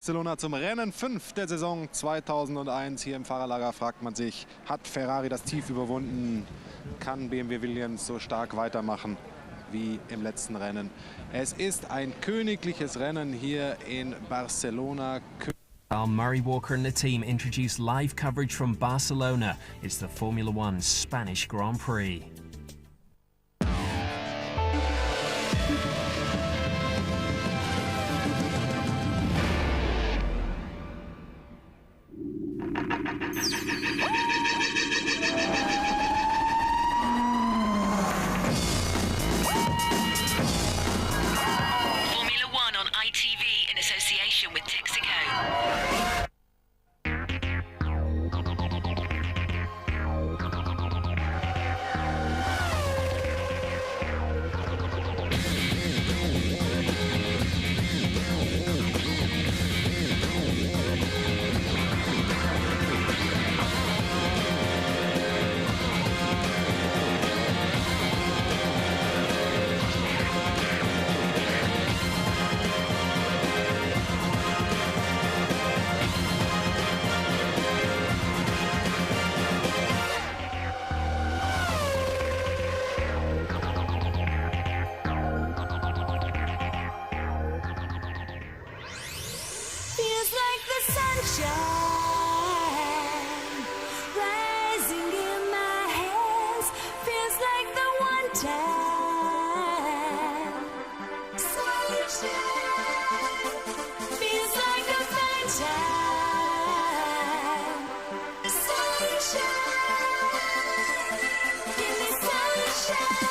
Barcelona zum Rennen 5 der Saison 2001. Hier im Fahrerlager fragt man sich, hat Ferrari das Tief überwunden? Kann BMW Williams so stark weitermachen wie im letzten Rennen? Es ist ein königliches Rennen hier in Barcelona. Murray Walker and the team introduce live coverage from Barcelona. It's the Formula One Spanish Grand Prix. Formula One on ITV in association with Texaco. Feels like the sunshine rising in my hands. Feels like the one time sunshine. Feels like the sunshine. Sunshine. Give me sunshine.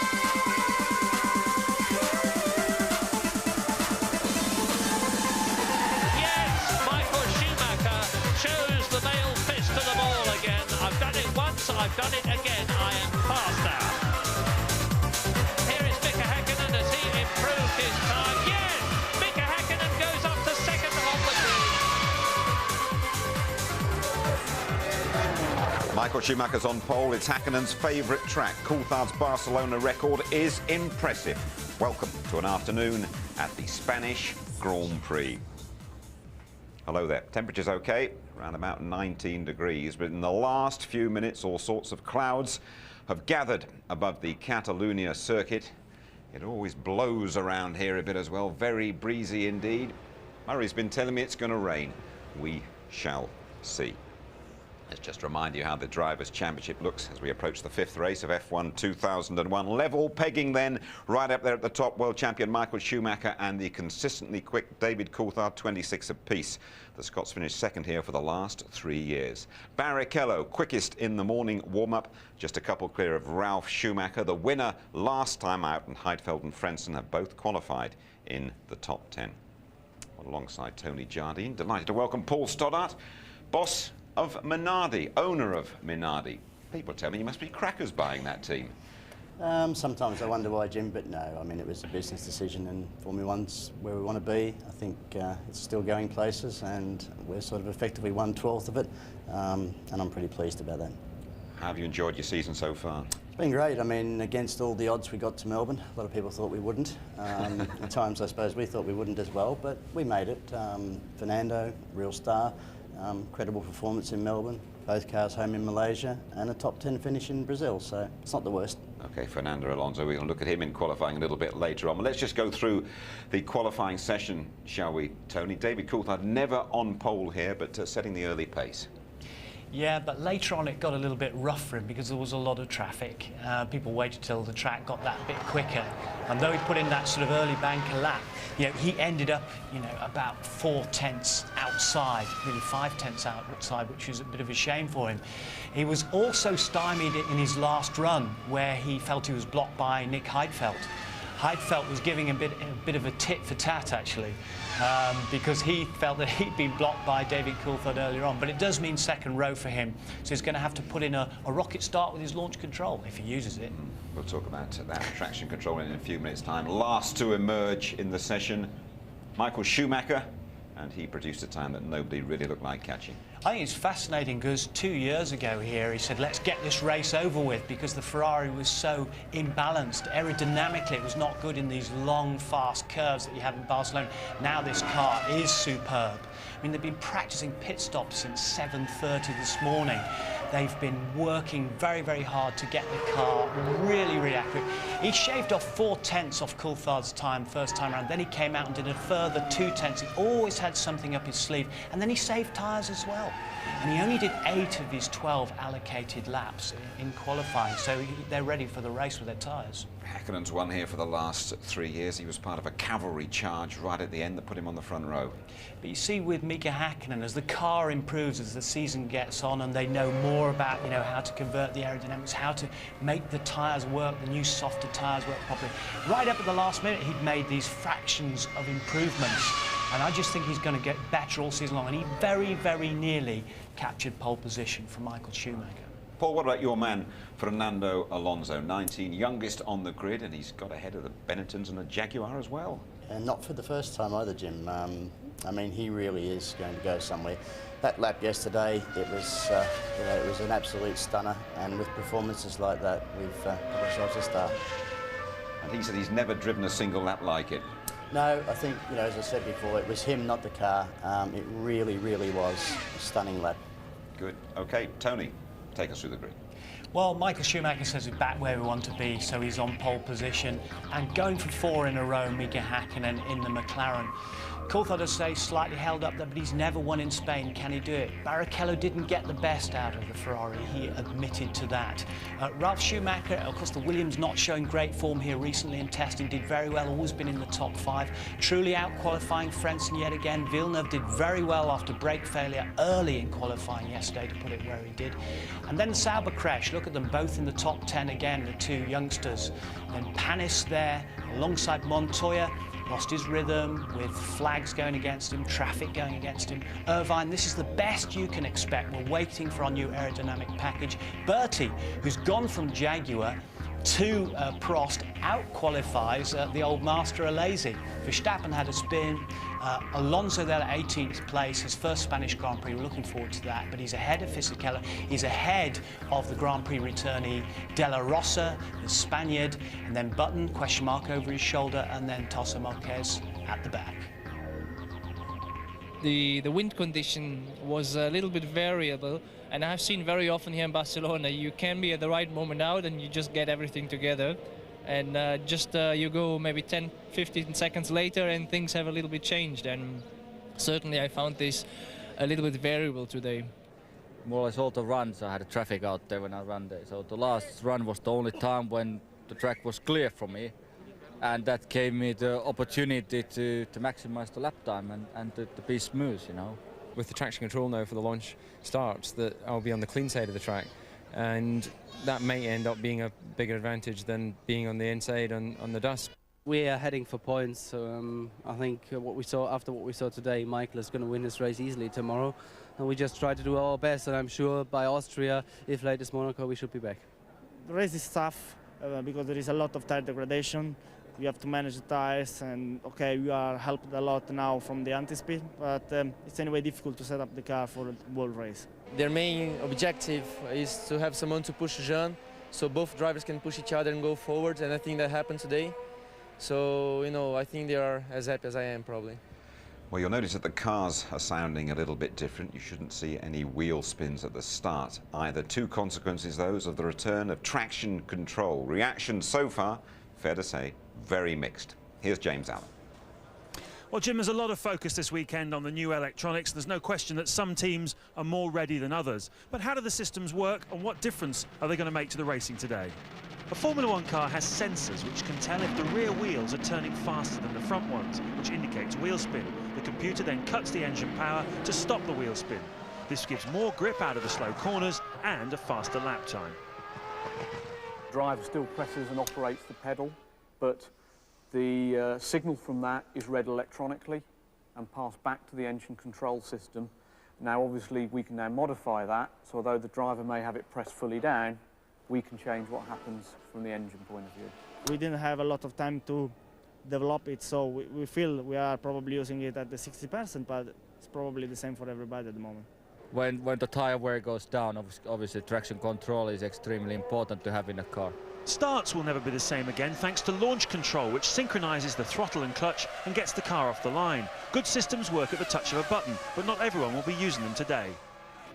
I've done it again. I am faster. Here is Mika Häkkinen as he improved his time. Yes! Mika Häkkinen goes up to second on the grid. Michael Schumacher's on pole. It's Häkkinen's favourite track. Coulthard's Barcelona record is impressive. Welcome to an afternoon at the Spanish Grand Prix. Hello there. Temperature's okay, around about 19 degrees, but in the last few minutes all sorts of clouds have gathered above the Catalunya circuit. It always blows around here a bit as well, very breezy indeed. Murray's been telling me it's going to rain. We shall see. Let's just remind you how the Drivers' Championship looks as we approach the fifth race of F1 2001. Level pegging then, right up there at the top, world champion Michael Schumacher and the consistently quick David Coulthard, 26 apiece. The Scots finished second here for the last 3 years. Barrichello, quickest in the morning warm-up, just a couple clear of Ralf Schumacher. The winner last time out, and Heidfeld and Frentzen have both qualified in the top 10. Alongside Tony Jardine, delighted to welcome Paul Stoddart, boss of Minardi, owner of Minardi. People tell me you must be crackers buying that team. Sometimes I wonder why, Jim, but no. I mean, it was a business decision, and Formula One's where we want to be. I think it's still going places, and we're sort of effectively 1/12 of it, and I'm pretty pleased about that. How have you enjoyed your season so far? It's been great. I mean, against all the odds we got to Melbourne, a lot of people thought we wouldn't. At times, I suppose, we thought we wouldn't as well, but we made it. Fernando, real star. Credible performance in Melbourne, both cars home in Malaysia, and a top 10 finish in Brazil, so it's not the worst. Okay, Fernando Alonso, we're going to look at him in qualifying a little bit later on. But let's just go through the qualifying session, shall we, Tony? David Coulthard never on pole here, but setting the early pace. Yeah, but later on it got a little bit rough for him because there was a lot of traffic. People waited till the track got that bit quicker. And though he put in that sort of early banker lap, you know, he ended up, you know, about 4/10 outside, really 5/10 outside, which was a bit of a shame for him. He was also stymied in his last run where he felt he was blocked by Nick Heidfeld. Heidfeld was giving a bit of a tit for tat, actually, because he felt that he'd been blocked by David Coulthard earlier on. But it does mean second row for him, so he's going to have to put in a rocket start with his launch control if he uses it. We'll talk about that traction control in a few minutes' time. Last to emerge in the session, Michael Schumacher, and he produced a time that nobody really looked like catching. I think it's fascinating because 2 years ago here he said, let's get this race over with, because the Ferrari was so imbalanced. Aerodynamically it was not good in these long, fast curves that you have in Barcelona. Now this car is superb. I mean, they've been practicing pit stops since 7:30 this morning. They've been working very, very hard to get the car really, really accurate. He shaved off 4/10 off Coulthard's time first time around. Then he came out and did a further 2/10. He always had something up his sleeve. And then he saved tyres as well. And he only did 8 of his 12 allocated laps in qualifying, so they're ready for the race with their tyres. Häkkänen's won here for the last 3 years. He was part of a cavalry charge right at the end that put him on the front row. But you see with Mika Häkkinen, as the car improves, as the season gets on and they know more about, you know, how to convert the aerodynamics, how to make the tyres work, the new softer tyres work properly. Right up at the last minute, he'd made these fractions of improvements. And I just think he's going to get better all season long. And he very, very nearly captured pole position from Michael Schumacher. Paul, what about your man, Fernando Alonso, 19, youngest on the grid, and he's got ahead of the Benettons and the Jaguar as well. And not for the first time either, Jim. I mean, he really is going to go somewhere. That lap yesterday, it was, you know, it was an absolute stunner. And with performances like that, we've got ourselves a star. And he said he's never driven a single lap like it. No, I think, you know, as I said before, it was him, not the car. It really, really was a stunning lap. Good. OK, Tony, take us through the grid. Well, Michael Schumacher says we're back where we want to be, so he's on pole position. And going for 4 in a row, Mika Häkkinen in the McLaren. Coulthard, I say, slightly held up there, but he's never won in Spain. Can he do it? Barrichello didn't get the best out of the Ferrari. He admitted to that. Ralf Schumacher, of course, the Williams not showing great form here recently in testing, did very well, always been in the top 5. Truly out-qualifying Frentzen yet again. Villeneuve did very well after brake failure early in qualifying yesterday to put it where he did. And then Sauber crash. Look at them both in the top 10 again, the 2 youngsters. And then Panis there alongside Montoya. Lost his rhythm with flags going against him, traffic going against him. Irvine, this is the best you can expect. We're waiting for our new aerodynamic package. Bertie, who's gone from Jaguar to Prost, out-qualifies the old master Alesi. Verstappen had a spin. Alonso there at 18th place, his first Spanish Grand Prix. We're looking forward to that. But he's ahead of Fisichella. He's ahead of the Grand Prix returnee De La Rosa, the Spaniard, and then Button, question mark over his shoulder, and then Tosso Marquez at the back. The wind condition was a little bit variable, and I've seen very often here in Barcelona, you can be at the right moment out and you just get everything together. And you go maybe 10, 15 seconds later and things have a little bit changed. And certainly I found this a little bit variable today. More or less all the runs I had traffic out there when I ran there. So the last run was the only time when the track was clear for me. And that gave me the opportunity to maximize the lap time and to be smooth, you know. With the traction control now for the launch starts, that I'll be on the clean side of the track. And that may end up being a bigger advantage than being on the inside on the dust. We are heading for points. I think after what we saw today, Michael is going to win this race easily tomorrow. And we just try to do our best, and I'm sure by Austria, if late as Monaco, we should be back. The race is tough because there is a lot of tire degradation. We have to manage the tires, and okay, we are helped a lot now from the anti-speed, but it's anyway difficult to set up the car for a world race. Their main objective is to have someone to push Jean, so both drivers can push each other and go forward, and I think that happened today. So, you know, I think they are as happy as I am, probably. Well, you'll notice that the cars are sounding a little bit different. You shouldn't see any wheel spins at the start either. 2 consequences, those of the return of traction control. Reaction so far, fair to say, very mixed. Here's James Allen. Well, Jim, there's a lot of focus this weekend on the new electronics. There's no question that some teams are more ready than others. But how do the systems work, and what difference are they going to make to the racing today? A Formula One car has sensors which can tell if the rear wheels are turning faster than the front ones, which indicates wheel spin. The computer then cuts the engine power to stop the wheel spin. This gives more grip out of the slow corners and a faster lap time. The driver still presses and operates the pedal, but the signal from that is read electronically and passed back to the engine control system. Now, obviously, we can now modify that, so although the driver may have it pressed fully down, we can change what happens from the engine point of view. We didn't have a lot of time to develop it, so we feel we are probably using it at the 60%, but it's probably the same for everybody at the moment. When the tire wear goes down, obviously traction control is extremely important to have in a car. Starts will never be the same again thanks to launch control, which synchronises the throttle and clutch and gets the car off the line. Good systems work at the touch of a button, but not everyone will be using them today.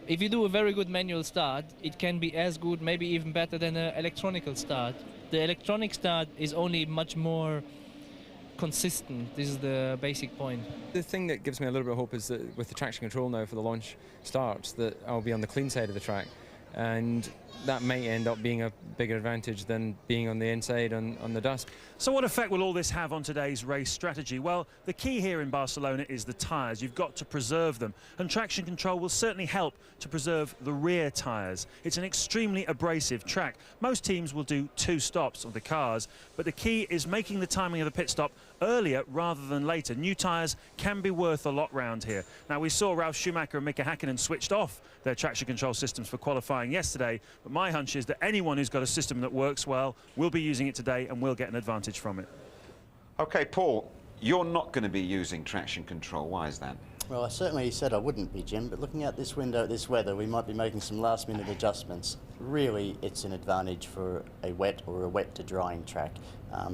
If you do a very good manual start, it can be as good, maybe even better than an electronical start. The electronic start is only much more consistent. This is the basic point. The thing that gives me a little bit of hope is that with the traction control now for the launch starts, that I'll be on the clean side of the track, and that may end up being a bigger advantage than being on the inside on the dust. So what effect will all this have on today's race strategy? Well, the key here in Barcelona is the tyres. You've got to preserve them, and traction control will certainly help to preserve the rear tyres. It's an extremely abrasive track. Most teams will do 2 stops of the cars, but the key is making the timing of the pit stop earlier rather than later. New tyres can be worth a lot round here. Now, we saw Ralf Schumacher and Mika Häkkinen switched off their traction control systems for qualifying yesterday, but my hunch is that anyone who's got a system that works well will be using it today and will get an advantage from it. OK, Paul, you're not going to be using traction control. Why is that? Well, I certainly said I wouldn't be, Jim, but looking out this window at this weather, we might be making some last-minute adjustments. Really, it's an advantage for a wet or a wet-to-drying track.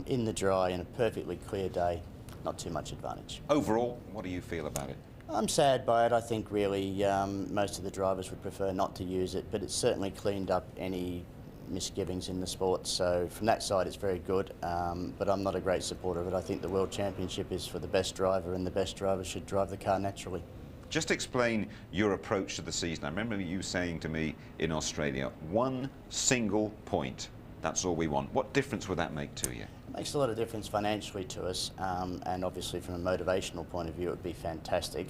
In the dry, in a perfectly clear day, not too much advantage. Overall, what do you feel about it? I'm sad by it. I think really most of the drivers would prefer not to use it, but it's certainly cleaned up any misgivings in the sport. So from that side, it's very good, but I'm not a great supporter of it. I think the World Championship is for the best driver, and the best driver should drive the car naturally. Just explain your approach to the season. I remember you saying to me in Australia, 1 single point. That's all we want. What difference would that make to you? It makes a lot of difference financially to us, and obviously from a motivational point of view, it would be fantastic.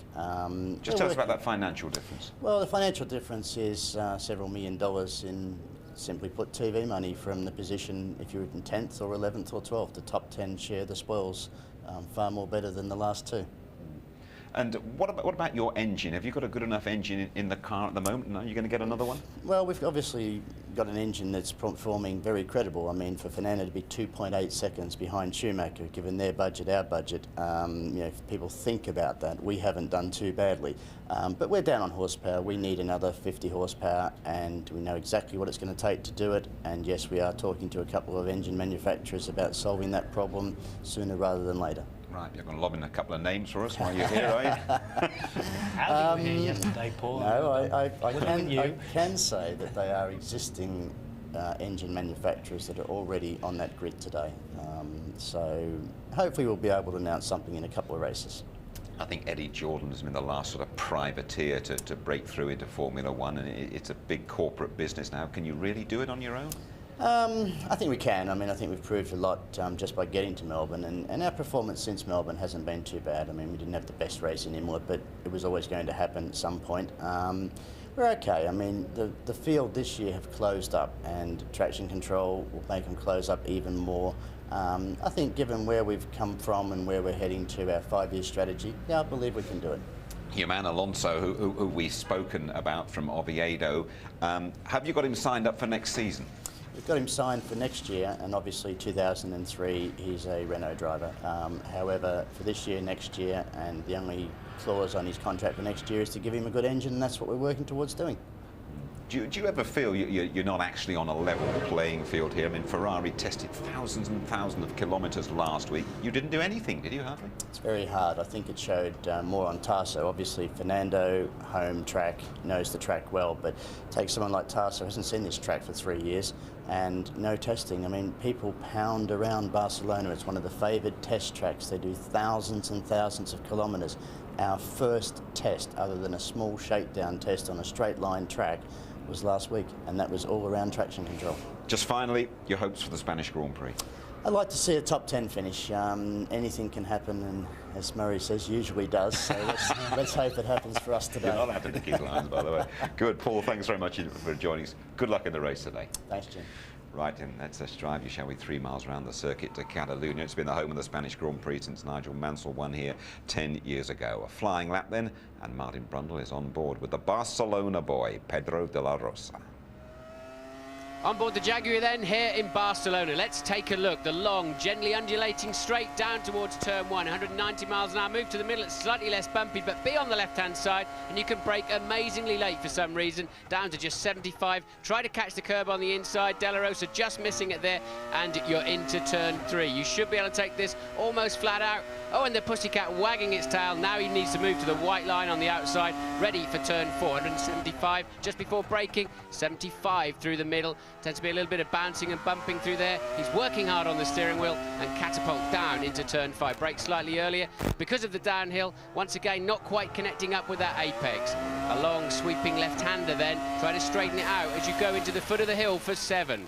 Just tell us about that financial difference. Well, the financial difference is several $1 million in, simply put, TV money from the position, if you're in 10th or 11th or 12th, the top 10 share the spoils, far more better than the last 2. And what about your engine? Have you got a good enough engine in the car at the moment? Are you going to get another one? Well, we've obviously got an engine that's performing very credible. I mean, for Fernando to be 2.8 seconds behind Schumacher, given their budget, our budget, you know, if people think about that, we haven't done too badly. But we're down on horsepower. We need another 50 horsepower, and we know exactly what it's going to take to do it. And yes, we are talking to a couple of engine manufacturers about solving that problem sooner rather than later. Right, you're going to lob in a couple of names for us while you're here, are you? How did we hear yesterday, Paul? No, I can say that they are existing engine manufacturers that are already on that grid today. So hopefully we'll be able to announce something in a couple of races. I think Eddie Jordan has been the last sort of privateer to break through into Formula One, and it's a big corporate business now. Can you really do it on your own? I think we can. I mean, I think we've proved a lot just by getting to Melbourne, and our performance since Melbourne hasn't been too bad. I mean, we didn't have the best race in Imola, but it was always going to happen at some point. We're okay. I mean, the field this year have closed up, and traction control will make them close up even more. I think given where we've come from and where we're heading to our 5-year strategy, yeah, I believe we can do it. Your man Alonso, who we've spoken about from Oviedo, have you got him signed up for next season? We've got him signed for next year, and obviously 2003 he's a Renault driver. However, for this year, next year, and the only clause on his contract for next year is to give him a good engine, and that's what we're working towards doing. Do you ever feel you're not actually on a level playing field here? I mean, Ferrari tested thousands and thousands of kilometres last week. You didn't do anything, did you, Harvey? It's very hard. I think it showed more on Tasso. Obviously, Fernando, home track, knows the track well, but take someone like Tasso, hasn't seen this track for 3 years, and no testing. I mean, people pound around Barcelona. It's one of the favoured test tracks. They do thousands and thousands of kilometres. Our first test, other than a small shakedown test on a straight line track, was last week, and that was all around traction control. Just finally, your hopes for the Spanish Grand Prix? I'd like to see a top 10 finish. Anything can happen, and as Murray says, usually does, so let's hope it happens for us today. You're not having to keep lines, by the way. Good, Paul, thanks very much for joining us. Good luck in the race today. Thanks, Jim. Right, and let's drive you, shall we, 3 miles around the circuit to Catalunya. It's been the home of the Spanish Grand Prix since Nigel Mansell won here 10 years ago. A flying lap then, and Martin Brundle is on board with the Barcelona boy, Pedro de la Rosa. On board the Jaguar then, here in Barcelona. Let's take a look. The long, gently undulating straight down towards turn 1. 190 miles an hour. Move to the middle. It's slightly less bumpy, but be on the left-hand side, and you can brake amazingly late for some reason. Down to just 75. Try to catch the curb on the inside. De La Rosa just missing it there, and you're into turn 3. You should be able to take this almost flat out. Oh, and the Pussycat wagging its tail. Now he needs to move to the white line on the outside, ready for turn 4. 175 just before braking. 75 through the middle. Tends to be a little bit of bouncing and bumping through there. He's working hard on the steering wheel and catapult down into turn 5. Brakes slightly earlier because of the downhill. Once again, not quite connecting up with that apex. A long sweeping left-hander then. Try to straighten it out as you go into the foot of the hill for 7.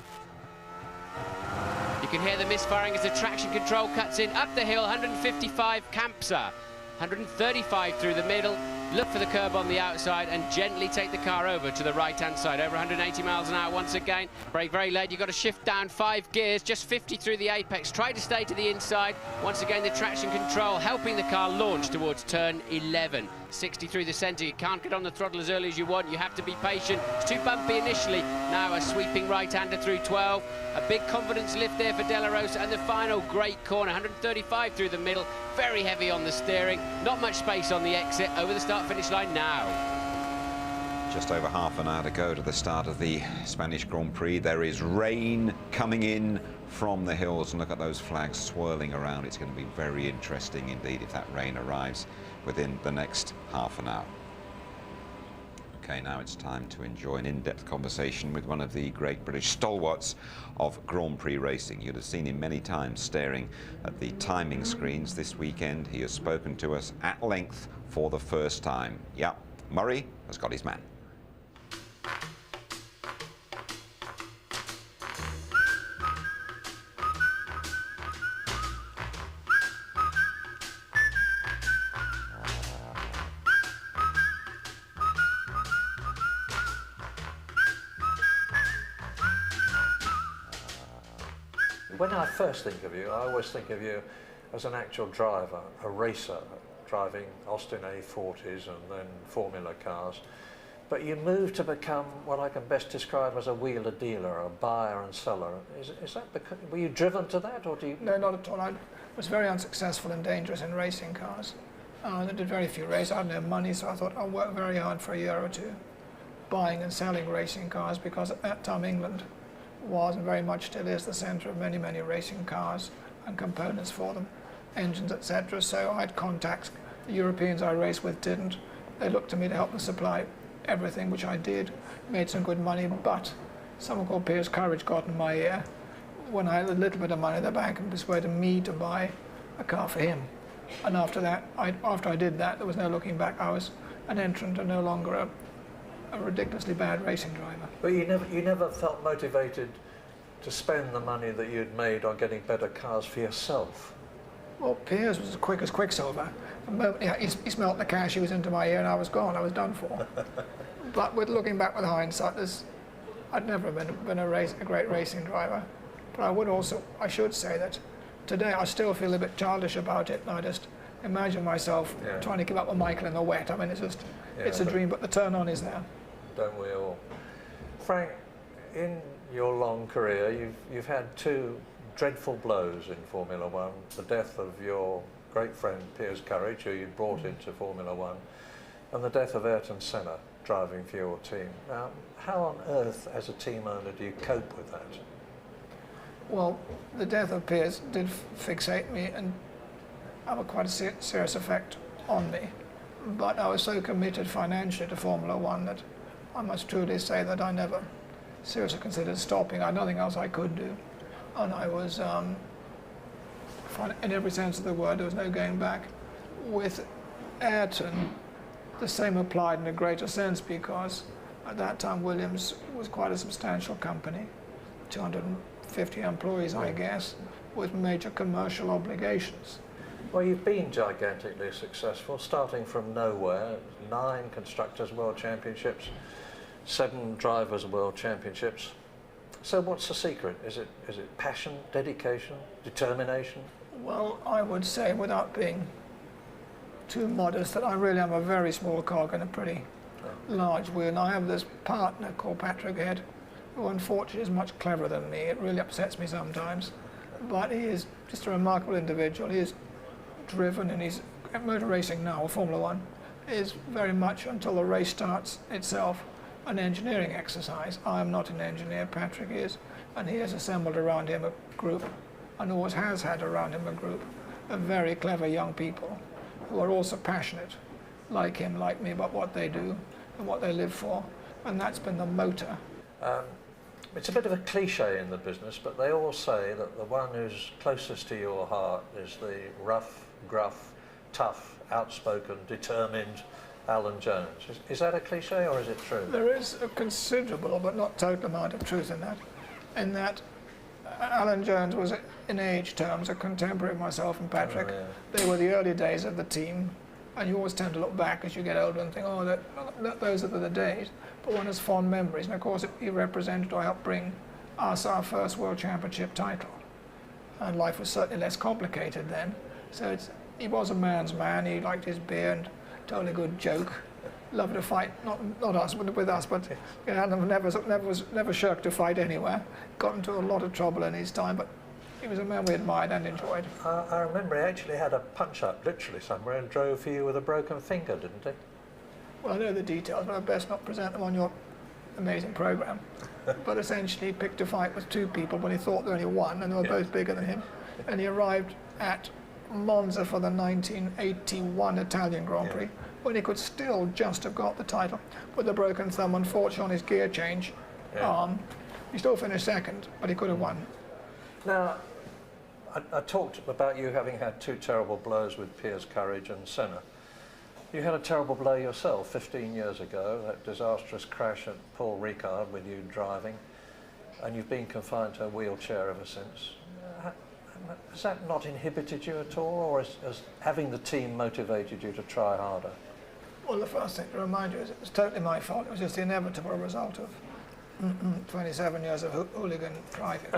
You can hear the misfiring as the traction control cuts in. Up the hill, 155 Campsa. 135 through the middle. Look for the curb on the outside and gently take the car over to the right-hand side. Over 180 miles an hour once again. Brake very late. You've got to shift down 5 gears. Just 50 through the apex. Try to stay to the inside. Once again, the traction control helping the car launch towards turn 11. 60 through the centre. You can't get on the throttle as early as you want. You have to be patient. It's too bumpy initially. Now a sweeping right-hander through 12. A big confidence lift there for De La Rosa. And the final great corner. 135 through the middle. Very heavy on the steering. Not much space on the exit. Over the start-finish line now. Just over half an hour to go to the start of the Spanish Grand Prix. There is rain coming in from the hills, and look at those flags swirling around. It's going to be very interesting indeed if that rain arrives within the next half an hour. Okay, now it's time to enjoy an in-depth conversation with one of the great British stalwarts of Grand Prix racing. You'd have seen him many times staring at the timing screens. This weekend he has spoken to us at length for the first time. Yeah, Murray has got his man. When I first think of you, I always think of you as an actual driver, a racer, driving Austin A40s and then Formula cars. But you moved to become what I can best describe as a wheeler dealer, a buyer and seller. Is that because, were you driven to that, or do you? No, not at all. I was very unsuccessful and dangerous in racing cars. I did very few races. I had no money, so I thought I'll work very hard for a year or two, buying and selling racing cars, because at that time England was, and very much still is, the centre of many, many racing cars and components for them, engines, etc. So I had contacts. The Europeans I raced with didn't. They looked to me to help them supply everything, which I did. Made some good money, but someone called Piers Courage got in my ear when I had a little bit of money in the bank and persuaded me to buy a car for him. And after that, after I did that, there was no looking back. I was an entrant and no longer a ridiculously bad racing driver. But you never felt motivated to spend the money that you'd made on getting better cars for yourself? Well, Piers was as quick as Quicksilver. The moment he smelt the cash, he was into my ear and I was gone. I was done for. But with looking back with hindsight, I'd never been a great racing driver. But I should say that today I still feel a bit childish about it, and I just imagine myself trying to keep up with Michael in the wet. I mean, it's a dream, but the turn on is there. Don't we all? Frank, in your long career, you've had 2 dreadful blows in Formula One: the death of your great friend Piers Courage, who you brought into Formula One, and the death of Ayrton Senna, driving for your team. Now, how on earth, as a team owner, do you cope with that? Well, the death of Piers did fixate me and have quite a serious effect on me. But I was so committed financially to Formula One that I must truly say that I never seriously considered stopping. I had nothing else I could do. And I was, in every sense of the word, there was no going back. With Ayrton, the same applied in a greater sense, because at that time Williams was quite a substantial company, 250 employees, I guess, with major commercial obligations. Well, you've been gigantically successful, starting from nowhere. 9 Constructors' World Championships, 7 Drivers' World Championships. So what's the secret? Is it passion, dedication, determination? Well, I would say, without being too modest, that I really am a very small cog in a pretty large wheel. And I have this partner called Patrick Head, who unfortunately is much cleverer than me. It really upsets me sometimes. But he is just a remarkable individual. He is driven, and he's at motor racing now, or Formula One, is very much, until the race starts itself, an engineering exercise. I am not an engineer, Patrick is, and he has assembled around him a group, and always has had around him a group of very clever young people who are also passionate, like him, like me, about what they do and what they live for, and that's been the motor. It's a bit of a cliche in the business, but they all say that the one who's closest to your heart is the rough, gruff, tough, outspoken, determined Alan Jones. Is that a cliche, or is it true? There is a considerable but not total amount of truth in that Alan Jones was, in age terms, a contemporary of myself and Patrick. Oh, yeah. They were the early days of the team, and you always tend to look back as you get older and think, oh, those are the days. But one has fond memories, and of course he represented or helped bring us our first World Championship title. And life was certainly less complicated then. So he was a man's man. He liked his beer and told a good joke. Loved to fight, not us, but with us, but you know, never shirked a fight anywhere. Got into a lot of trouble in his time, but he was a man we admired and enjoyed. I remember he actually had a punch-up literally somewhere and drove for you with a broken finger, didn't he? Well, I know the details, but I'd best not present them on your amazing programme. But essentially, he picked a fight with two people when he thought there were only one, and they were both bigger than him. And he arrived at Monza for the 1981 Italian Grand Prix, when he could still just have got the title. With a broken thumb, unfortunately, on his gear change arm, he still finished second, but he could have won. Now, I talked about you having had two terrible blows with Piers Courage and Senna. You had a terrible blow yourself 15 years ago, that disastrous crash at Paul Ricard with you driving, and you've been confined to a wheelchair ever since. Has that not inhibited you at all, or has having the team motivated you to try harder? Well, the first thing to remind you is it was totally my fault. It was just the inevitable result of 27 years of hooligan driving.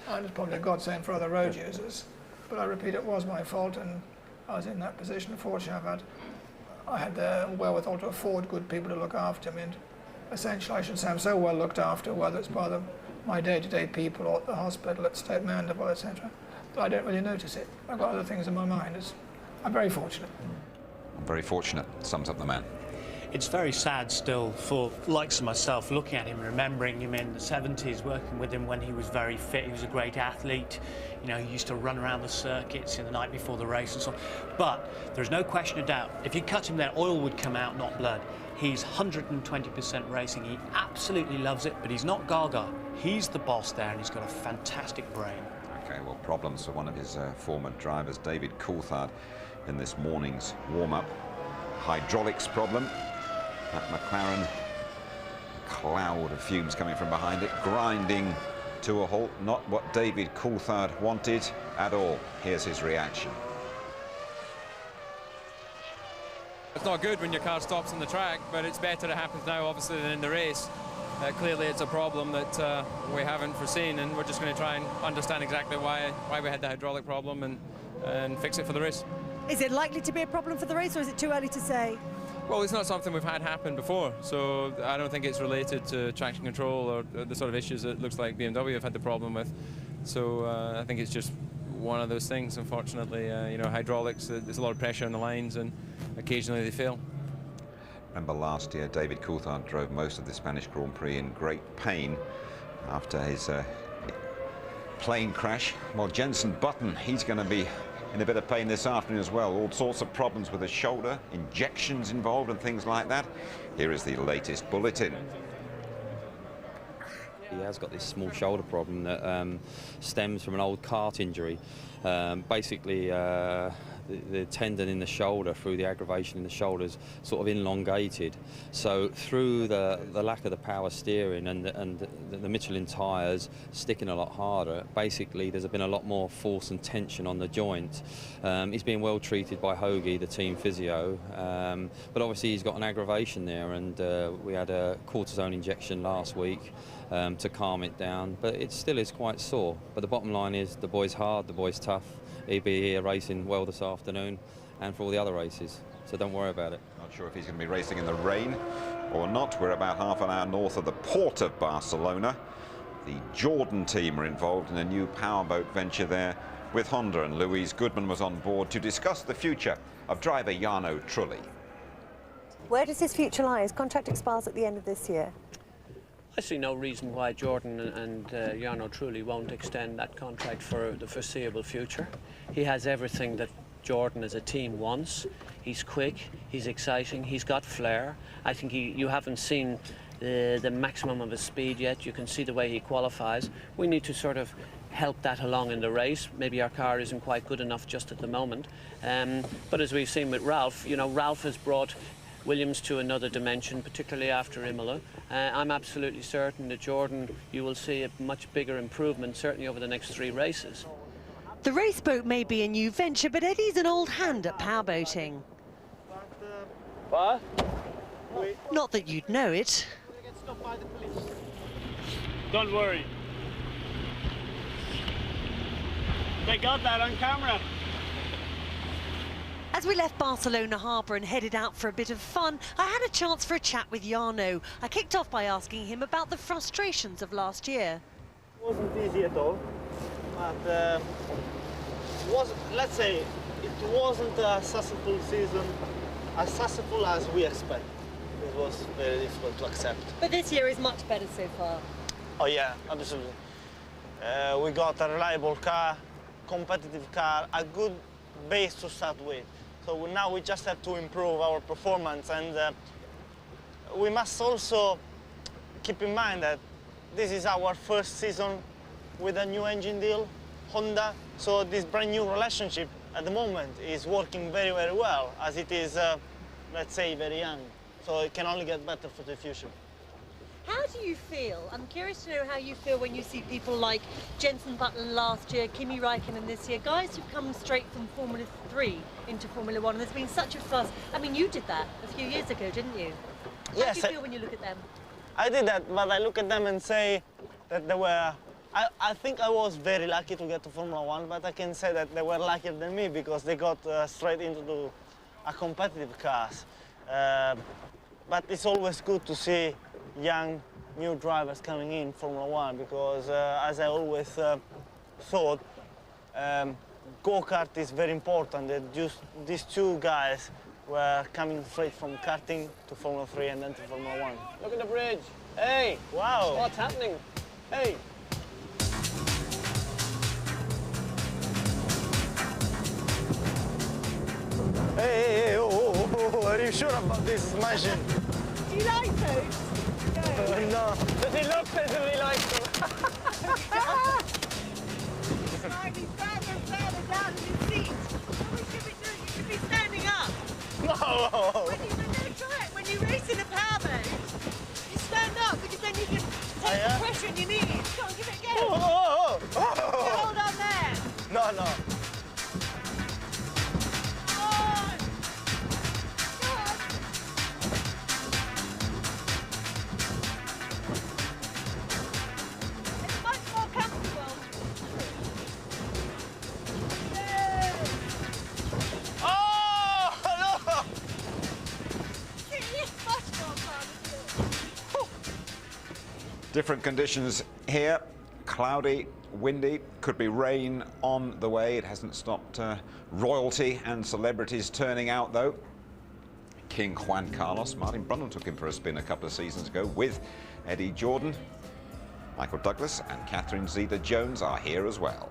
And it's probably a godsend for other road users. But I repeat, it was my fault, and I was in that position. Fortunately, I had the wherewithal to afford good people to look after me. And essentially, I should say I'm so well looked after, whether it's by my day-to-day people or at the hospital at Stoke Mandeville, etc., that I don't really notice it. I've got other things in my mind. I'm very fortunate. I'm very fortunate, sums up the man. It's very sad still for likes of myself looking at him and remembering him in the 70s, working with him when he was very fit. He was a great athlete. You know, he used to run around the circuits in the night before the race and so on. But there's no question of doubt, if you cut him there, oil would come out, not blood. He's 120% racing. He absolutely loves it, but he's not Gaga. He's the boss there, and he's got a fantastic brain. Okay, well, problems for one of his former drivers, David Coulthard, in this morning's warm-up. Hydraulics problem. That McLaren, cloud of fumes coming from behind it, grinding to a halt. Not what David Coulthard wanted at all. Here's his reaction. It's not good when your car stops on the track, but it's better it happens now, obviously, than in the race. Clearly, it's a problem that we haven't foreseen, and we're just going to try and understand exactly why we had the hydraulic problem and fix it for the race. Is it likely to be a problem for the race, or is it too early to say? Well, it's not something we've had happen before, so I don't think it's related to traction control or the sort of issues that looks like BMW have had the problem with. So I think it's just one of those things, unfortunately. You know, hydraulics, there's a lot of pressure on the lines, and occasionally they fail. Remember last year, David Coulthard drove most of the Spanish Grand Prix in great pain after his plane crash. Well, Jenson Button, he's going to be in a bit of pain this afternoon as well. All sorts of problems with the shoulder, injections involved and things like that. Here is the latest bulletin. He has got this small shoulder problem that stems from an old kart injury. Basically, the tendon in the shoulder, through the aggravation in the shoulders, sort of elongated. So through the lack of the power steering and the Michelin tyres sticking a lot harder, basically there's been a lot more force and tension on the joint. He's being well treated by Hoagie, the team physio, but obviously he's got an aggravation there, and we had a cortisone injection last week to calm it down, but it still is quite sore. But the bottom line is the boy's hard, the boy's tough. He'll be here racing well this afternoon and for all the other races. so don't worry about it. Not sure if he's going to be racing in the rain or not. We're about half an hour north of the port of Barcelona. The Jordan team are involved in a new powerboat venture there with Honda, and Louise Goodman was on board to discuss the future of driver Jarno Trulli. Where does his future lie? His contract expires at the end of this year. I see no reason why Jordan and Jarno Trulli won't extend that contract for the foreseeable future. He has everything that Jordan as a team wants. He's quick, he's exciting, he's got flair. I think you haven't seen the maximum of his speed yet. You can see the way he qualifies. We need to sort of help that along in the race. Maybe our car isn't quite good enough just at the moment. But as we've seen with Ralph, you know, Ralph has brought Williams to another dimension, particularly after Imola. I'm absolutely certain that Jordan, you will see a much bigger improvement, certainly over the next 3 races. The race boat may be a new venture, but Eddie's an old hand at powerboating. What? Not that you'd know it. Don't worry. They got that on camera. As we left Barcelona harbour and headed out for a bit of fun, I had a chance for a chat with Jarno. I kicked off by asking him about the frustrations of last year. It wasn't easy at all, but let's say it wasn't a successful season, as successful as we expect. It was very difficult to accept. But this year is much better so far. Oh yeah, absolutely. We got a reliable car, competitive car, a good base to start with. So now we just have to improve our performance, and we must also keep in mind that this is our first season with a new engine deal, Honda. So this brand new relationship at the moment is working very, very well, as it is, let's say, very young. So it can only get better for the future. How do you feel? I'm curious to know how you feel when you see people like Jenson Button last year, Kimi Räikkönen this year, guys who've come straight from Formula 3 into Formula 1. There's been such a fuss. I mean, you did that a few years ago, didn't you? How Yes, do you feel when you look at them? I did that, but I look at them and say that they were... I think I was very lucky to get to Formula 1, but I can say that they were luckier than me because they got straight into a competitive cars. But it's always good to see young, new drivers coming in Formula 1 because, as I always thought, go-kart is very important. These 2 guys were coming straight from karting to Formula 3 and then to Formula 1. Look at the bridge. Hey! Wow! What's happening? Hey! Hey, oh, are you sure about this machine? Do you like those? No. Does he look as if he likes them? Sliding further and further down in his seat. What should be doing? You should be standing up. No! When you race in a powerboat, you stand up because then you can take the pressure in your knees. Go on, give it a go. Hold on there. No. Different conditions here, cloudy, windy, could be rain on the way. It hasn't stopped royalty and celebrities turning out though. King Juan Carlos, Martin Brundle took him for a spin a couple of seasons ago with Eddie Jordan. Michael Douglas and Catherine Zeta-Jones are here as well.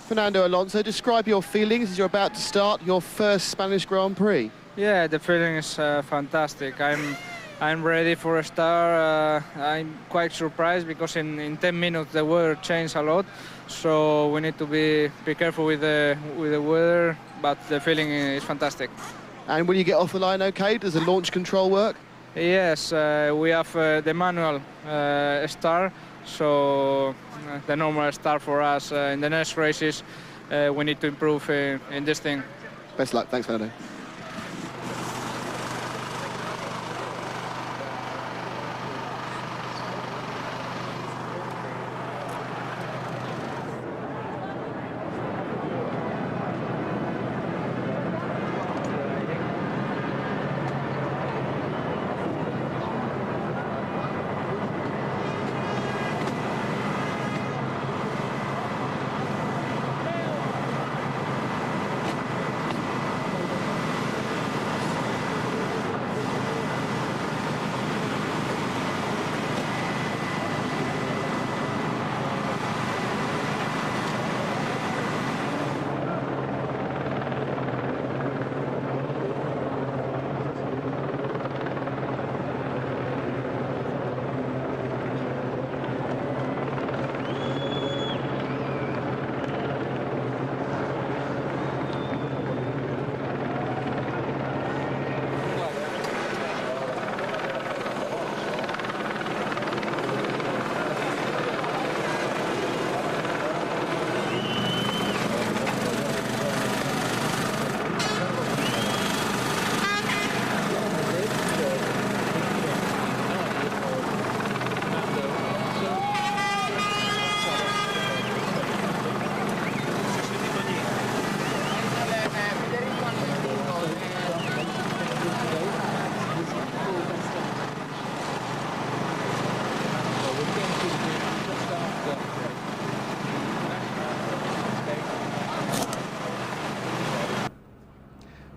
Fernando Alonso, describe your feelings as you're about to start your first Spanish Grand Prix. Yeah, the feeling is fantastic. I'm ready for a start. I'm quite surprised because in 10 minutes the weather changed a lot, so we need to be careful with the weather. But the feeling is fantastic. And will you get off the line okay? Does the launch control work? Yes, we have the manual start, so the normal start for us. In the next races, we need to improve in this thing. Best luck. Thanks, Fernando.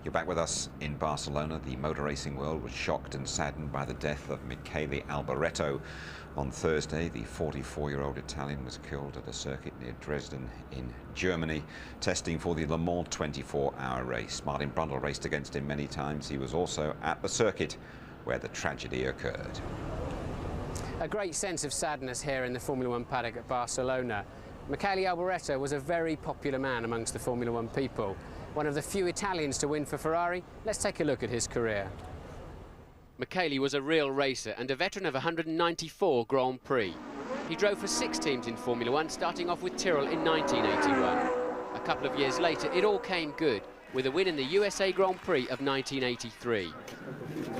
You're back with us in Barcelona. The motor racing world was shocked and saddened by the death of Michele Alboreto. On Thursday, the 44-year-old Italian was killed at a circuit near Dresden in Germany, testing for the Le Mans 24-hour race. Martin Brundle raced against him many times. He was also at the circuit where the tragedy occurred. A great sense of sadness here in the Formula One paddock at Barcelona. Michele Alboreto was a very popular man amongst the Formula One people. One of the few Italians to win for Ferrari. Let's take a look at his career. Michele was a real racer and a veteran of 194 Grand Prix. He drove for 6 teams in Formula One, starting off with Tyrrell in 1981. A couple of years later, it all came good, with a win in the USA Grand Prix of 1983.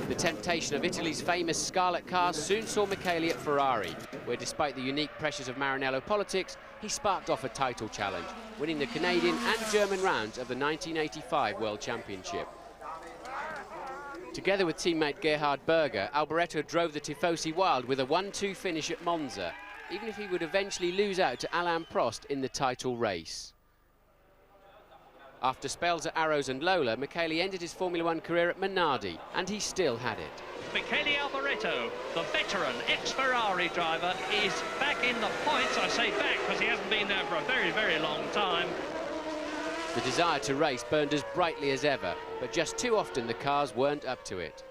The temptation of Italy's famous Scarlet cars soon saw Michele at Ferrari, where despite the unique pressures of Maranello politics, he sparked off a title challenge, winning the Canadian and German rounds of the 1985 World Championship. Together with teammate Gerhard Berger, Alboreto drove the Tifosi wild with a 1-2 finish at Monza, even if he would eventually lose out to Alain Prost in the title race. After spells at Arrows and Lola, Michele ended his Formula One career at Minardi, and he still had it. Michele Alboreto, the veteran ex-Ferrari driver, is back in the points. I say back because he hasn't been there for a very, very long time. The desire to race burned as brightly as ever, but just too often the cars weren't up to it.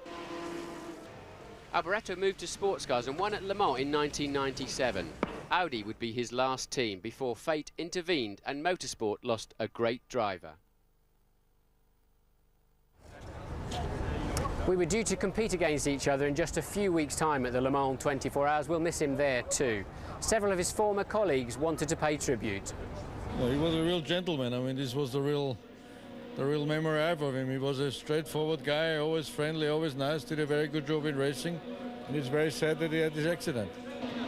Alboreto moved to sports cars and won at Le Mans in 1997. Audi would be his last team before fate intervened and motorsport lost a great driver. We were due to compete against each other in just a few weeks' time at the Le Mans 24 Hours. We'll miss him there too. Several of his former colleagues wanted to pay tribute. Well, he was a real gentleman. I mean, this was the real memory I have of him. He was a straightforward guy, always friendly, always nice, did a very good job in racing. And it's very sad that he had this accident.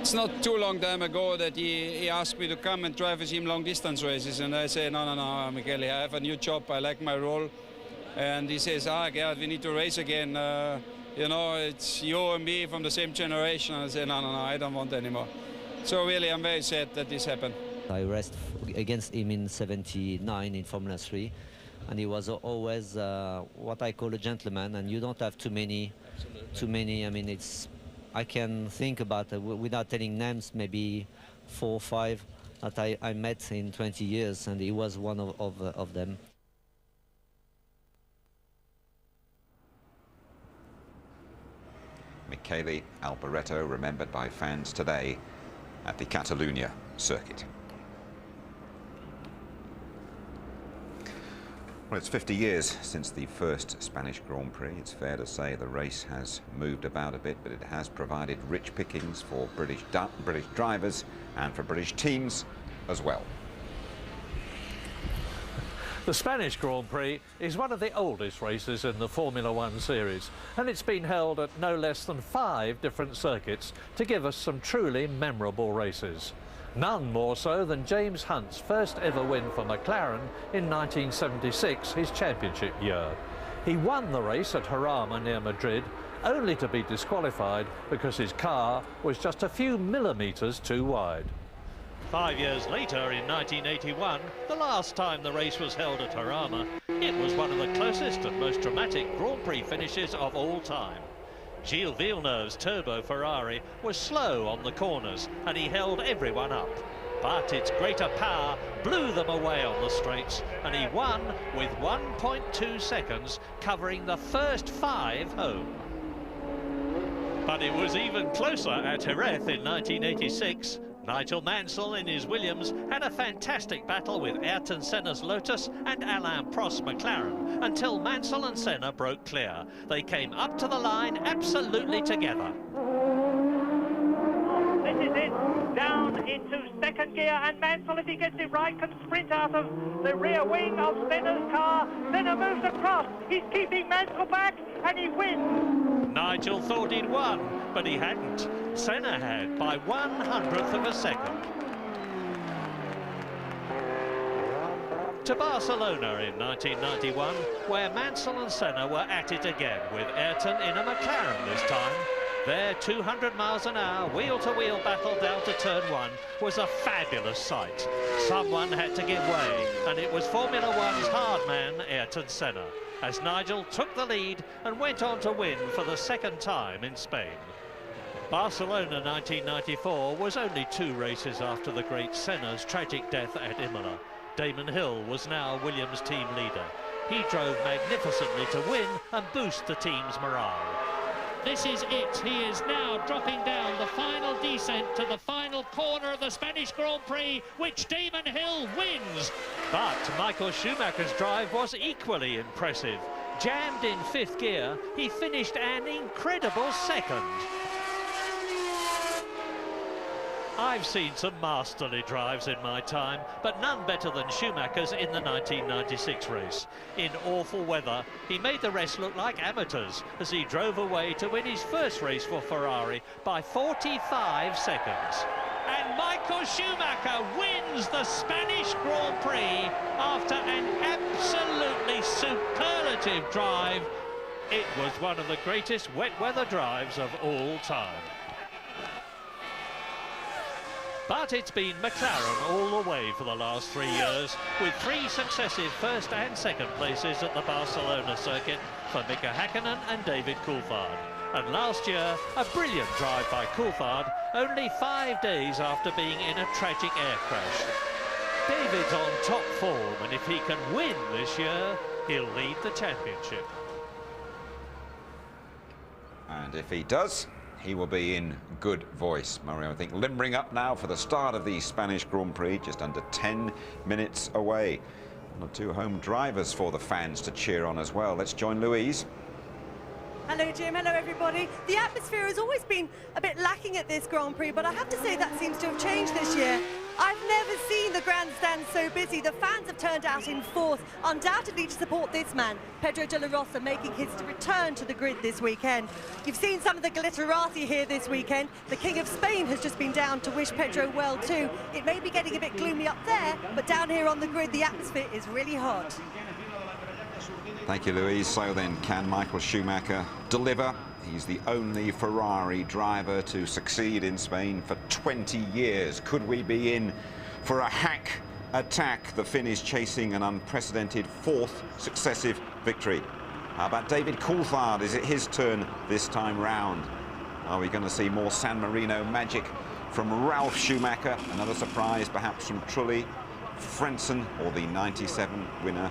It's not too long time ago that he asked me to come and drive with him long distance races, and I say, no, Michele, I have a new job, I like my role. And he says, Gerhard, we need to race again. You know, it's you and me from the same generation. And I say, no, I don't want anymore. So really, I'm very sad that this happened. I raced against him in '79 in Formula 3, and he was always what I call a gentleman, and you don't have too many. I mean, I can think about, without telling names, maybe 4 or 5 that I met in 20 years, and he was one of them. Michele Alboreto, remembered by fans today at the Catalunya circuit. Well, it's 50 years since the first Spanish Grand Prix. It's fair to say the race has moved about a bit, but it has provided rich pickings for British drivers and for British teams as well. The Spanish Grand Prix is one of the oldest races in the Formula One series, and it's been held at no less than 5 different circuits to give us some truly memorable races. None more so than James Hunt's first ever win for McLaren in 1976, his championship year. He won the race at Jarama near Madrid, only to be disqualified because his car was just a few millimetres too wide. 5 years later, in 1981, the last time the race was held at Jarama, it was one of the closest and most dramatic Grand Prix finishes of all time. Gilles Villeneuve's turbo Ferrari was slow on the corners and he held everyone up. But its greater power blew them away on the straights and he won with 1.2 seconds, covering the first 5 home. But it was even closer at Jerez in 1986. Nigel Mansell in his Williams had a fantastic battle with Ayrton Senna's Lotus and Alain Prost's McLaren until Mansell and Senna broke clear. They came up to the line absolutely together. This is it, down into second gear, and Mansell, if he gets it right, can sprint out of the rear wing of Senna's car. Senna moves across, he's keeping Mansell back, and he wins. Nigel thought he'd won, but he hadn't. Senna had by 1/100th of a second. To Barcelona in 1991, where Mansell and Senna were at it again, with Ayrton in a McLaren this time. Their 200 miles an hour wheel-to-wheel battle down to turn 1 was a fabulous sight. Someone had to give way, and it was Formula One's hard man, Ayrton Senna, as Nigel took the lead and went on to win for the second time in Spain. Barcelona 1994 was only 2 races after the great Senna's tragic death at Imola. Damon Hill was now Williams' team leader. He drove magnificently to win and boost the team's morale. This is it. He is now dropping down the final descent to the final corner of the Spanish Grand Prix, which Damon Hill wins. But Michael Schumacher's drive was equally impressive. Jammed in 5th gear, he finished an incredible 2nd. I've seen some masterly drives in my time, but none better than Schumacher's in the 1996 race. In awful weather, he made the rest look like amateurs as he drove away to win his first race for Ferrari by 45 seconds. And Michael Schumacher wins the Spanish Grand Prix after an absolutely superlative drive. It was one of the greatest wet weather drives of all time. But it's been McLaren all the way for the last 3 years, with 3 successive first and second places at the Barcelona circuit for Mika Häkkinen and David Coulthard. And last year, a brilliant drive by Coulthard, only 5 days after being in a tragic air crash. David's on top form, and if he can win this year, he'll lead the championship. And if he does, he will be in good voice. Mario, I think limbering up now for the start of the Spanish Grand Prix, just under 10 minutes away. One or 2 home drivers for the fans to cheer on as well. Let's join Louise. Hello Jim, hello everybody. The atmosphere has always been a bit lacking at this Grand Prix, but I have to say that seems to have changed this year. I've never seen the grandstand so busy. The fans have turned out in force, undoubtedly to support this man, Pedro de la Rosa, making his return to the grid this weekend. You've seen some of the glitterati here this weekend. The King of Spain has just been down to wish Pedro well too. It may be getting a bit gloomy up there, but down here on the grid, the atmosphere is really hot. Thank you, Louise. So then, can Michael Schumacher deliver? He's the only Ferrari driver to succeed in Spain for 20 years. Could we be in for a hack attack? The Finn is chasing an unprecedented 4th successive victory. How about David Coulthard? Is it his turn this time round? Are we going to see more San Marino magic from Ralf Schumacher. Another surprise perhaps from Trulli, Frentzen, or the 97 winner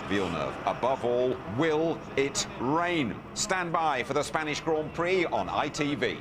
Villeneuve. Above all, will it rain? Stand by for the Spanish Grand Prix on ITV.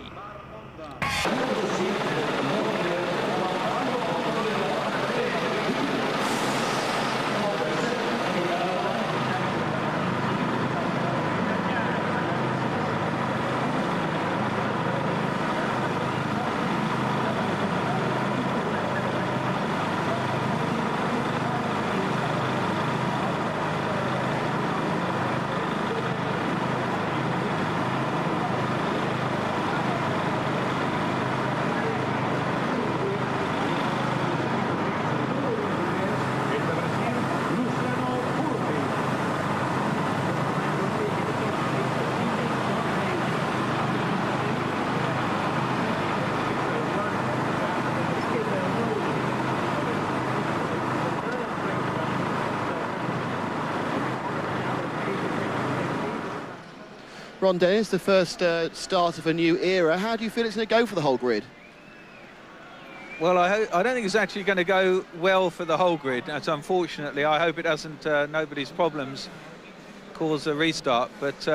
Ron Dennis, the first start of a new era. How do you feel it's going to go for the whole grid? Well, I don't think it's actually going to go well for the whole grid. That's unfortunately. I hope it doesn't, nobody's problems, cause a restart. But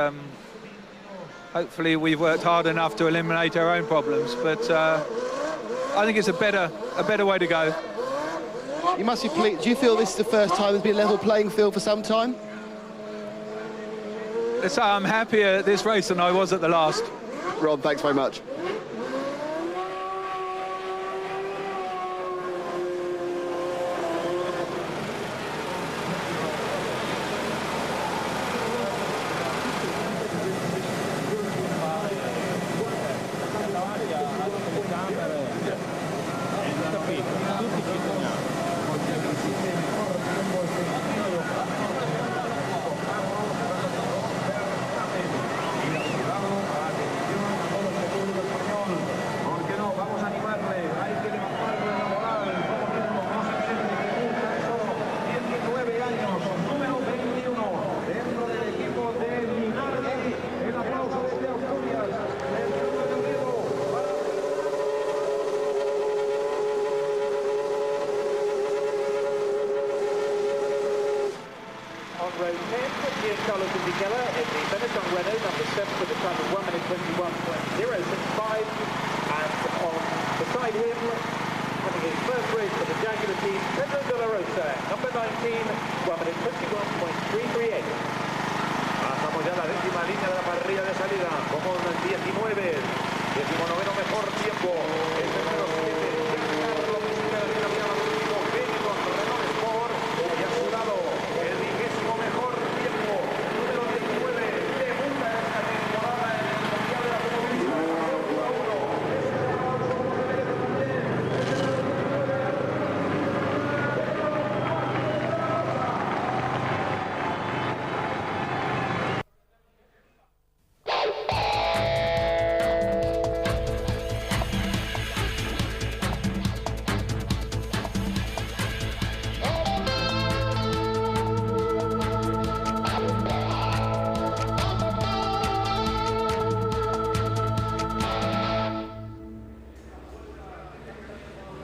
hopefully we've worked hard enough to eliminate our own problems. But I think it's a better way to go. You must be pleased. Do you feel this is the first time there's been a level playing field for some time? Let's say I'm happier at this race than I was at the last. Ron, thanks very much.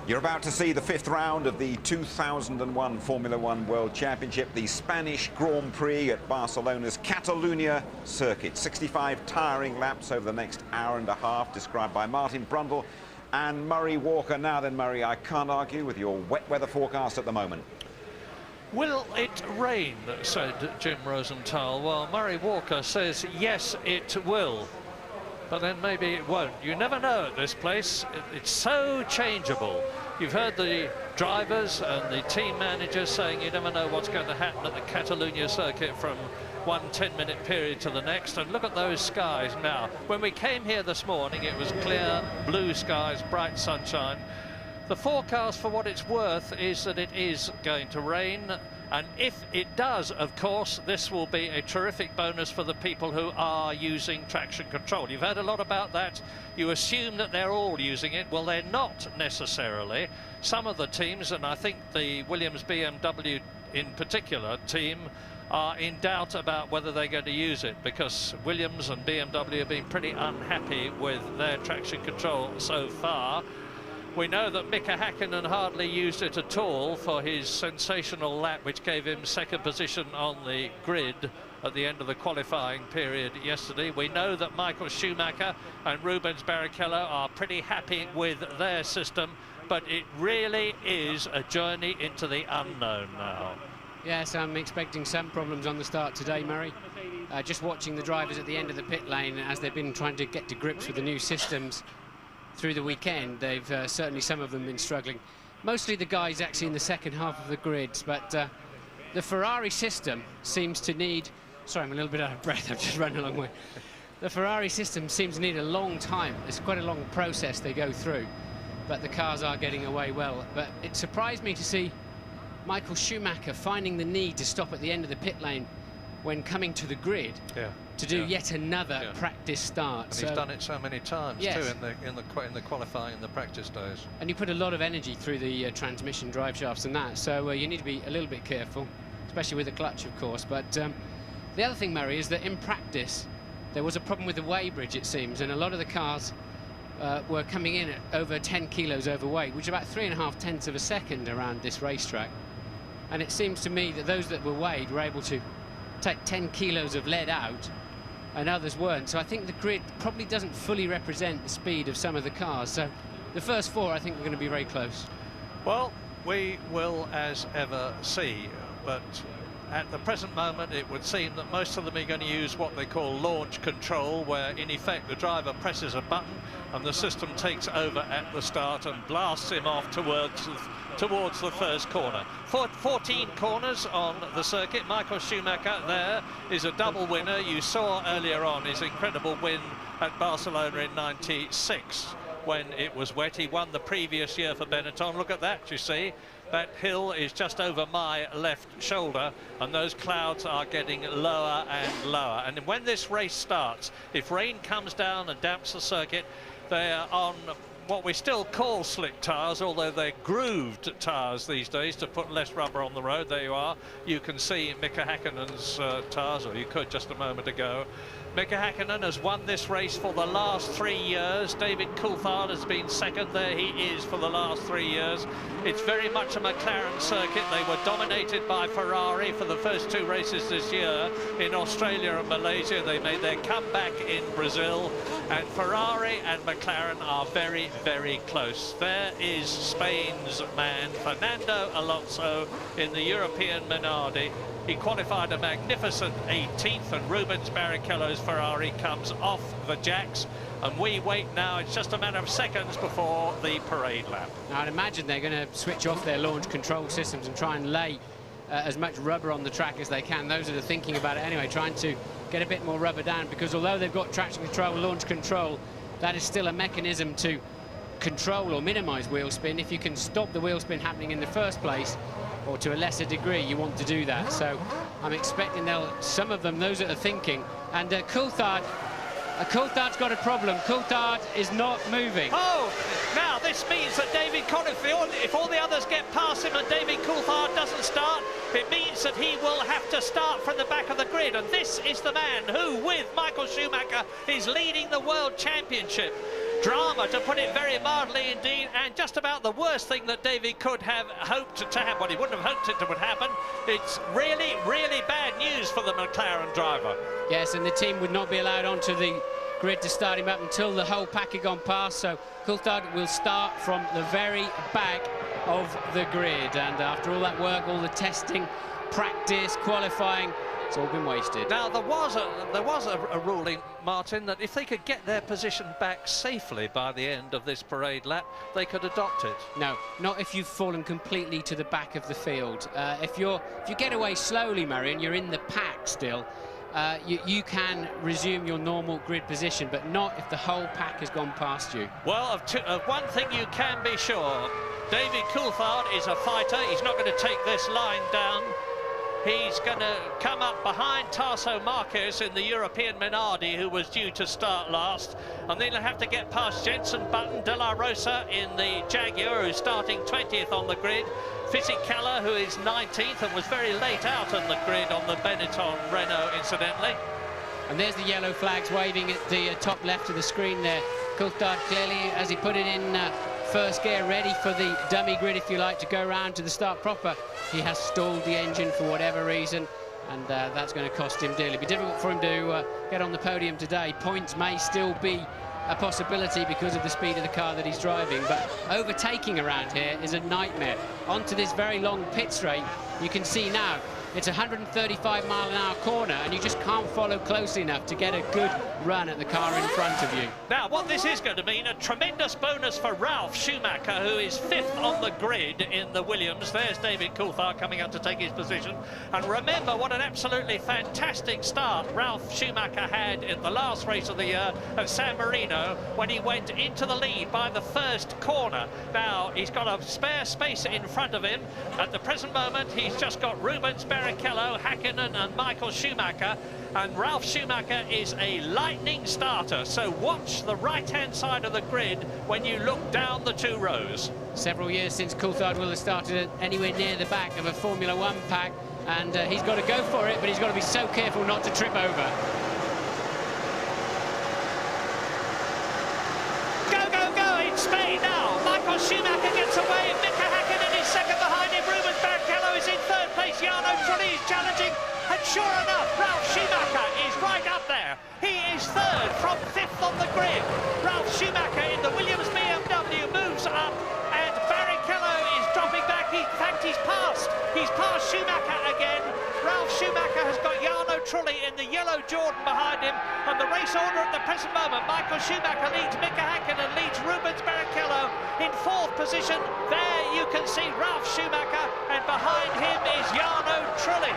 You're about to see the fifth round of the 2001 Formula One World Championship, the Spanish Grand Prix at Barcelona's Catalunya circuit. 65 tiring laps over the next hour and a half, described by Martin Brundle and Murray Walker. Now then, Murray, I can't argue with your wet weather forecast at the moment. Will it rain, said Jim Rosenthal. Well, Murray Walker says yes, it will. But then maybe it won't. You never know at this place. It's so changeable. You've heard the drivers and the team managers saying you never know what's going to happen at the Catalunya circuit from one 10-minute period to the next. And look at those skies now. When we came here this morning, it was clear, blue skies, bright sunshine. The forecast, for what it's worth, is that it is going to rain. And if it does, of course, this will be a terrific bonus for the people who are using traction control. You've heard a lot about that. You assume that they're all using it. Well, they're not necessarily. Some of the teams, and I think the Williams BMW in particular team, are in doubt about whether they're going to use it, because Williams and BMW have been pretty unhappy with their traction control so far. We know that Mika Häkkinen hardly used it at all for his sensational lap, which gave him second position on the grid at the end of the qualifying period yesterday. We know that Michael Schumacher and Rubens Barrichello are pretty happy with their system, but it really is a journey into the unknown now. Yes, I'm expecting some problems on the start today, Murray. Just watching the drivers at the end of the pit lane as they've been trying to get to grips with the new systems through the weekend, they've certainly, some of them, been struggling. Mostly the guys actually in the second half of the grids, but the Ferrari system seems to need... Sorry, I'm a little bit out of breath, I've just run a long way. The Ferrari system seems to need a long time. It's quite a long process they go through, but the cars are getting away well. But it surprised me to see Michael Schumacher finding the need to stop at the end of the pit lane when coming to the grid to do yet another practice start. And he's done it so many times too in the qualifying and the practice days. And you put a lot of energy through the transmission drive shafts and that, so you need to be a little bit careful, especially with the clutch, of course. But the other thing, Murray, is that in practice there was a problem with the weighbridge, it seems, and a lot of the cars were coming in at over 10 kilos overweight, which is about 3.5 tenths of a second around this racetrack. And it seems to me that those that were weighed were able to take 10 kilos of lead out, and others weren't. So I think the grid probably doesn't fully represent the speed of some of the cars. So the first four, I think, are going to be very close. Well, we will, as ever, see. But at the present moment, it would seem that most of them are going to use what they call launch control, where in effect the driver presses a button and the system takes over at the start and blasts him off towards the first corner. 14 corners on the circuit. Michael Schumacher there is a double winner. You saw earlier on his incredible win at Barcelona in '96 when it was wet. He won the previous year for Benetton. Look at that, you see. That hill is just over my left shoulder, and those clouds are getting lower and lower. And when this race starts, if rain comes down and damps the circuit, they are on what we still call slick tyres, although they're grooved tyres these days to put less rubber on the road. There you are. You can see Mika Häkkinen's tyres, or you could just a moment ago. Mika Häkkinen has won this race for the last 3 years. David Coulthard has been second. There he is for the last 3 years. It's very much a McLaren circuit. They were dominated by Ferrari for the first 2 races this year in Australia and Malaysia. They made their comeback in Brazil, and Ferrari and McLaren are very, very close. There is Spain's man, Fernando Alonso, in the European Minardi. He qualified a magnificent 18th, and Rubens Barrichello's Ferrari comes off the jacks, and we wait now. It's just a matter of seconds before the parade lap. Now, I'd imagine they're going to switch off their launch control systems and try and lay as much rubber on the track as they can. Those that are thinking about it anyway, trying to get a bit more rubber down, because although they've got traction control, launch control, that is still a mechanism to control or minimize wheel spin. If you can stop the wheel spin happening in the first place, or to a lesser degree, you want to do that. So I'm expecting some of them, those that are thinking. And Coulthard's got a problem. Coulthard is not moving. Oh, now this means that David Coulthard, if all the others get past him and David Coulthard doesn't start, it means that he will have to start from the back of the grid. And this is the man who, with Michael Schumacher, is leading the World Championship. Drama, to put it very mildly indeed, and just about the worst thing that David could have hoped to happen. Well, he wouldn't have hoped it would happen. It's really, really bad news for the McLaren driver. Yes, and the team would not be allowed onto the grid to start him up until the whole pack had gone past, so Coulthard will start from the very back of the grid. And after all that work, all the testing, practice, qualifying, it's all been wasted. Now, there was a ruling, Martin, that if they could get their position back safely by the end of this parade lap, they could adopt it. No, not if you've fallen completely to the back of the field. If you get away slowly, Murray, and you're in the pack still, you can resume your normal grid position, but not if the whole pack has gone past you. Well, of one thing you can be sure, David Coulthard is a fighter. He's not going to take this line down. He's going to come up behind Tarso Marquez in the European Minardi, who was due to start last. And then he'll have to get past Jenson Button, De La Rosa in the Jaguar, who's starting 20th on the grid. Fisichella, who is 19th and was very late out on the grid on the Benetton Renault, incidentally. And there's the yellow flags waving at the top left of the screen there. Coulthard clearly, as he put it in first gear ready for the dummy grid, if you like, to go round to the start proper. He has stalled the engine for whatever reason, and that's going to cost him dearly. It'll be difficult for him to get on the podium today. Points may still be a possibility because of the speed of the car that he's driving, but overtaking around here is a nightmare. Onto this very long pit straight, you can see now it's a 135-mile-an-hour corner, and you just can't follow closely enough to get a good run at the car in front of you. Now, what this is going to mean, a tremendous bonus for Ralf Schumacher, who is 5th on the grid in the Williams. There's David Coulthard coming up to take his position. And remember what an absolutely fantastic start Ralf Schumacher had in the last race of the year at San Marino, when he went into the lead by the first corner. Now, he's got a spare space in front of him. At the present moment, he's just got Rubens Barrichello, Häkkinen and Michael Schumacher, and Ralf Schumacher is a lightning starter, so watch the right-hand side of the grid when you look down the 2 rows. Several years since Coulthard will have started anywhere near the back of a Formula One pack, and he's got to go for it, but he's got to be so careful not to trip over. Go, go, go in Spain now. Michael Schumacher gets away, Mika Häkkinen is second behind him, Rubens Barrichello is in 3rd place, Jarno Trulli is challenging, and sure enough, Ralf Schumacher is right up there. He is 3rd from 5th on the grid. Ralf Schumacher in the Williams BMW moves up, and Barrichello is dropping back. In fact, he's passed Schumacher again. Ralf Schumacher has got Jarno Trulli in the yellow Jordan behind him, and the race order at the present moment, Michael Schumacher leads Mika Häkkinen, leads Rubens Barrichello in 4th position. There you can see Ralf Schumacher, and behind him is Jarno Trulli.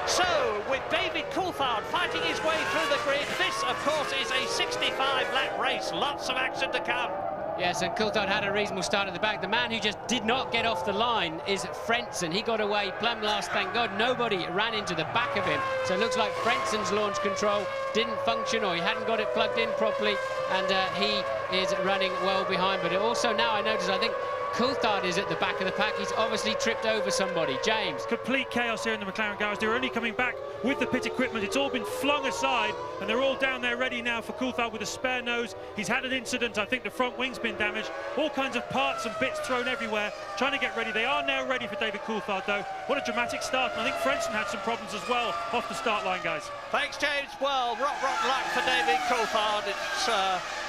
So, with David Coulthard fighting his way through the grid, this, of course, is a 65-lap race. Lots of action to come. Yes, and Coulthard had a reasonable start at the back. The man who just did not get off the line is Frentzen. He got away plumb last, thank God. Nobody ran into the back of him. So it looks like Frentzen's launch control didn't function, or he hadn't got it plugged in properly, and he is running well behind. But also now I notice, I think Coulthard is at the back of the pack. He's obviously tripped over somebody. James. Complete chaos here in the McLaren garage. They're only coming back with the pit equipment. It's all been flung aside, and they're all down there ready now for Coulthard with a spare nose. He's had an incident. I think the front wing's been damaged. All kinds of parts and bits thrown everywhere, trying to get ready. They are now ready for David Coulthard, though. What a dramatic start. And I think Frentzen had some problems as well off the start line, guys. Thanks, James. Well, rock luck for David Coulthard. It's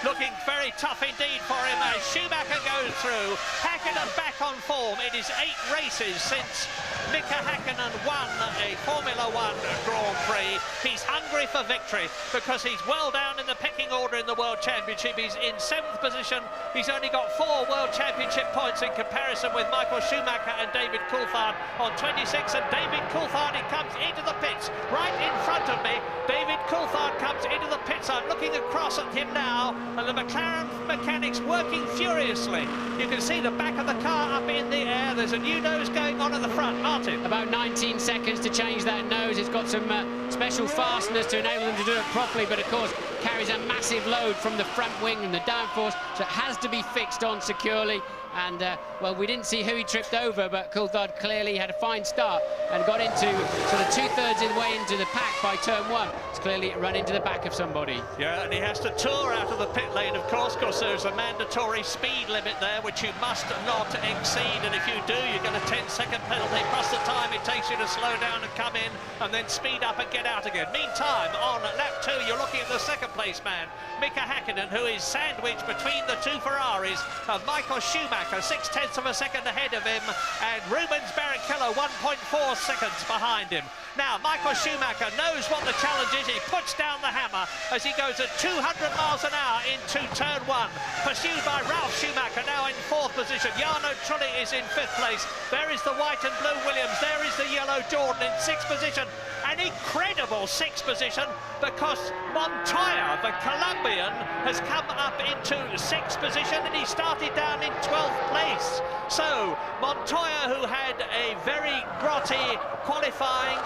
looking very tough indeed for him as Schumacher goes through. Häkkinen back on form. It is 8 races since Mika Häkkinen won a Formula One Grand Prix. He's hungry for victory because he's well down in the pecking order in the World Championship. He's in 7th position. He's only got 4 World Championship points in comparison with Michael Schumacher and David Coulthard on 26. And David Coulthard, he comes into the pits right in front of me. David Coulthard comes into the pits. I'm looking across at him now, and the McLaren mechanics working furiously. You can see the back of the car up in the air. There's a new nose going on at the front. Martin. About 19 seconds to change that nose. It's got some special fasteners to enable them to do it properly, but of course carries a massive load from the front wing and the downforce, so it has to be fixed on securely. And well, we didn't see who he tripped over, but Coulthard clearly had a fine start and got into sort of 2/3 of the way into the pack by turn 1. It's clearly run into the back of somebody. Yeah, and he has to tour out of the pit lane, of course, because there's a mandatory speed limit there, which you must not exceed. And if you do, you get a 10-second penalty, plus the time it takes you to slow down and come in, and then speed up and get out again. Meantime, on lap 2, you're looking at the 2nd place man, Mika Häkkinen, who is sandwiched between the 2 Ferraris of Michael Schumacher, 0.6 of a second ahead of him, and Rubens Barrichello 1.4 seconds behind him. Now, Michael Schumacher knows what the challenge is. He puts down the hammer as he goes at 200 miles an hour into turn 1, pursued by Ralf Schumacher, now in 4th position. Jarno Trulli is in 5th place. There is the white and blue Williams. There is the yellow Jordan in 6th position. An incredible 6th position, because Montoya, the Colombian, has come up into 6th position, and he started down in 12th place. So Montoya, who had a very grotty qualifying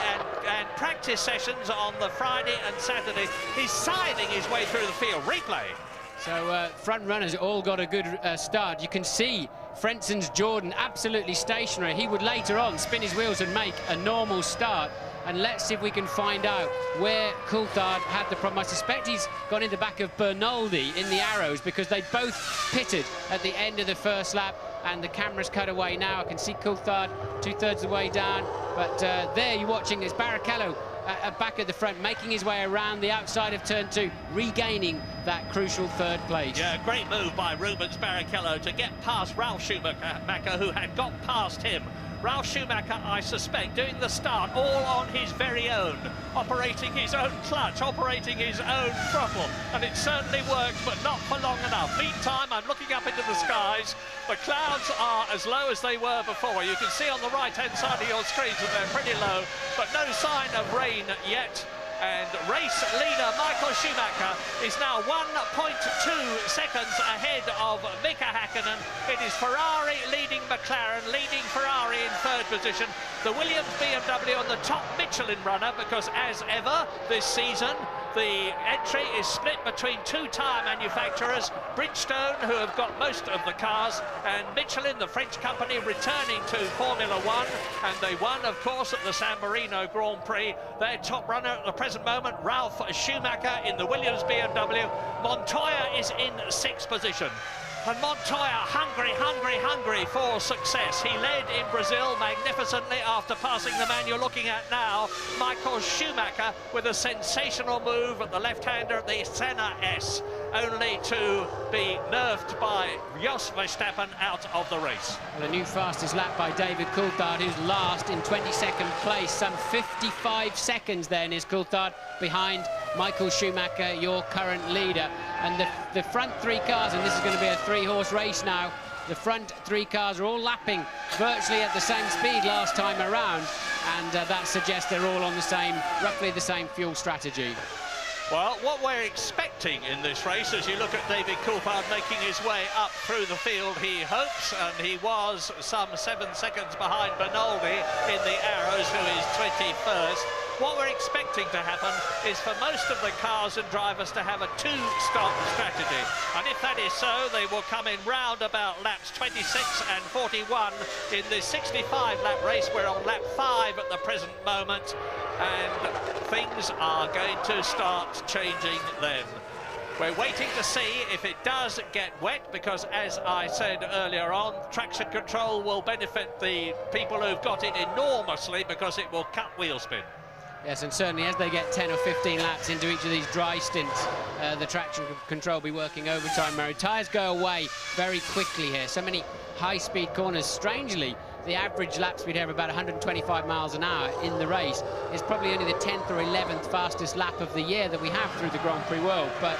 and practice sessions on the Friday and Saturday, is scything his way through the field. Replay. So front runners all got a good start. You can see Frentzen's Jordan absolutely stationary. He would later on spin his wheels and make a normal start. and let's see if we can find out where Coulthard had the problem. I suspect he's gone in the back of Bernaldi in the Arrows, because they both pitted at the end of the first lap, and the camera's cut away now. I can see Coulthard 2/3 of the way down, but there you're watching is Barrichello back at the front, making his way around the outside of turn 2, regaining that crucial 3rd place. Yeah, great move by Rubens Barrichello to get past Ralf Schumacher, who had got past him. Ralf Schumacher, I suspect, doing the start all on his very own, operating his own clutch, operating his own throttle, and it certainly worked, but not for long enough. Meantime, I'm looking up into the skies. The clouds are as low as they were before. You can see on the right-hand side of your screens that they're pretty low, but no sign of rain yet. And race leader Michael Schumacher is now 1.2 seconds ahead of Mika Häkkinen. It is Ferrari leading McLaren, leading Ferrari in 3rd position. The Williams BMW on the top Michelin runner, because as ever this season, the entry is split between 2 tyre manufacturers, Bridgestone, who have got most of the cars, and Michelin, the French company, returning to Formula 1. And they won, of course, at the San Marino Grand Prix. Their top runner at the present moment, Ralf Schumacher in the Williams BMW. Montoya is in 6th position. And Montoya hungry for success. He led in Brazil magnificently after passing the man you're looking at now, Michael Schumacher, with a sensational move at the left-hander at the Senna S, only to be nerfed by Jos Verstappen out of the race. Well, a new fastest lap by David Coulthard, who's last in 22nd place. Some 55 seconds then is Coulthard behind Michael Schumacher, your current leader. And the front 3 cars, and this is going to be a 3-horse race now, the front 3 cars are all lapping virtually at the same speed last time around, and that suggests they're all on the same, roughly the same fuel strategy. Well, what we're expecting in this race, as you look at David Coulthard making his way up through the field, he hopes, and he was some 7 seconds behind Bernaldi in the Arrows, who is 21st. What we're expecting to happen is for most of the cars and drivers to have a 2-stop strategy. And if that is so, they will come in round about laps 26 and 41 in this 65-lap race. We're on lap 5 at the present moment, and things are going to start changing then. We're waiting to see if it does get wet, because as I said earlier on, traction control will benefit the people who've got it enormously, because it will cut wheel spin. Yes, and certainly as they get 10 or 15 laps into each of these dry stints, the traction control will be working overtime mode. Tyres go away very quickly here. So many high-speed corners. Strangely, the average lap speed here of about 125 miles an hour in the race is probably only the 10th or 11th fastest lap of the year that we have through the Grand Prix World. But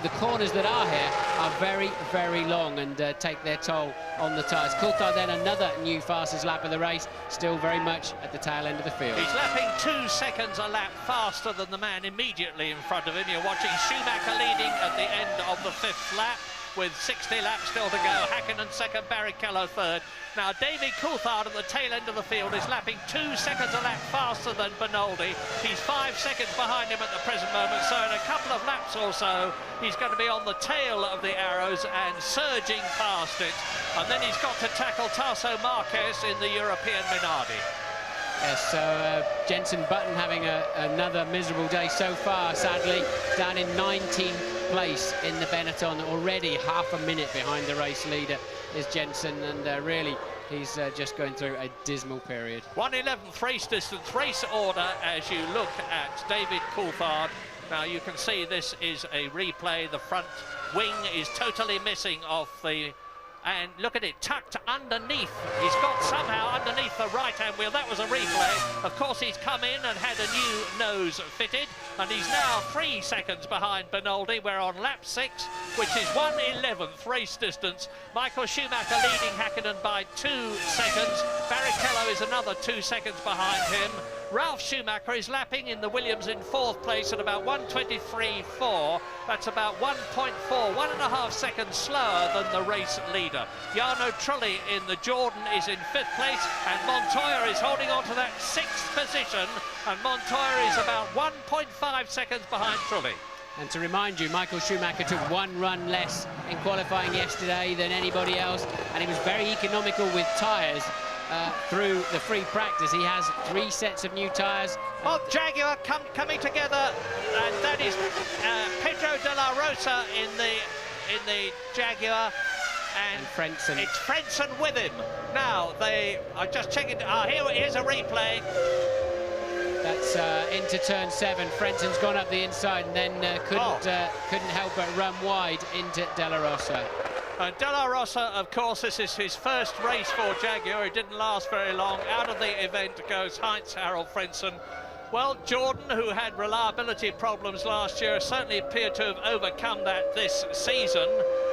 the corners that are here are very, very long and take their toll on the tyres. Coulthard then another new fastest lap of the race, still very much at the tail end of the field. He's lapping 2 seconds a lap faster than the man immediately in front of him. You're watching Schumacher leading at the end of the 5th lap, with 60 laps still to go. Häkkinen 2nd, Barrichello 3rd. Now David Coulthard at the tail end of the field is lapping 2 seconds a lap faster than Bernaldi. He's 5 seconds behind him at the present moment, so in a couple of laps or so he's going to be on the tail of the Arrows and surging past it. And then he's got to tackle Tasso Marquez in the European Minardi. Yes, so Jenson Button having another miserable day so far, sadly, down in 19th place in the Benetton, already half a minute behind the race leader is Jenson, and really he's just going through a dismal period. 1/11th race distance, race order as you look at David Coulthard. Now you can see this is a replay. The front wing is totally missing off the... And look at it, tucked underneath. He's got somehow underneath the right-hand wheel. That was a replay. Of course, he's come in and had a new nose fitted, and he's now 3 seconds behind Bernaldi. We're on lap 6, which is 1/11th race distance. Michael Schumacher leading Häkkinen by 2 seconds. Barrichello is another 2 seconds behind him. Ralf Schumacher is lapping in the Williams in 4th place at about 1:23.4. That's about 1.5 seconds slower than the race leader. Jarno Trulli in the Jordan is in 5th place, and Montoya is holding on to that 6th position, and Montoya is about 1.5 seconds behind Trulli. And to remind you, Michael Schumacher took 1 run less in qualifying yesterday than anybody else, and he was very economical with tyres. through the free practice. He has 3 sets of new tyres. Oh, Jaguar coming together, and that is Pedro de la Rosa in the Jaguar, and Frentzen. It's Frentzen with him. Now I'm just checking. Here's a replay. That's into turn 7. Frentzen's gone up the inside and then couldn't help but run wide into De La Rosa. De La Rosa, of course, this is his first race for Jaguar. It didn't last very long. Out of the event goes Heinz-Harald Frentzen. Well, Jordan, who had reliability problems last year, certainly appeared to have overcome that this season.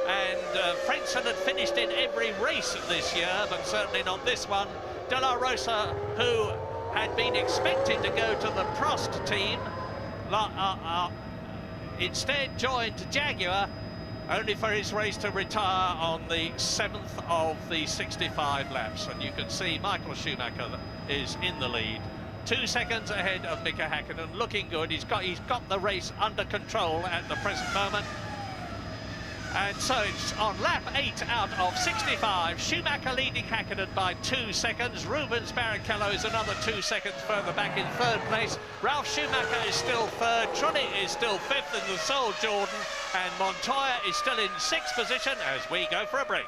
And Frentzen had finished in every race this year, but certainly not this one. De La Rosa, who had been expected to go to the Prost team, instead joined Jaguar, only for his race to retire on the 7th of the 65 laps. And you can see Michael Schumacher is in the lead, 2 seconds ahead of Mika Häkkinen, looking good. He's got the race under control at the present moment. And so it's on lap 8 out of 65. Schumacher leading Häkkinen by 2 seconds. Rubens Barrichello is another 2 seconds further back in 3rd place. Ralf Schumacher is still 3rd. Trulli is still 5th in the sole Jordan. And Montoya is still in 6th position as we go for a break.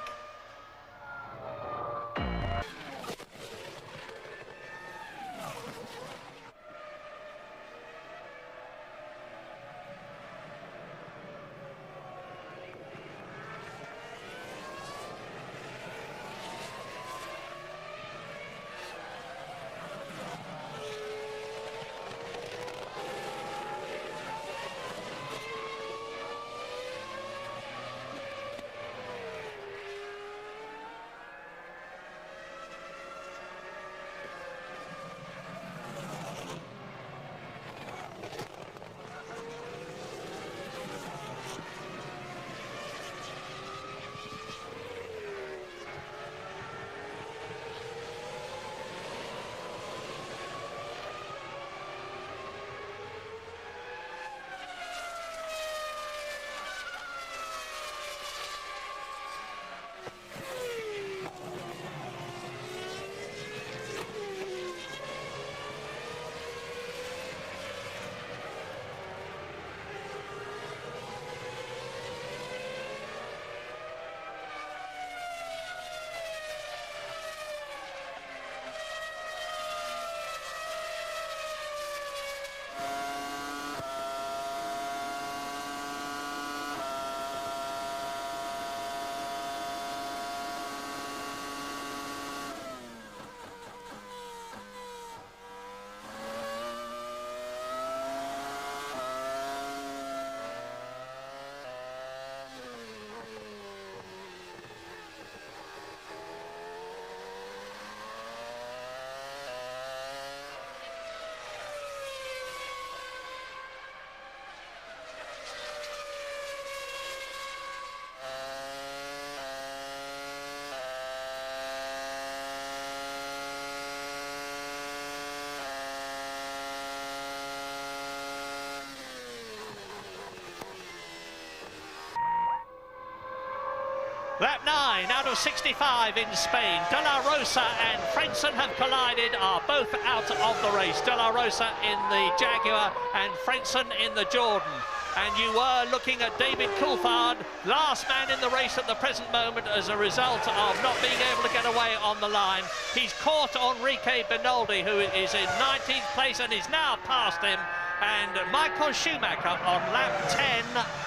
Lap 9 out of 65 in Spain. De La Rosa and Frentzen have collided, are both out of the race. De La Rosa in the Jaguar and Frentzen in the Jordan. And you were looking at David Coulthard, last man in the race at the present moment as a result of not being able to get away on the line. He's caught Enrique Benoldi, who is in 19th place and is now past him. And Michael Schumacher on lap 10,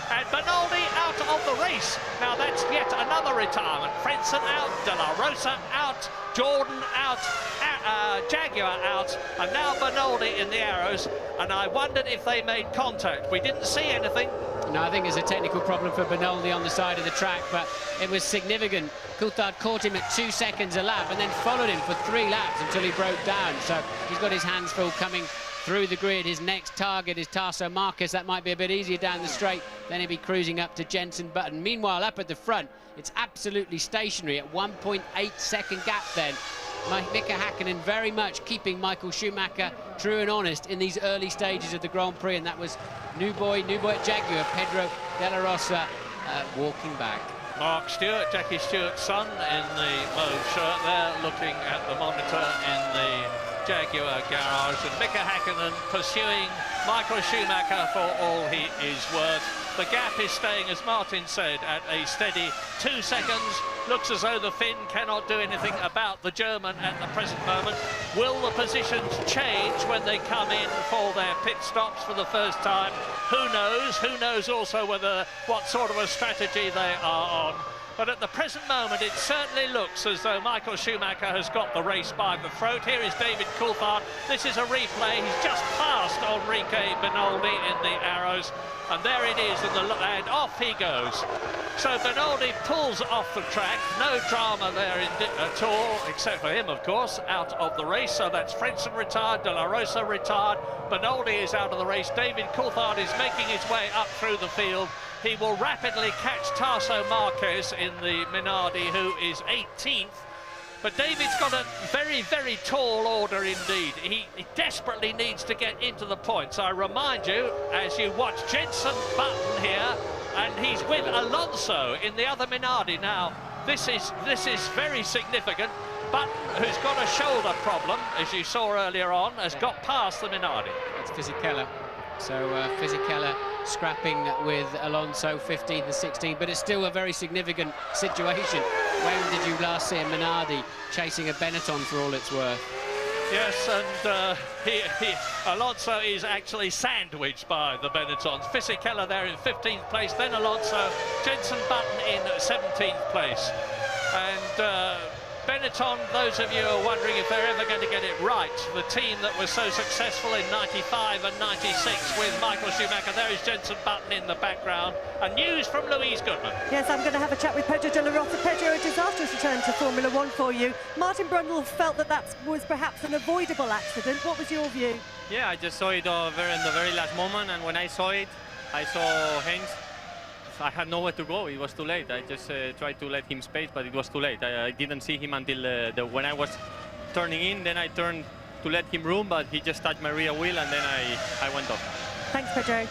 and Benoldi out of the race. Now that's yet another retirement. Frentzen out, De La Rosa out, Jordan out, Jaguar out, and now Benoldi in the arrows. And I wondered if they made contact. We didn't see anything. No, I think there's a technical problem for Benoldi on the side of the track, but it was significant. Coulthard caught him at 2 seconds a lap and then followed him for 3 laps until he broke down. So he's got his hands full coming through the grid. His next target is Tarso Marcus. That might be a bit easier down the straight. Then he'll be cruising up to Jenson Button. Meanwhile, up at the front, it's absolutely stationary at 1.8 second gap then. Mika Häkkinen very much keeping Michael Schumacher true and honest in these early stages of the Grand Prix, and that was new boy at Jaguar, Pedro de la Rosa, walking back. Mark Stewart, Jackie Stewart's son, in the mauve shirt there, looking at the monitor in the Jaguar garage, and Mika Häkkinen pursuing Michael Schumacher for all he is worth. The gap is staying, as Martin said, at a steady 2 seconds. Looks as though the Finn cannot do anything about the German at the present moment. Will the positions change when they come in for their pit stops for the first time? Who knows? Who knows also what sort of a strategy they are on. But at the present moment, it certainly looks as though Michael Schumacher has got the race by the throat. Here is David Coulthard. This is a replay. He's just passed Enrique Benoldi in the arrows. And there it is, and off he goes. So Benoldi pulls off the track. No drama there at all, except for him, of course, out of the race. So that's Frentzen retired, De La Rosa retired. Benoldi is out of the race. David Coulthard is making his way up through the field. He will rapidly catch Tarso Marquez in the Minardi, who is 18th. But David's got a very, very tall order indeed. He desperately needs to get into the points. I remind you, as you watch Jenson Button here, and he's with Alonso in the other Minardi now. This is very significant. Button, who's got a shoulder problem, as you saw earlier on, has got past the Minardi. It's Fisichella. So Fisichella scrapping with Alonso, 15th and 16th, but it's still a very significant situation. When did you last see a Minardi chasing a Benetton for all it's worth? Yes, and Alonso is actually sandwiched by the Benettons. Fisichella there in 15th place, then Alonso, Jenson Button in 17th place. And Benetton, those of you who are wondering if they're ever going to get it right, the team that was so successful in 95 and 96 with Michael Schumacher, there is Jenson Button in the background. And news from Louise Goodman. Yes, I'm going to have a chat with Pedro de la Rosa. Pedro, a disastrous return to Formula One for you. Martin Brundle felt that was perhaps an avoidable accident. What was your view? Yeah, I just saw it in the very last moment, and when I saw it, I saw Heinz. I had nowhere to go. It was too late. I just tried to let him space, but it was too late. I didn't see him until when I was turning in. Then I turned to let him room, but he just touched my rear wheel, and then I went off. Thanks, Pedro.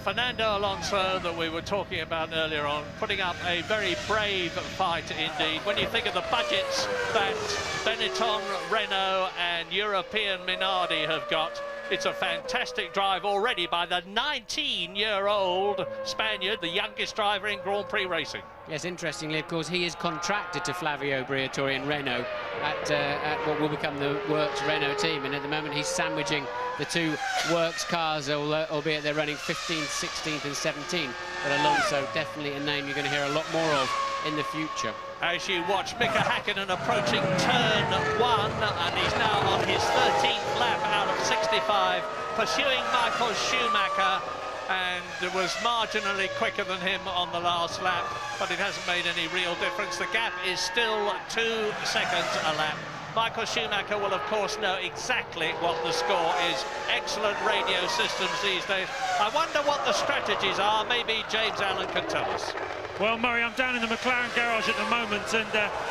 Fernando Alonso, that we were talking about earlier on, putting up a very brave fight indeed. When you think of the budgets that Benetton, Renault and European Minardi have got, it's a fantastic drive already by the 19-year-old Spaniard, the youngest driver in Grand Prix racing. Yes, interestingly, of course, he is contracted to Flavio Briatore and Renault at what will become the Works Renault team. And at the moment, he's sandwiching the two Works cars, albeit they're running 15th, 16th and 17th. But Alonso, definitely a name you're going to hear a lot more of in the future. As you watch Mika Häkkinen approaching turn 1, and he's now on his 13th lap out of 65, pursuing Michael Schumacher, and it was marginally quicker than him on the last lap, but it hasn't made any real difference. The gap is still 2 seconds a lap. Michael Schumacher will, of course, know exactly what the score is. Excellent radio systems these days. I wonder what the strategies are. Maybe James Allen can tell us. Well, Murray, I'm down in the McLaren garage at the moment, and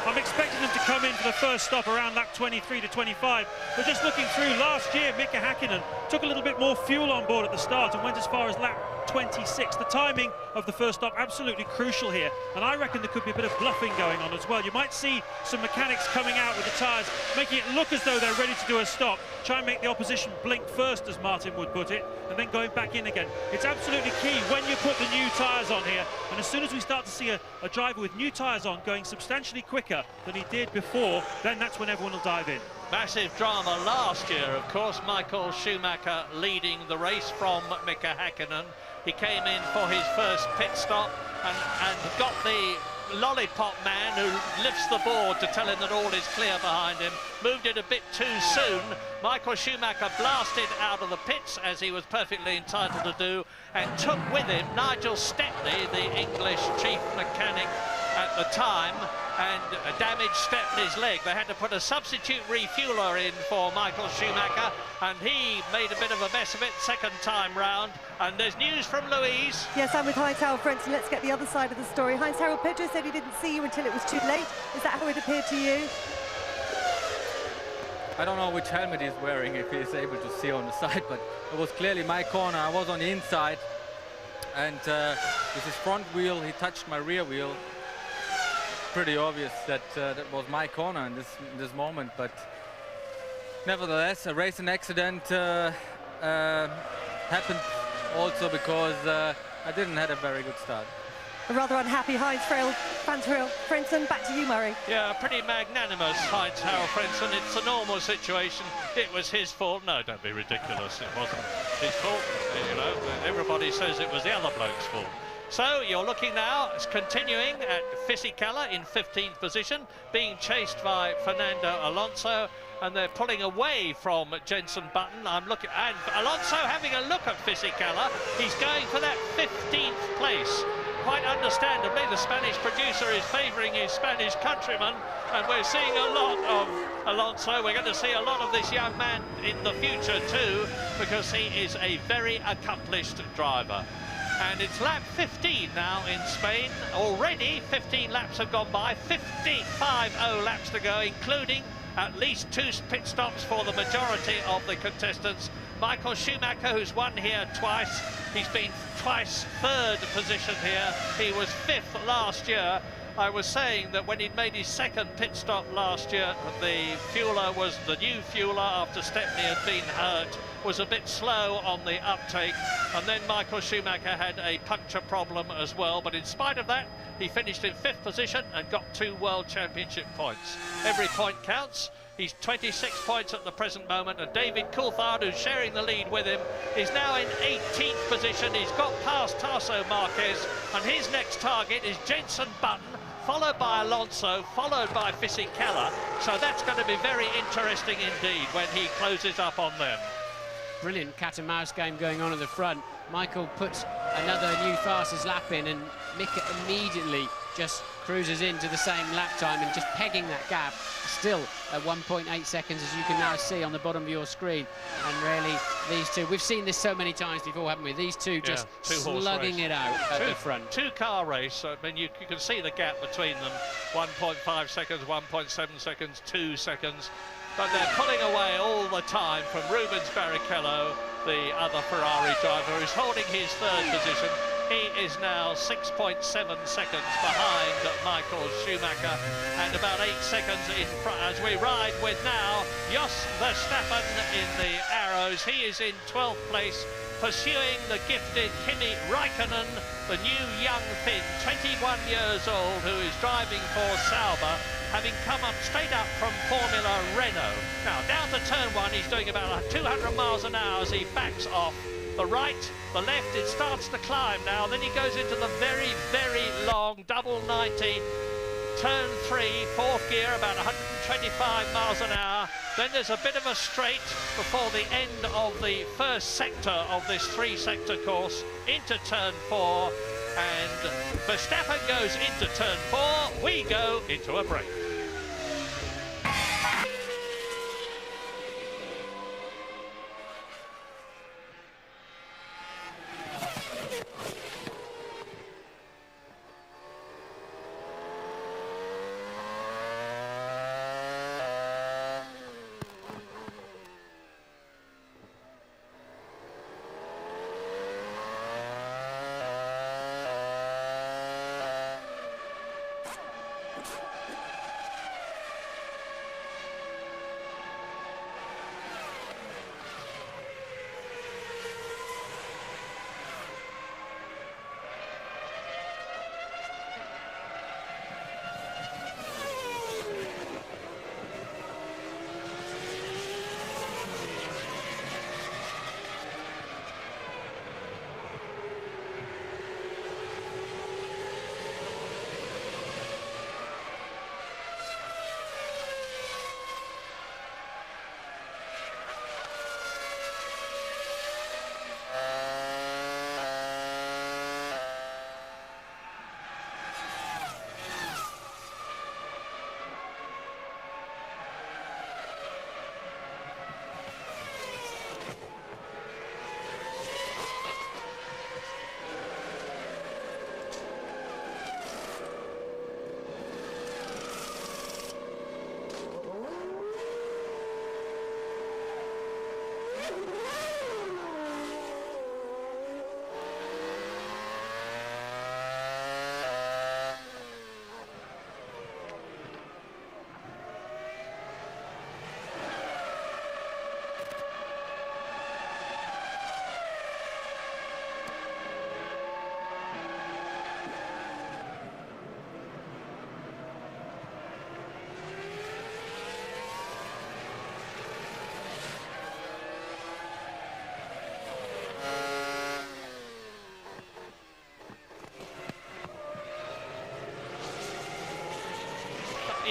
I'm expecting them to come in for the first stop around lap 23 to 25. But just looking through, last year, Mika Häkkinen took a little bit more fuel on board at the start and went as far as lap 26. The timing of the first stop absolutely crucial here, and I reckon there could be a bit of bluffing going on as well. You might see some mechanics coming out with the tyres, making it look as though they're ready to do a stop, try and make the opposition blink first, as Martin would put it, and then going back in again. It's absolutely key when you put the new tyres on here, and as soon as we start to see a driver with new tyres on going substantially quicker than he did before, then that's when everyone will dive in. Massive drama last year, of course. Michael Schumacher leading the race from Mika Häkkinen. He came in for his first pit stop and got the lollipop man who lifts the board to tell him that all is clear behind him. Moved it a bit too soon. Michael Schumacher blasted out of the pits, as he was perfectly entitled to do, and took with him Nigel Stepney, the English chief mechanic at the time, and damaged Stepney's leg. They had to put a substitute refueler in for Michael Schumacher, and he made a bit of a mess of it second time round. And there's news from Louise. Yes, I'm with Heinz-Harald Frentzen. Let's get the other side of the story. Heinz-Harald, Pedro said he didn't see you until it was too late. Is that how it appeared to you? I don't know which helmet he's wearing, if he's able to see on the side, but it was clearly my corner. I was on the inside, and with his front wheel he touched my rear wheel. Pretty obvious that that was my corner in this moment, but nevertheless a racing accident happened also because I didn't have a very good start. A rather unhappy Heinz-Harald Frentzen. Back to you, Murray. Yeah, pretty magnanimous Heinz-Harald Frentzen. It's a normal situation. It was his fault. No, don't be ridiculous. It wasn't his fault. You know, everybody says it was the other bloke's fault. So you're looking now, it's continuing at Fisichella in 15th position, being chased by Fernando Alonso, and they're pulling away from Jenson Button. I'm looking, and Alonso having a look at Fisichella. He's going for that 15th place. Quite understandably, the Spanish producer is favouring his Spanish countryman, and we're seeing a lot of Alonso. We're going to see a lot of this young man in the future too, because he is a very accomplished driver. And it's lap 15 now in Spain. Already 15 laps have gone by, 50 laps to go, including at least 2 pit stops for the majority of the contestants. Michael Schumacher, who's won here twice, he's been twice 3rd position here. He was 5th last year. I was saying that when he'd made his 2nd pit stop last year, the fueler was the new fueler after Stepney had been hurt, was a bit slow on the uptake, and then Michael Schumacher had a puncture problem as well, but in spite of that he finished in 5th position and got 2 World Championship points. Every point counts. He's 26 points at the present moment, and David Coulthard, who's sharing the lead with him, is now in 18th position. He's got past Tasso Marquez, and his next target is Jenson Button, followed by Alonso, followed by Fisichella. So that's going to be very interesting indeed when he closes up on them. Brilliant cat and mouse game going on at the front. Michael puts another new fastest lap in, and Mika immediately just cruises into the same lap time and just pegging that gap, still at 1.8 seconds, as you can now see on the bottom of your screen. And really, these two, we've seen this so many times before, haven't we? These two just slugging it out at the front. 2-car race. I mean, you can see the gap between them. 1.5 seconds, 1.7 seconds, 2 seconds. But they're pulling away all the time from Rubens Barrichello, the other Ferrari driver, who's holding his 3rd position. He is now 6.7 seconds behind Michael Schumacher, and about 8 seconds in front as we ride with now Jos Verstappen in the arrows. He is in 12th place, pursuing the gifted Kimi Raikkonen, the new young Finn, 21 years old, who is driving for Sauber, having come up straight up from Formula Renault. Now, down to turn 1, he's doing about 200 miles an hour as he backs off. The right, the left, it starts to climb now. Then he goes into the very, very long double 90. Turn 3, 4th gear, about 125 miles an hour. Then there's a bit of a straight before the end of the first sector of this 3-sector course into turn 4. And Verstappen goes into turn 4. We go into a break.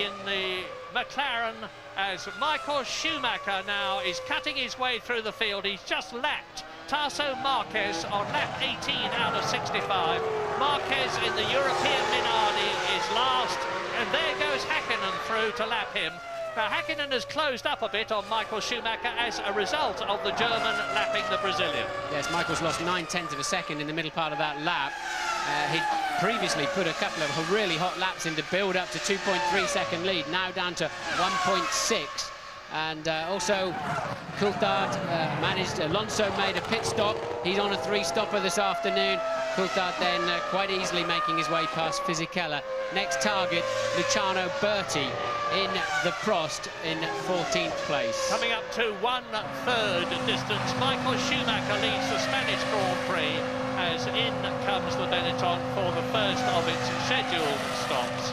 in the McLaren as Michael Schumacher now is cutting his way through the field. He's just lapped Tasso Marquez on lap 18 out of 65. Marquez in the European Minardi is last, and there goes Häkkinen through to lap him. Now, Häkkinen has closed up a bit on Michael Schumacher as a result of the German lapping the Brazilian. Yes, Michael's lost 9/10 of a second in the middle part of that lap. He'd previously put a couple of really hot laps in to build up to 2.3 second lead, now down to 1.6. And also Coulthard managed, Alonso made a pit stop. He's on a 3-stopper this afternoon. Coulthard then quite easily making his way past Fisichella. Next target, Luciano Berti in the Prost in 14th place. Coming up to 1/3 distance, Michael Schumacher leads the Spanish Grand Prix as in comes the Benetton for the first of its scheduled stops.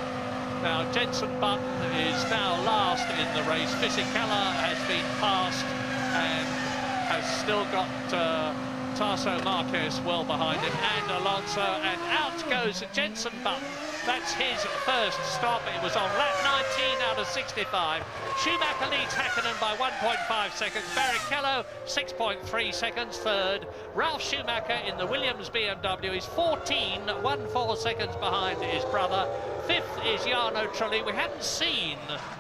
Now, Jenson Button is now last in the race. Fisichella has been passed and has still got Tasso Marquez well behind him, and Alonso, and out goes Jenson Button. That's his first stop. It was on lap 19 out of 65. Schumacher leads Häkkinen by 1.5 seconds. Barrichello 6.3 seconds third. Ralf Schumacher in the Williams BMW is 14.14 seconds behind his brother. Fifth is Jarno Trulli. We hadn't seen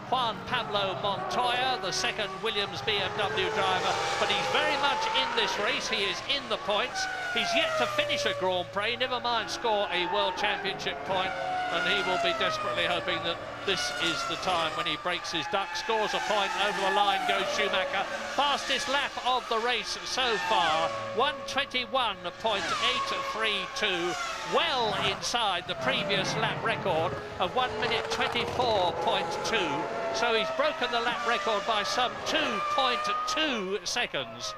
Juan Pablo Montoya, the second Williams BMW driver, but he's very much in this race. He is in the points. He's yet to finish a Grand Prix, never mind score a World Championship point, and he will be desperately hoping that this is the time when he breaks his duck, scores a point. Over the line goes Schumacher. Fastest lap of the race so far, 1:21.832, well inside the previous lap record of 1:24.2. So he's broken the lap record by some 2.2 seconds.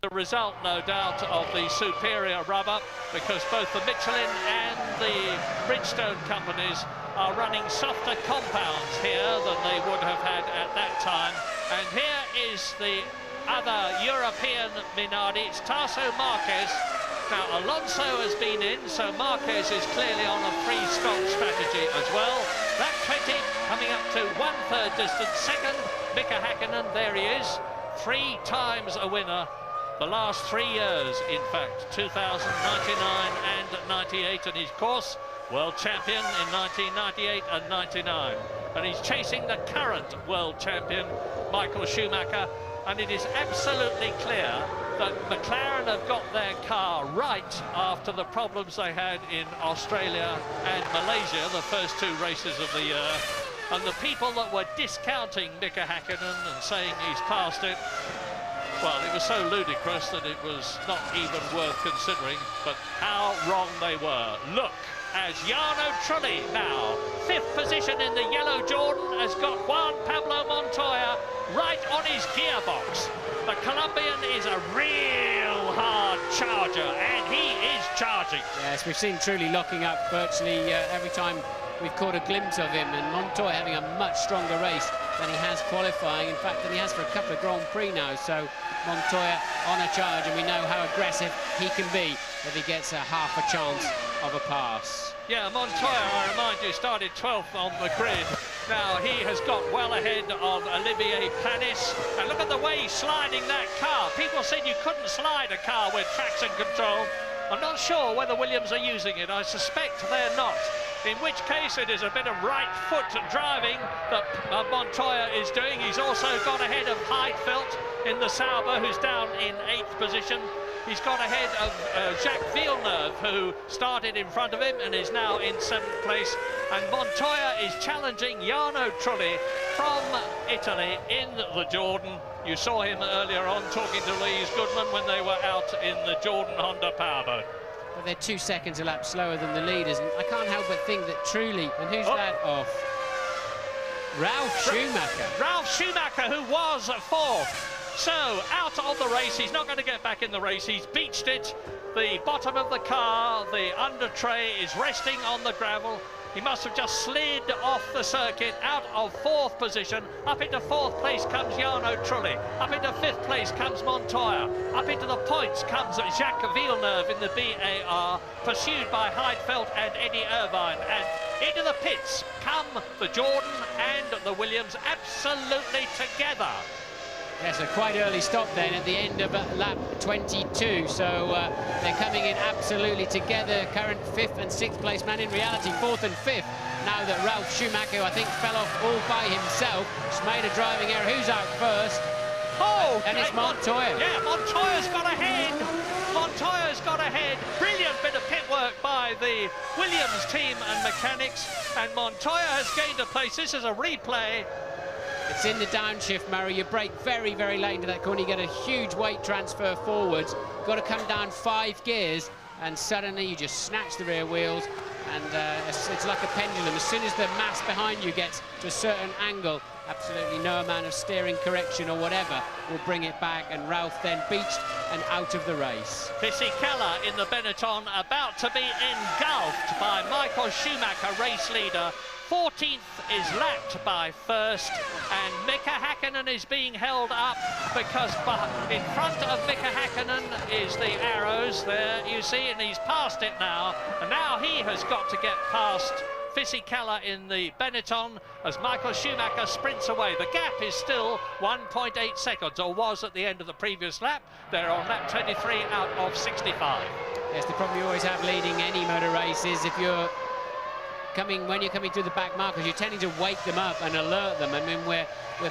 The result, no doubt, of the superior rubber, because both the Michelin and the Bridgestone companies are running softer compounds here than they would have had at that time. And here is the other European Minardi. It's Tasso Marquez. Now, Alonso has been in, so Marquez is clearly on a 3-stop strategy as well. Lap 20, coming up to 1/3 distance. Second, Mika Häkkinen, there he is. 3 times a winner. The last 3 years, in fact, 2000, 99 and 98, and his course, world champion in 1998 and 99. And he's chasing the current world champion, Michael Schumacher, and it is absolutely clear that McLaren have got their car right after the problems they had in Australia and Malaysia, the first 2 races of the year. And the people that were discounting Mika Häkkinen and saying he's passed it, well, it was so ludicrous that it was not even worth considering, but how wrong they were. Look, as Jarno Trulli now, 5th position in the yellow Jordan, has got Juan Pablo Montoya right on his gearbox. The Colombian is a real hard charger, and he is charging. Yes, we've seen Trulli locking up virtually every time we've caught a glimpse of him, and Montoya having a much stronger race than he has qualifying, in fact, than he has for a couple of Grand Prix now. So Montoya on a charge, and we know how aggressive he can be if he gets a half a chance of a pass. Yeah, Montoya, I remind you, started 12th on the grid. Now he has got well ahead of Olivier Panis, and look at the way he's sliding that car. People said you couldn't slide a car with traction control. I'm not sure whether Williams are using it. I suspect they're not. In which case it is a bit of right foot driving that Montoya is doing. He's also got ahead of Heidfeld in the Sauber, who's down in 8th position. He's got ahead of Jacques Villeneuve, who started in front of him and is now in 7th place. And Montoya is challenging Jarno Trulli from Italy in the Jordan. You saw him earlier on talking to Louise Goodman when they were out in the Jordan Honda Powerboat. But they're 2 seconds a lap slower than the leaders, and I can't help but think that Trulli, and who's that off? Ralf Schumacher. Ralf Schumacher, who was 4th. So, out of the race, he's not going to get back in the race. He's beached it. The bottom of the car, the under tray is resting on the gravel. He must have just slid off the circuit out of 4th position. Up into 4th place comes Jarno Trulli. Up into 5th place comes Montoya. Up into the points comes Jacques Villeneuve in the BAR, pursued by Heidfeld and Eddie Irvine. And into the pits come the Jordan and the Williams absolutely together. Yes, a quite early stop then at the end of lap 22, so they're coming in absolutely together. Current 5th and 6th place man, in reality 4th and 5th, now that Ralf Schumacher, I think, fell off all by himself. Just made a driving error. Who's out first? Oh, and it's Montoya. Yeah, Montoya's got ahead. Montoya's got ahead. Brilliant bit of pit work by the Williams team and mechanics, and Montoya has gained a place. This is a replay. It's in the downshift, Murray. You brake very, very late into that corner. You get a huge weight transfer forwards. You've got to come down 5 gears, and suddenly you just snatch the rear wheels, and it's like a pendulum. As soon as the mass behind you gets to a certain angle, absolutely no amount of steering correction or whatever will bring it back, and Ralf then beached and out of the race. Fisichella in the Benetton, about to be engulfed by Michael Schumacher, race leader. 14th is lapped by 1st, and Mika Häkkinen is being held up because in front of Mika Häkkinen is the arrows there, you see, and he's passed it now, and now he has got to get past Fisichella in the Benetton as Michael Schumacher sprints away. The gap is still 1.8 seconds, or was at the end of the previous lap. They're on lap 23 out of 65. Yes, the problem you always have leading any motor race is if you're when you're coming through the back markers, you're tending to wake them up and alert them. I mean, we're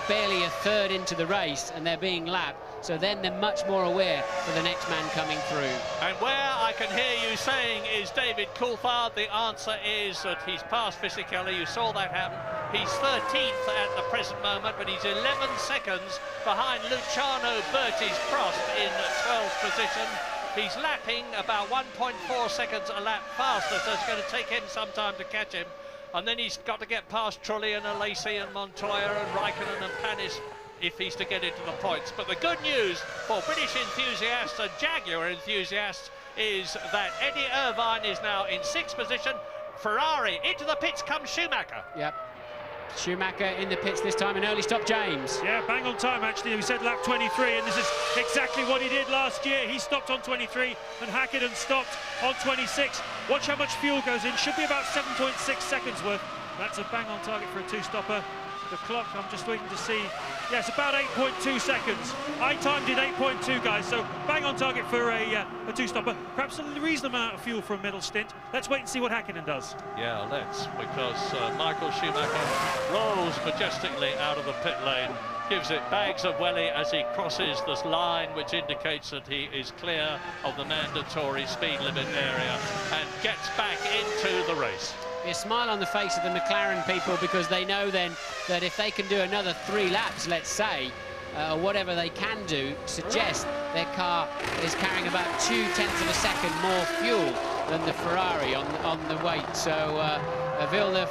barely a third into the race and they're being lapped, so then they're much more aware for the next man coming through. And where I can hear you saying is David Coulthard, the answer is that he's passed Fisichella. You saw that happen. He's 13th at the present moment, but he's 11 seconds behind Luciano Berti's Prost in 12th position. He's lapping about 1.4 seconds a lap faster, so it's going to take him some time to catch him. And then he's got to get past Trulli and Alesi and Montoya and Raikkonen and Panis if he's to get into the points. But the good news for British enthusiasts and Jaguar enthusiasts is that Eddie Irvine is now in 6th position. Ferrari, into the pits comes Schumacher. Yep. Schumacher in the pits this time, an early stop, James. Yeah, bang on time, actually. We said lap 23, and this is exactly what he did last year. He stopped on 23, and Häkkinen stopped on 26. Watch how much fuel goes in. Should be about 7.6 seconds worth. That's a bang on target for a 2-stopper. The clock, I'm just waiting to see. Yes, about 8.2 seconds. I timed it 8.2, guys, so bang on target for a 2-stopper. Perhaps a reasonable amount of fuel for a middle stint. Let's wait and see what Häkkinen does. Yeah, let's, because Michael Schumacher rolls majestically out of the pit lane, gives it bags of welly as he crosses this line, which indicates that he is clear of the mandatory speed limit area and gets back into the race. A smile on the face of the McLaren people, because they know then that if they can do another 3 laps, let's say, or whatever they can do, suggest their car is carrying about 0.2 of a second more fuel than the Ferrari on the weight. So Villeneuve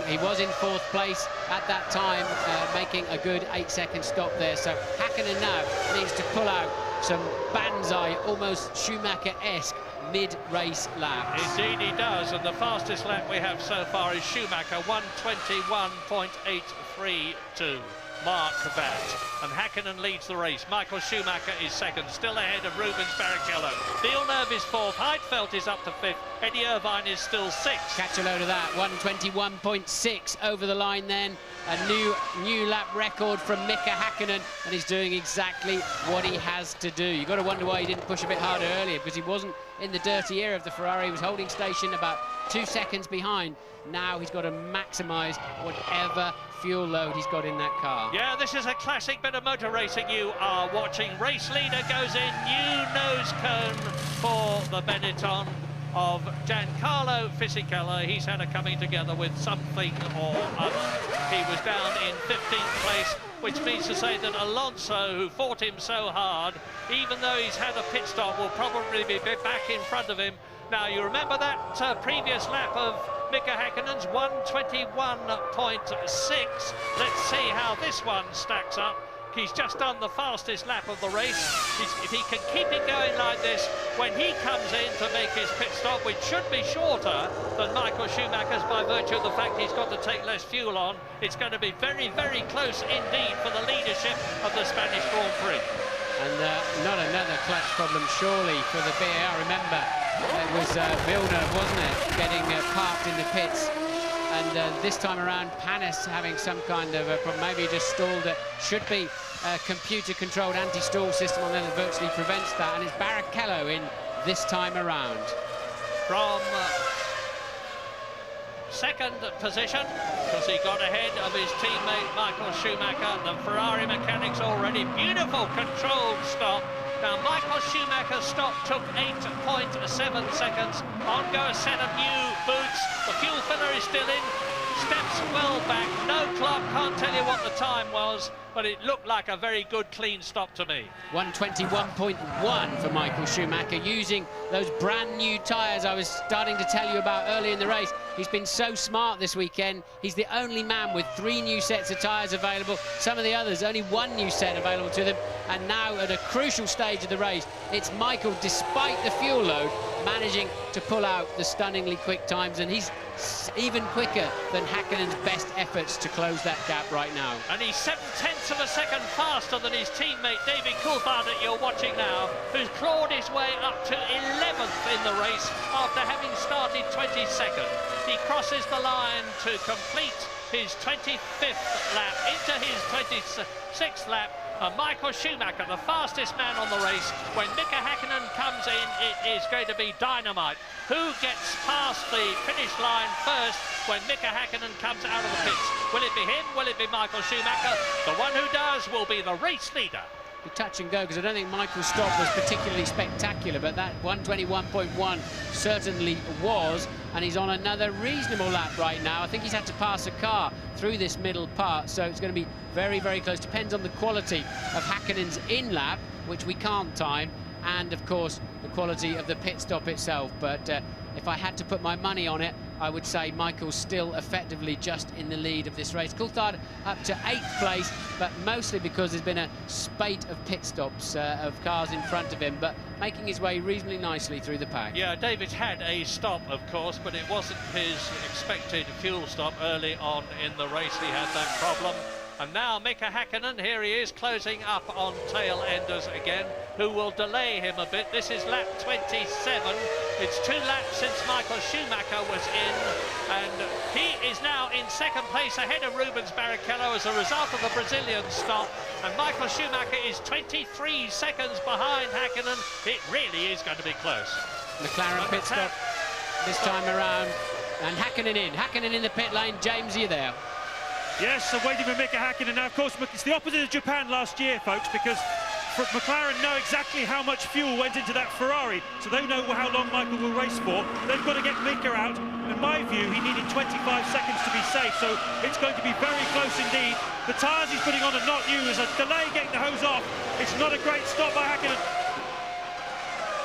he was in 4th place at that time, making a good 8-second stop there. So Häkkinen now needs to pull out some Banzai, almost Schumacher-esque mid-race laps. Indeed he does, and the fastest lap we have so far is Schumacher, 1:21.832. Mark that. And Häkkinen leads the race. Michael Schumacher is 2nd, still ahead of Rubens Barrichello. Villeneuve is 4th, Heidfeld is up to 5th, Eddie Irvine is still 6th. Catch a load of that, 1:21.6 over the line then. A new lap record from Mika Häkkinen, and he's doing exactly what he has to do. You've got to wonder why he didn't push a bit harder earlier, because he wasn't in the dirty air of the Ferrari. He was holding station about 2 seconds behind. Now he's got to maximise whatever fuel load he's got in that car. Yeah, this is a classic bit of motor racing you are watching. Race leader goes in, new nose cone for the Benetton of Giancarlo Fisichella. He's had a coming together with something or other. He was down in 15th place, which means to say that Alonso, who fought him so hard, even though he's had a pit stop, will probably be back in front of him. Now, you remember that previous lap of Mika Häkkinen's 1:21.6. Let's see how this one stacks up. He's just done the fastest lap of the race. If he can keep it going like this, when he comes in to make his pit stop, which should be shorter than Michael Schumacher's by virtue of the fact he's got to take less fuel on, it's going to be very, very close indeed for the leadership of the Spanish Grand Prix. And not another clutch problem, surely, for the VAR. Remember, it was Villeneuve, wasn't it, getting parked in the pits. And this time around, Panis having some kind of a problem. Maybe just stalled it. Should be a computer-controlled anti-stall system on there that virtually prevents that. And it's Barrichello in this time around. From second position, because he got ahead of his teammate Michael Schumacher. The Ferrari mechanics already. Beautiful controlled stop. Now, Michael Schumacher's stop took 8.7 seconds. On go a set of new boots. The fuel filler is still in. Steps well back. No clock. Can't tell you what the time was, but it looked like a very good, clean stop to me. 121.1 for Michael Schumacher, using those brand new tyres I was starting to tell you about early in the race. He's been so smart this weekend. He's the only man with 3 new sets of tyres available. Some of the others, only 1 new set available to them. And now, at a crucial stage of the race, it's Michael, despite the fuel load, managing to pull out the stunningly quick times, and he's even quicker than Häkkinen's best efforts to close that gap right now. And he's 0.7 of a second faster than his teammate David Coulthard that you're watching now, who's clawed his way up to 11th in the race after having started 22nd. He crosses the line to complete his 25th lap into his 26th lap. And Michael Schumacher, the fastest man on the race. When Mika Häkkinen comes in, it is going to be dynamite. Who gets past the finish line first when Mika Häkkinen comes out of the pits? Will it be him? Will it be Michael Schumacher? The one who does will be the race leader. Be touch and go, because I don't think Michael's stop was particularly spectacular, but that 121.1 certainly was, and he's on another reasonable lap right now. I think he's had to pass a car through this middle part, so it's going to be very, very close. Depends on the quality of Häkkinen's in-lap, which we can't time, and of course the quality of the pit stop itself. But if I had to put my money on it, I would say Michael's still effectively just in the lead of this race. Coulthard up to 8th place, but mostly because there's been a spate of pit stops of cars in front of him, but making his way reasonably nicely through the pack. Yeah, David's had a stop, of course, but it wasn't his expected fuel stop early on in the race. He had that problem. And now Mika Häkkinen, here he is, closing up on tail-enders again, who will delay him a bit. This is lap 27. It's 2 laps since Michael Schumacher was in, and he is now in second place ahead of Rubens Barrichello as a result of the Brazilian stop. And Michael Schumacher is 23 seconds behind Häkkinen. It really is going to be close. McLaren pit stop this time around, and Häkkinen in the pit lane. James, are you there? Yes, so waiting for Mika Häkkinen. Now, of course, it's the opposite of Japan last year, folks, because McLaren know exactly how much fuel went into that Ferrari, so they know how long Michael will race for. They've got to get Mika out. In my view, he needed 25 seconds to be safe, so it's going to be very close indeed. The tyres he's putting on are not new. There's a delay getting the hose off. It's not a great stop by Häkkinen.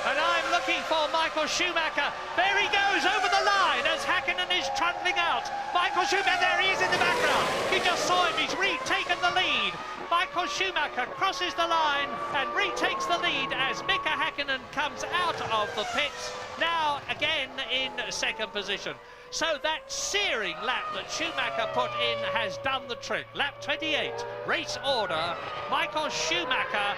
And I'm looking for Michael Schumacher. There he goes over the line as Häkkinen is trundling out. Michael Schumacher, there he is in the background. You just saw him, he's retaken the lead. Michael Schumacher crosses the line and retakes the lead as Mika Häkkinen comes out of the pits. Now again in second position. So that searing lap that Schumacher put in has done the trick. Lap 28, race order. Michael Schumacher,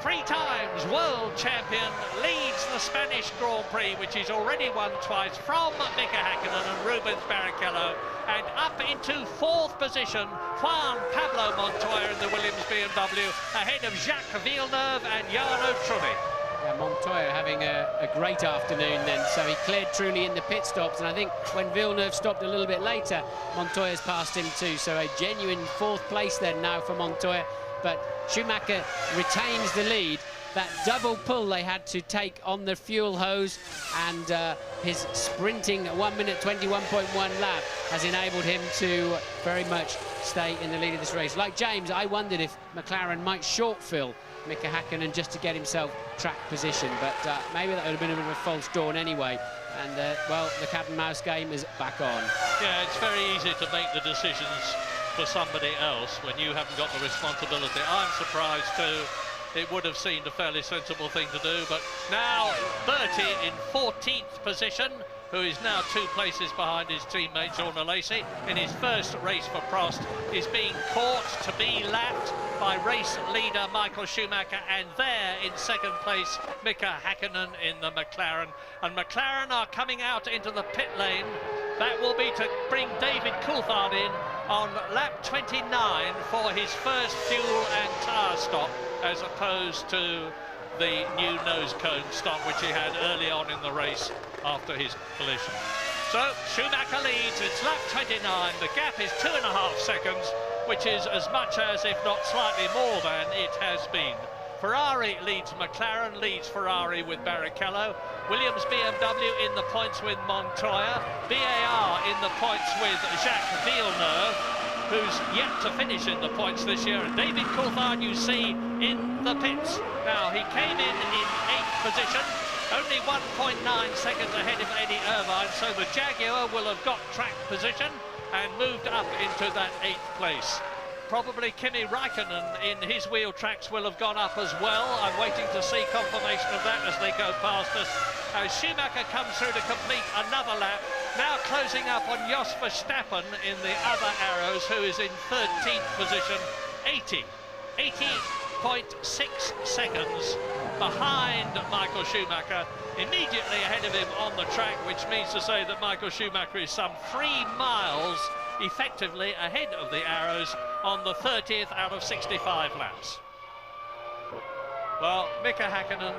3 times world champion, leads the Spanish Grand Prix, which he's already won twice, from Mika Häkkinen and Rubens Barrichello. And up into 4th position, Juan Pablo Montoya in the Williams BMW, ahead of Jacques Villeneuve and Jarno Trulli. Yeah, Montoya having a great afternoon then, so he cleared Trulli in the pit stops, and I think when Villeneuve stopped a little bit later, Montoya's passed him too, so a genuine 4th place then now for Montoya. But Schumacher retains the lead. That double pull they had to take on the fuel hose, and his sprinting 1 minute 21.1 lap has enabled him to very much stay in the lead of this race. Like James, I wondered if McLaren might short fill Mika Häkkinen just to get himself track position, but maybe that would have been a bit of a false dawn anyway. And well, the cat and mouse game is back on. Yeah, it's very easy to make the decisions for somebody else when you haven't got the responsibility. I'm surprised too. It would have seemed a fairly sensible thing to do, but now Bertie in 14th position, who is now 2 places behind his teammate Jordan Lacey in his first race for Prost, is being caught to be lapped by race leader Michael Schumacher, and there in 2nd place Mika Häkkinen in the McLaren. And McLaren are coming out into the pit lane. That will be to bring David Coulthard in on lap 29 for his first fuel and tyre stop, as opposed to the new nose cone stop which he had early on in the race after his collision. So Schumacher leads, it's lap 29, the gap is 2.5 seconds, which is as much as, if not slightly more than, it has been. Ferrari leads McLaren, leads Ferrari with Barrichello. Williams BMW in the points with Montoya. BAR in the points with Jacques Villeneuve, who's yet to finish in the points this year. And David Coulthard, you see, in the pits. Now, he came in 8th position, only 1.9 seconds ahead of Eddie Irvine, so the Jaguar will have got track position and moved up into that 8th place. Probably Kimi Raikkonen in his wheel tracks will have gone up as well. I'm waiting to see confirmation of that as they go past us. As Schumacher comes through to complete another lap, now closing up on Jos Verstappen in the other arrows, who is in 13th position, 80.6 seconds behind Michael Schumacher, immediately ahead of him on the track, which means to say that Michael Schumacher is some 3 miles effectively ahead of the arrows on the 30th out of 65 laps. Well, Mika Häkkinen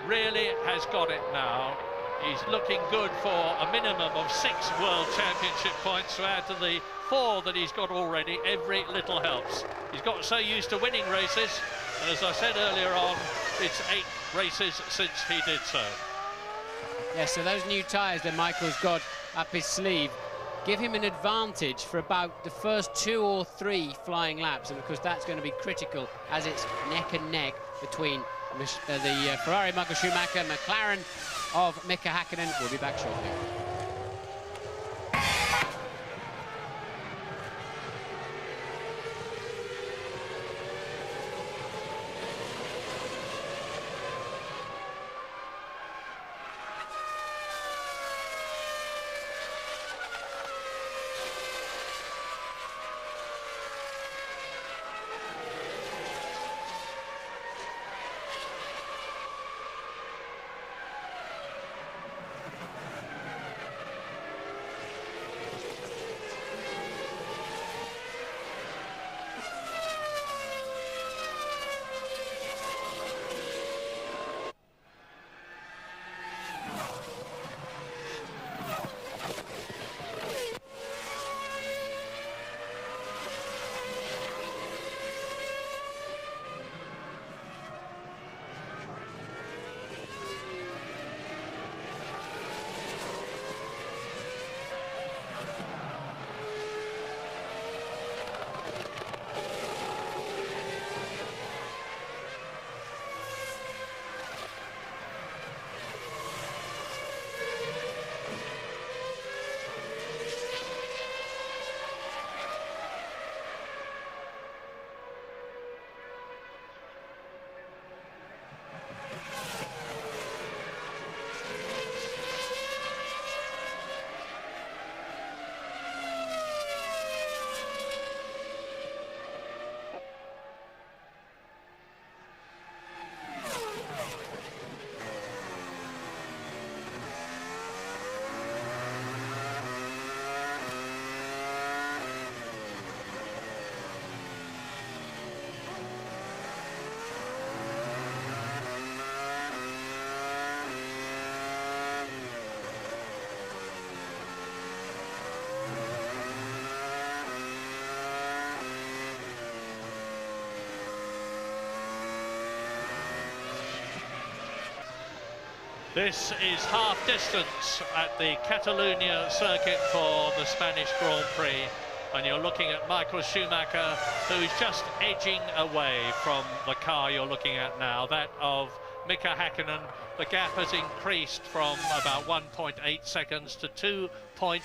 really has got it now. He's looking good for a minimum of 6 World Championship points to add to the 4 that he's got already. Every little helps. He's got so used to winning races, and as I said earlier on, it's 8 races since he did so. Yeah, so those new tyres that Michael's got up his sleeve give him an advantage for about the first 2 or 3 flying laps, and of course that's going to be critical as it's neck and neck between the Ferrari Michael Schumacher, McLaren of Mika Häkkinen. We'll be back shortly. This is half distance at the Catalunya circuit for the Spanish Grand Prix, and you're looking at Michael Schumacher, who's just edging away from the car you're looking at now, that of Mika Häkkinen. The gap has increased from about 1.8 seconds to 2.9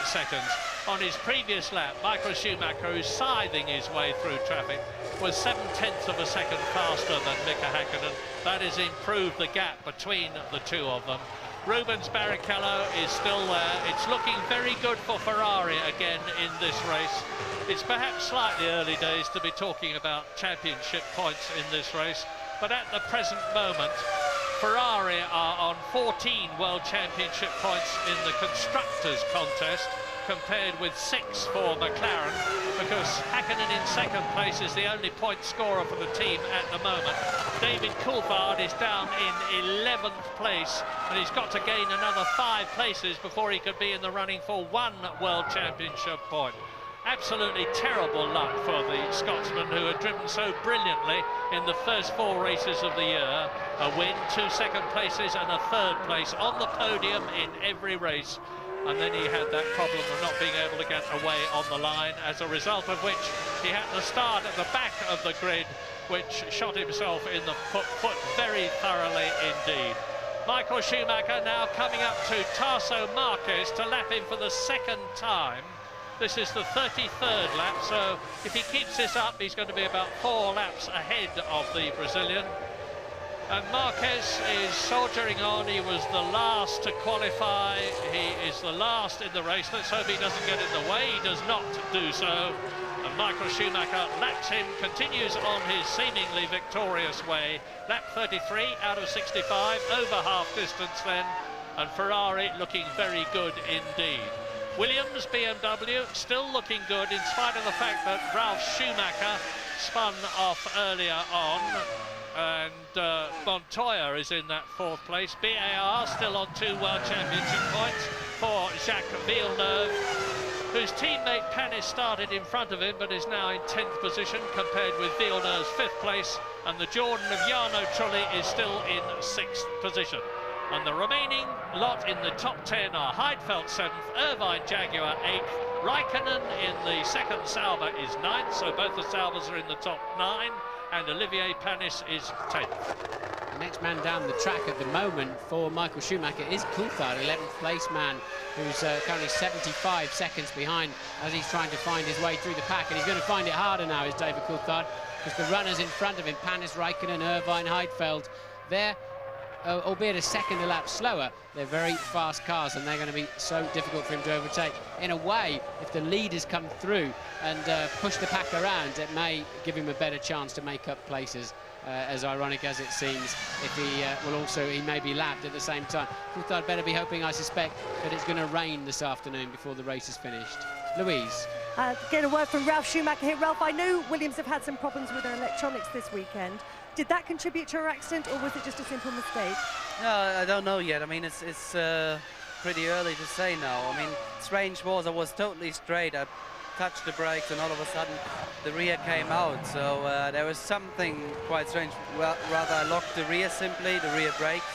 seconds. On his previous lap, Michael Schumacher, who's scything his way through traffic, was 0.7 of a second faster than Mika Häkkinen. That has improved the gap between the two of them. Rubens Barrichello is still there. It's looking very good for Ferrari again in this race. It's perhaps slightly early days to be talking about championship points in this race, but at the present moment, Ferrari are on 14 World Championship points in the Constructors' contest, compared with 6 for McLaren, because Häkkinen in second place is the only point scorer for the team at the moment. David Coulthard is down in 11th place, and he's got to gain another 5 places before he could be in the running for 1 World Championship point. Absolutely terrible luck for the Scotsman, who had driven so brilliantly in the first 4 races of the year. A win, 2 second places and a 3rd place on the podium in every race. And then he had that problem of not being able to get away on the line, as a result of which he had to start at the back of the grid, which shot himself in the foot very thoroughly indeed. Michael Schumacher now coming up to Tarso Marquez to lap him for the 2nd time. This is the 33rd lap, so if he keeps this up, he's going to be about 4 laps ahead of the Brazilian. And Marquez is soldiering on. He was the last to qualify. He is the last in the race. Let's hope he doesn't get in the way. He does not do so. And Michael Schumacher laps him, continues on his seemingly victorious way. Lap 33 out of 65, over half distance then. And Ferrari looking very good indeed. Williams BMW still looking good, in spite of the fact that Ralf Schumacher spun off earlier on. And Montoya is in that 4th place. BAR still on 2 World Championship points for Jacques Villeneuve, whose teammate Panis started in front of him but is now in 10th position compared with Villeneuve's 5th place, and the Jordan of Jarno Trulli is still in 6th position. And the remaining lot in the top 10 are Heidfeld 7th, Irvine Jaguar 8th, Raikkonen in the 2nd Sauber is 9th, so both the Saubers are in the top 9, and Olivier Panis is 10th. The next man down the track at the moment for Michael Schumacher is Coulthard, 11th place man, who's currently 75 seconds behind as he's trying to find his way through the pack, and he's going to find it harder now, is David Coulthard, because the runners in front of him, Panis, Raikkonen, Irvine, Heidfeld, they're albeit a second a lap slower, they're very fast cars, and they're going to be so difficult for him to overtake. In a way, if the leaders come through and push the pack around, it may give him a better chance to make up places, as ironic as it seems, if he may be lapped at the same time. Coulthard better be hoping, I suspect, that it's going to rain this afternoon before the race is finished. Louise. Get a word from Ralf Schumacher here. Ralf, I know Williams have had some problems with their electronics this weekend. Did that contribute to her accident, or was it just a simple mistake? No, I don't know yet. I mean, it's pretty early to say now. I mean, strange was I was totally straight. I touched the brakes, and all of a sudden the rear came out. So there was something quite strange. Well, rather I locked the rear simply, the rear brakes,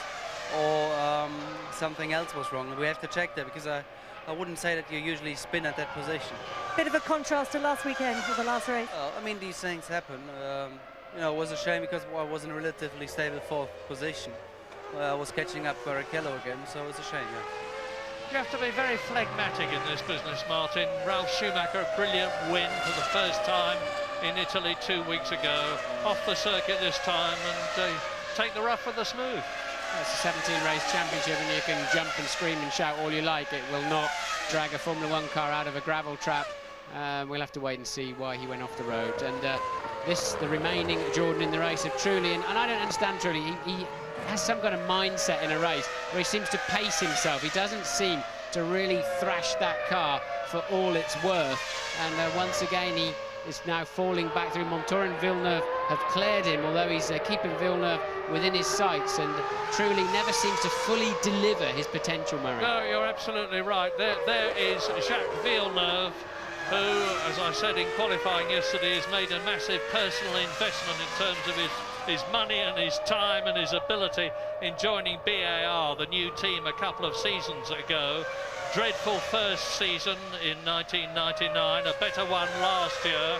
or something else was wrong. We have to check that, because I wouldn't say that you usually spin at that position. Bit of a contrast to last weekend for the last race. I mean, these things happen. You know, it was a shame because I was in a relatively stable 4th position. I was catching up Barrichello again, so it was a shame, yeah. You have to be very phlegmatic in this business, Martin. Ralf Schumacher, a brilliant win for the first time in Italy 2 weeks ago. Off the circuit this time, and take the rough with the smooth. It's a 17-race championship, and you can jump and scream and shout all you like. It will not drag a Formula 1 car out of a gravel trap. We'll have to wait and see why he went off the road. And the remaining Jordan in the race of Trulli, and I don't understand Trulli. He has some kind of mindset in a race where he seems to pace himself. He doesn't seem to really thrash that car for all it's worth. And once again, he is now falling back through. Montoya and Villeneuve have cleared him, although he's keeping Villeneuve within his sights, and Trulli never seems to fully deliver his potential, Murray. No, you're absolutely right. There is Jacques Villeneuve, who, as I said in qualifying yesterday, has made a massive personal investment in terms of his money and his time and his ability in joining BAR, the new team, a couple of seasons ago. Dreadful first season in 1999, a better one last year.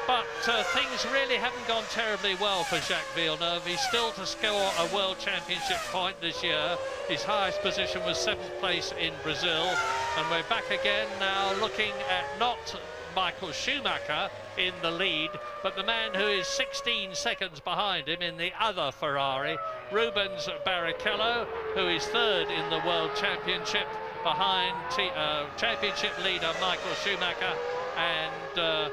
But things really haven't gone terribly well for Jacques Villeneuve. He's still to score a World Championship point this year. His highest position was 7th place in Brazil. And we're back again now looking at not Michael Schumacher in the lead, but the man who is 16 seconds behind him in the other Ferrari, Rubens Barrichello, who is 3rd in the World Championship behind championship leader Michael Schumacher and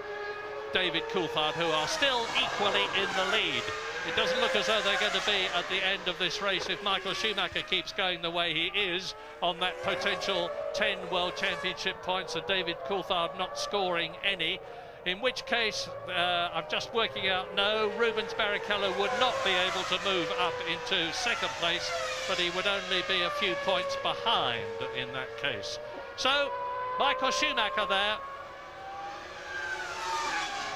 David Coulthard, who are still equally in the lead. It doesn't look as though they're going to be at the end of this race if Michael Schumacher keeps going the way he is on that potential 10 World Championship points, and David Coulthard not scoring any. In which case, I'm just working out, no, Rubens Barrichello would not be able to move up into 2nd place, but he would only be a few points behind in that case. So, Michael Schumacher there,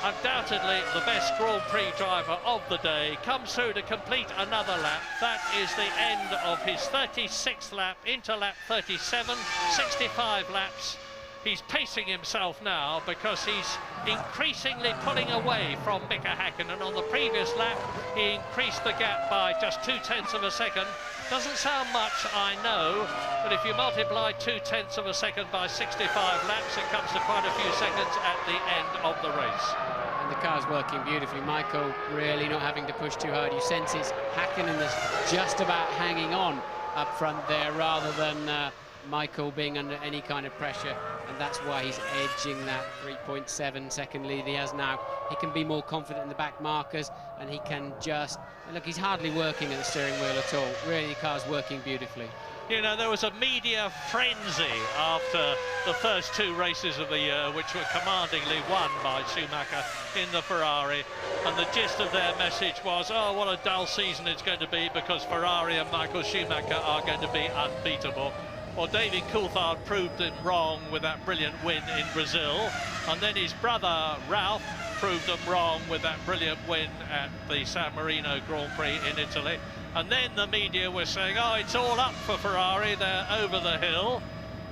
undoubtedly the best Grand Prix driver of the day, comes through to complete another lap. That is the end of his 36th lap into lap 37, 65 laps. He's pacing himself now because he's increasingly pulling away from Mika Häkkinen. On the previous lap, he increased the gap by just 0.2 of a second. Doesn't sound much, I know, but if you multiply 0.2 of a second by 65 laps, it comes to quite a few seconds at the end of the race. And the car's working beautifully. Michael really not having to push too hard. You sense it's Häkkinen that's just about hanging on up front there, rather than Michael being under any kind of pressure, and that's why he's edging that 3.7 second lead he has now. He can be more confident in the back markers, and he can just look, he's hardly working at the steering wheel at all. Really, the car's working beautifully. You know, there was a media frenzy after the first 2 races of the year, which were commandingly won by Schumacher in the Ferrari, and the gist of their message was, oh, what a dull season it's going to be because Ferrari and Michael Schumacher are going to be unbeatable. Well, David Coulthard proved him wrong with that brilliant win in Brazil, and then his brother Ralph proved him wrong with that brilliant win at the San Marino Grand Prix in Italy. And then the media were saying, oh, it's all up for Ferrari, they're over the hill.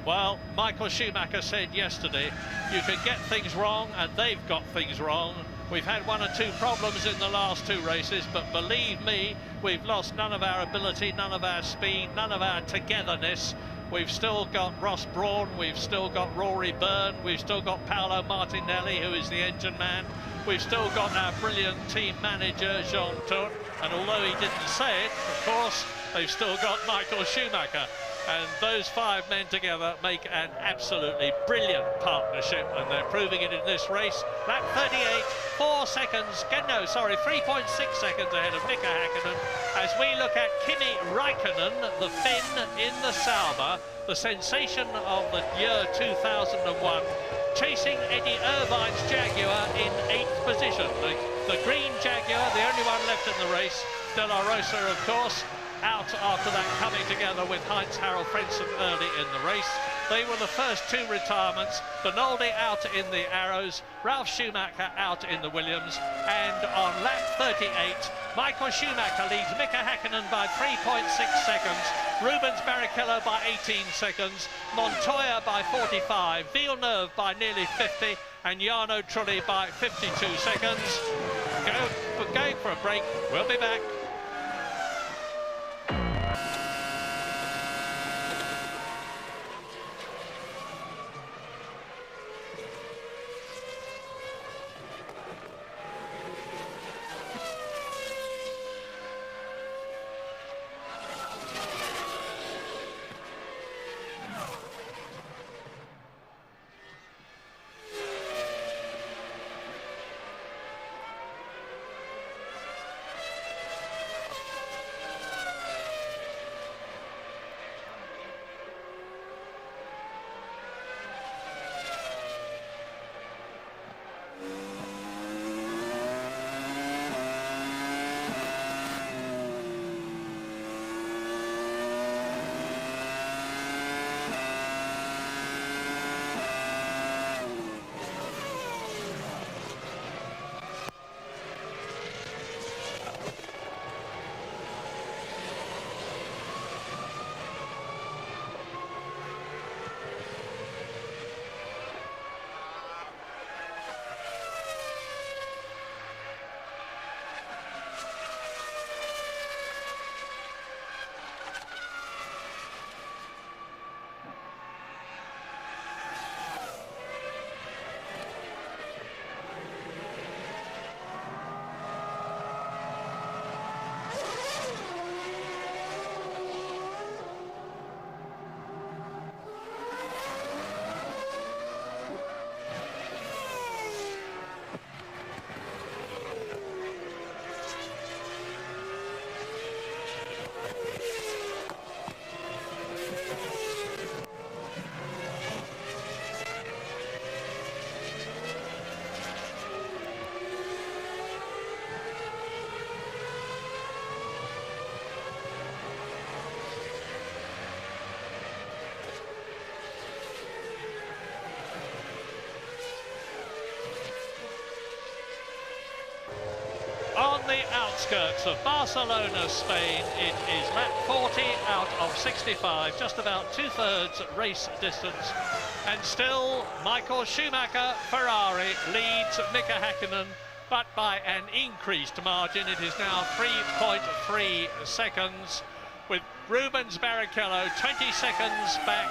Well, Michael Schumacher said yesterday, you can get things wrong, and they've got things wrong. We've had 1 or 2 problems in the last 2 races, but believe me, we've lost none of our ability, none of our speed, none of our togetherness. We've still got Ross Brawn, we've still got Rory Byrne, we've still got Paolo Martinelli, who is the engine man. We've still got our brilliant team manager, Jean Todt, and although he didn't say it, of course, they've still got Michael Schumacher. And those 5 men together make an absolutely brilliant partnership, and they're proving it in this race. Lap 38, 3.6 seconds ahead of Mika Häkkinen, as we look at Kimi Räikkönen, the Finn in the Sauber, the sensation of the year 2001, chasing Eddie Irvine's Jaguar in 8th position. The green Jaguar, the only one left in the race. De La Rosa, of course, out after that, coming together with Heinz-Harald Frentzen early in the race. They were the first 2 retirements. Bernoldi out in the Arrows, Ralf Schumacher out in the Williams, and on lap 38, Michael Schumacher leads Mika Häkkinen by 3.6 seconds, Rubens Barrichello by 18 seconds, Montoya by 45, Villeneuve by nearly 50, and Jarno Trulli by 52 seconds. Going for a break, we'll be back. outskirts of Barcelona, Spain. It is lap 40 out of 65, just about 2/3 race distance. And still, Michael Schumacher, Ferrari, leads Mika Häkkinen, but by an increased margin. It is now 3.3 seconds, with Rubens Barrichello 20 seconds back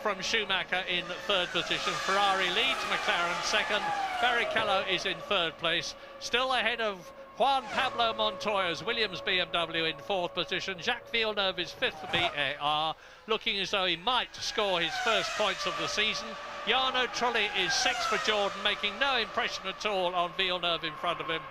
from Schumacher in third position. Ferrari leads, McLaren second. Barrichello is in third place, still ahead of Juan Pablo Montoya's Williams BMW in fourth position. Jacques Villeneuve is fifth for BAR, looking as though he might score his first points of the season. Jarno Trulli is sixth for Jordan, making no impression at all on Villeneuve in front of him.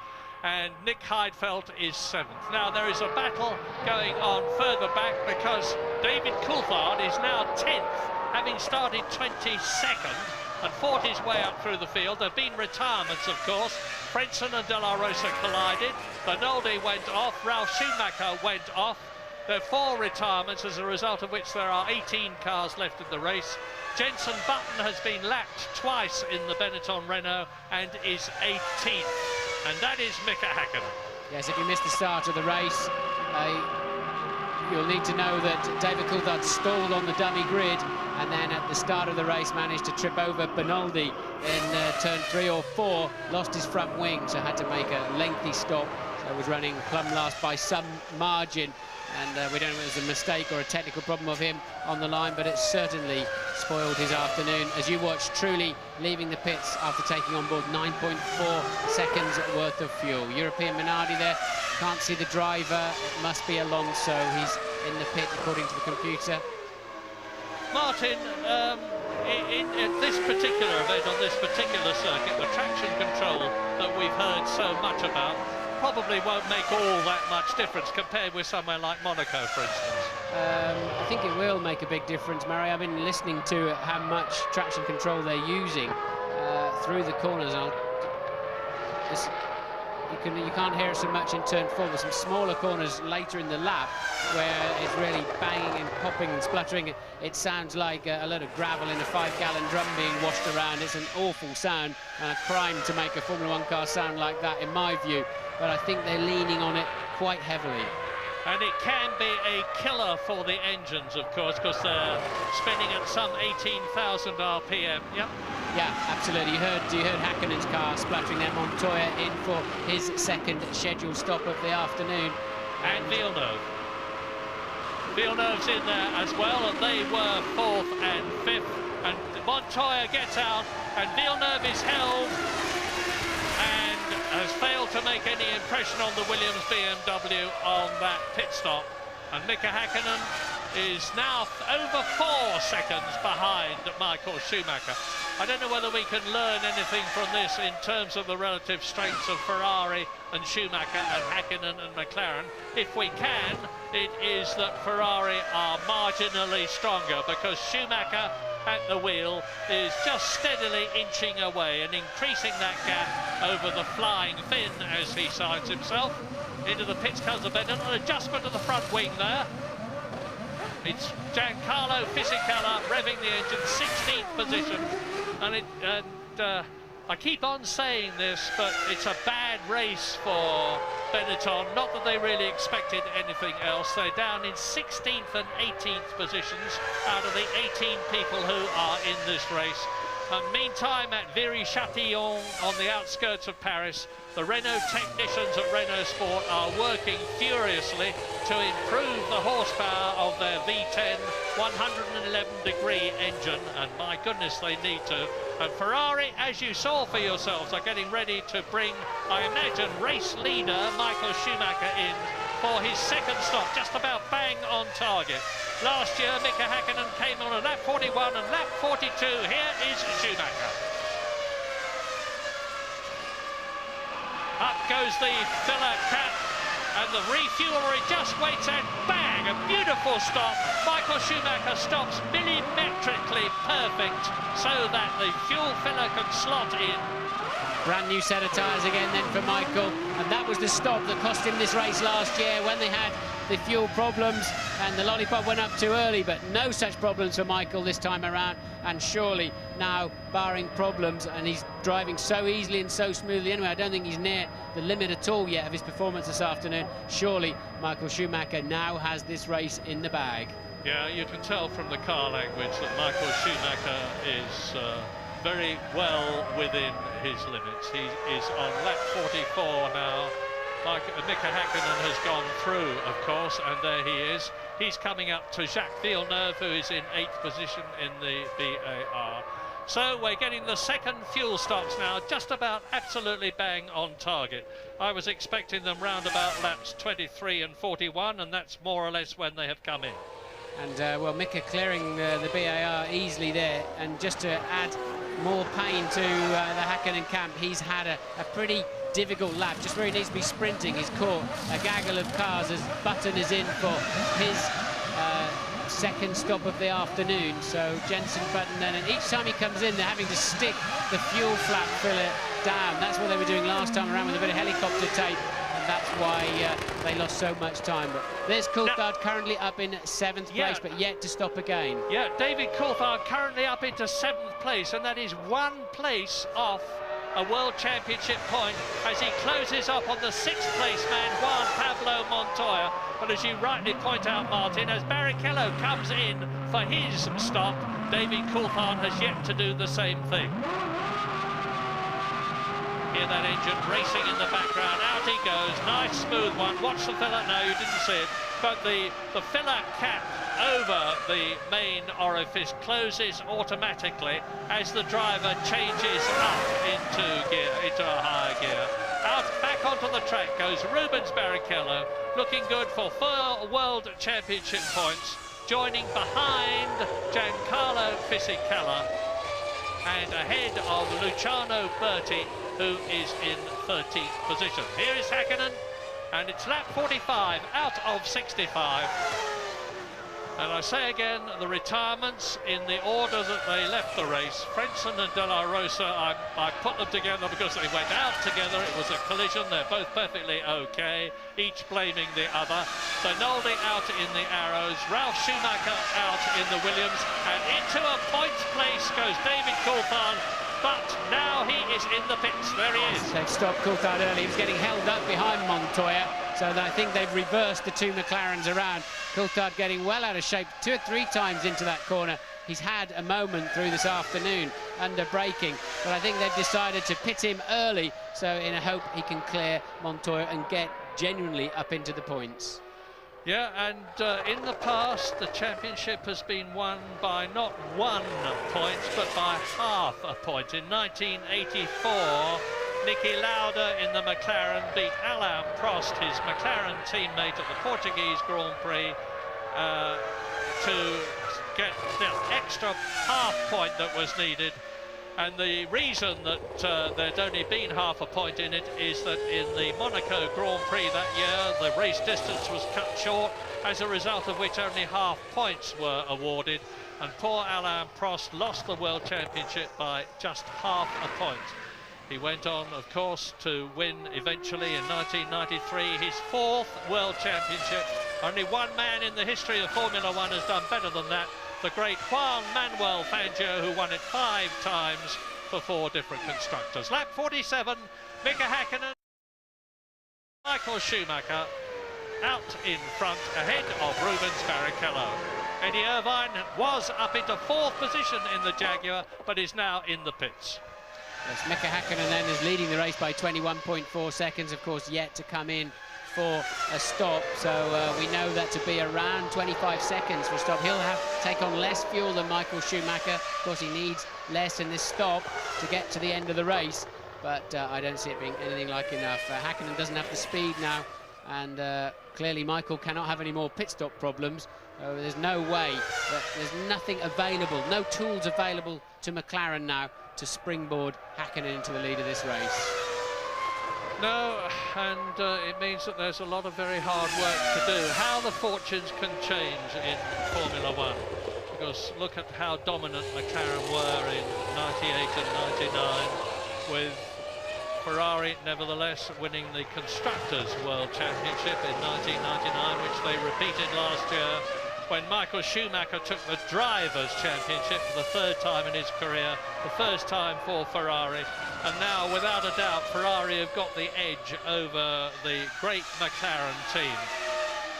And Nick Heidfeld is seventh. Now there is a battle going on further back, because David Coulthard is now 10th, having started 22nd and fought his way up through the field. There have been retirements, of course. Frentzen and De La Rosa collided. Bernoldi went off. Ralf Schumacher went off. There are 4 retirements, as a result of which there are 18 cars left in the race. Jenson Button has been lapped twice in the Benetton Renault and is 18th. And that is Mika Häkkinen. Yes, if you missed the start of the race, you'll need to know that David Coulthard stalled on the dummy grid, and then at the start of the race managed to trip over Bernoldi in turn 3 or 4, lost his front wing, so had to make a lengthy stop. So was running plumb last by some margin, and we don't know if it was a mistake or a technical problem of him on the line, but it certainly spoiled his afternoon. As you watch Trulli leaving the pits after taking on board 9.4 seconds worth of fuel. European Minardi there, can't see the driver, it must be Alonso, he's in the pit according to the computer. Martin, in this particular event, on this particular circuit, the traction control that we've heard so much about probably won't make all that much difference compared with somewhere like Monaco, for instance. I think it will make a big difference, Murray. I've been listening to how much traction control they're using through the corners. You can't hear it so much in turn 4. There's some smaller corners later in the lap where it's really banging and popping and spluttering. It sounds like a load of gravel in a 5-gallon drum being washed around. It's an awful sound and a crime to make a Formula 1 car sound like that, in my view. But I think they're leaning on it quite heavily. And it can be a killer for the engines, of course, because they're spinning at some 18,000 RPM. Yep. Yeah, absolutely. You heard Häkkinen's car spluttering there. Montoya in for his second scheduled stop of the afternoon. And Villeneuve. Villeneuve's in there as well, and they were 4th and 5th. And Montoya gets out, and Villeneuve is held and has failed to make any impression on the Williams BMW on that pit stop. And Mika Häkkinen is now over 4 seconds behind Michael Schumacher. I don't know whether we can learn anything from this in terms of the relative strengths of Ferrari and Schumacher and Häkkinen and McLaren. If we can, it is that Ferrari are marginally stronger, because Schumacher at the wheel is just steadily inching away and increasing that gap over the flying Finn, as he signs himself. Into the pits comes the Benetton, an adjustment of the front wing there. It's Giancarlo Fisichella revving the engine, 16th position, and I keep on saying this, but it's a bad race for Benetton. Not that they really expected anything else. They're down in 16th and 18th positions out of the 18 people who are in this race. Meantime, at Viry-Châtillon, on the outskirts of Paris, the Renault technicians at Renault Sport are working furiously to improve the horsepower of their V10 111-degree engine, and my goodness, they need to. And Ferrari, as you saw for yourselves, are getting ready to bring, I imagine, race leader Michael Schumacher in for his second stop, just about bang on target. Last year, Mika Häkkinen came on at lap 41 and lap 42. Here is Schumacher. Up goes the filler cap, and the refuellery just waits, and bang, a beautiful stop. Michael Schumacher stops millimetrically perfect so that the fuel filler can slot in. Brand new set of tyres again then for Michael, and that was the stop that cost him this race last year when they had the fuel problems and the lollipop went up too early, but no such problems for Michael this time around, and surely now, barring problems, and he's driving so easily and so smoothly anyway, I don't think he's near the limit at all yet of his performance this afternoon. Surely Michael Schumacher now has this race in the bag. Yeah, you can tell from the car language that Michael Schumacher is very well within his limits. He is on lap 44 now. Mika Häkkinen has gone through, of course, and there he is. He's coming up to Jacques Villeneuve, who is in 8th position in the VAR. So we're getting the second fuel stops now, just about absolutely bang on target. I was expecting them round about laps 23 and 41, and that's more or less when they have come in. And well, Mika clearing the BAR easily there, and just to add more pain to the Häkkinen camp, he's had a pretty difficult lap, just where he needs to be sprinting. He's caught a gaggle of cars as Button is in for his second stop of the afternoon. So Jenson Button then, and each time he comes in, they're having to stick the fuel flap filler down. That's what they were doing last time around with a bit of helicopter tape, and that's why they lost so much time. But there's Coulthard currently up in 7th place, but yet to stop again. Yeah, David Coulthard currently up into 7th place, and that is 1 place off a World Championship point as he closes up on the 6th place man, Juan Pablo Montoya. But as you rightly point out, Martin, as Barrichello comes in for his stop, David Coulthard has yet to do the same thing. Hear that engine racing in the background. Out he goes. Nice smooth one. Watch the filler. No, you didn't see it. But the filler cap over the main orifice closes automatically as the driver changes up into gear, into a higher gear. Out back onto the track goes Rubens Barrichello, looking good for 4 World Championship points, joining behind Giancarlo Fisichella and ahead of Luciano Berti, who is in 13th position. Here is Häkkinen, and it's lap 45 out of 65. And I say again, the retirements in the order that they left the race. Frentzen and De La Rosa, I put them together because they went out together. It was a collision. They're both perfectly okay, each blaming the other. Bernoldi out in the Arrows, Ralf Schumacher out in the Williams, and into a points place goes David Coulthard. But now he is in the pits. There he is. They've stopped Coulthard early. He was getting held up behind Montoya. So I think they've reversed the 2 McLarens around. Coulthard getting well out of shape 2 or 3 times into that corner. He's had a moment through this afternoon under braking, but I think they've decided to pit him early, so in a hope he can clear Montoya and get genuinely up into the points. Yeah, and in the past, the championship has been won by not 1 point, but by half a point. In 1984, Niki Lauda in the McLaren beat Alain Prost, his McLaren teammate at the Portuguese Grand Prix, to get the extra half point that was needed. And the reason that there'd only been half a point in it is that in the Monaco Grand Prix that year, the race distance was cut short, as a result of which only half points were awarded. And poor Alain Prost lost the World Championship by just half a point. He went on, of course, to win eventually in 1993 his 4th World Championship. Only one man in the history of Formula One has done better than that. The great Juan Manuel Fangio, who won it 5 times for 4 different constructors. Lap 47, Mika Häkkinen, Michael Schumacher out in front, ahead of Rubens Barrichello. Eddie Irvine was up into 4th position in the Jaguar, but is now in the pits. Yes, Mika Häkkinen then is leading the race by 21.4 seconds, of course, yet to come in for a stop, so we know that to be around 25 seconds for a stop. He'll have to take on less fuel than Michael Schumacher. Of course, he needs less in this stop to get to the end of the race, but I don't see it being anything like enough. Häkkinen doesn't have the speed now, and clearly Michael cannot have any more pit stop problems. There's no way, there's nothing available, no tools available to McLaren now to springboard Häkkinen into the lead of this race. No, and it means that there's a lot of very hard work to do. How the fortunes can change in Formula One, because look at how dominant McLaren were in '98 and '99, with Ferrari, nevertheless, winning the Constructors' World Championship in 1999, which they repeated last year when Michael Schumacher took the Drivers' Championship for the 3rd time in his career, the first time for Ferrari. And now, without a doubt, Ferrari have got the edge over the great McLaren team.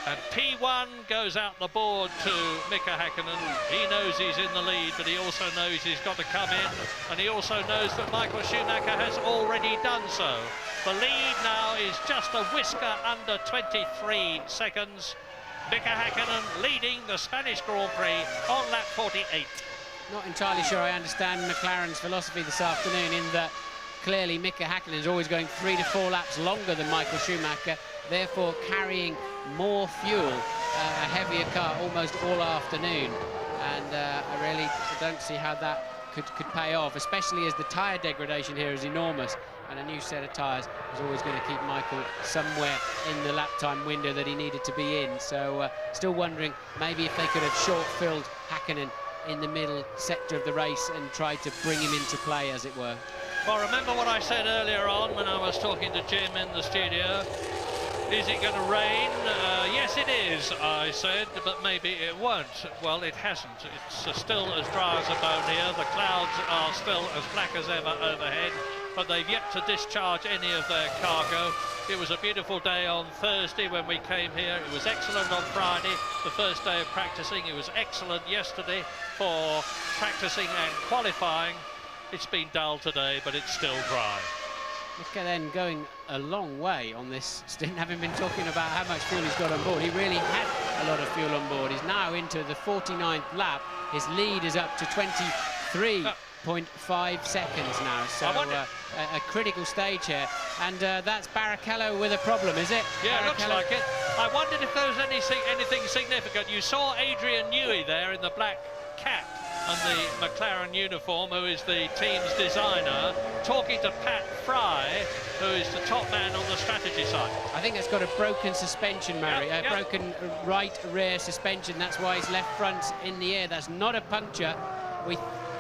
And P1 goes out the board to Mika Häkkinen. He knows he's in the lead, but he also knows he's got to come in. And he also knows that Michael Schumacher has already done so. The lead now is just a whisker under 23 seconds. Mika Häkkinen leading the Spanish Grand Prix on lap 48. Not entirely sure I understand McLaren's philosophy this afternoon, in that clearly Mika Häkkinen is always going 3 to 4 laps longer than Michael Schumacher, therefore carrying more fuel, a heavier car almost all afternoon. And I really don't see how that could pay off, especially as the tyre degradation here is enormous, and a new set of tyres is always going to keep Michael somewhere in the lap time window that he needed to be in. So still wondering maybe if they could have short-filled Häkkinen in the middle sector of the race and tried to bring him into play, as it were. Well, remember what I said earlier on when I was talking to Jim in the studio? Is it going to rain? Yes, it is, I said, but maybe it won't. Well, it hasn't. It's still as dry as a bone here. The clouds are still as black as ever overhead, but they've yet to discharge any of their cargo. It was a beautiful day on Thursday when we came here. It was excellent on Friday, the first day of practicing. It was excellent yesterday for practicing and qualifying. It's been dull today, but it's still dry. Mika then going a long way on this stint, having been talking about how much fuel he's got on board. He really had a lot of fuel on board. He's now into the 49th lap. His lead is up to 23.5 seconds now, so a critical stage here. And that's Barrichello with a problem, is it? Yeah, looks like it. I wondered if there was anything significant. You saw Adrian Newey there in the black cap and the McLaren uniform, who is the team's designer, talking to Pat Fry, who is the top man on the strategy side. I think that's got a broken suspension, Murray, broken right rear suspension. That's why his left front's in the air. That's not a puncture.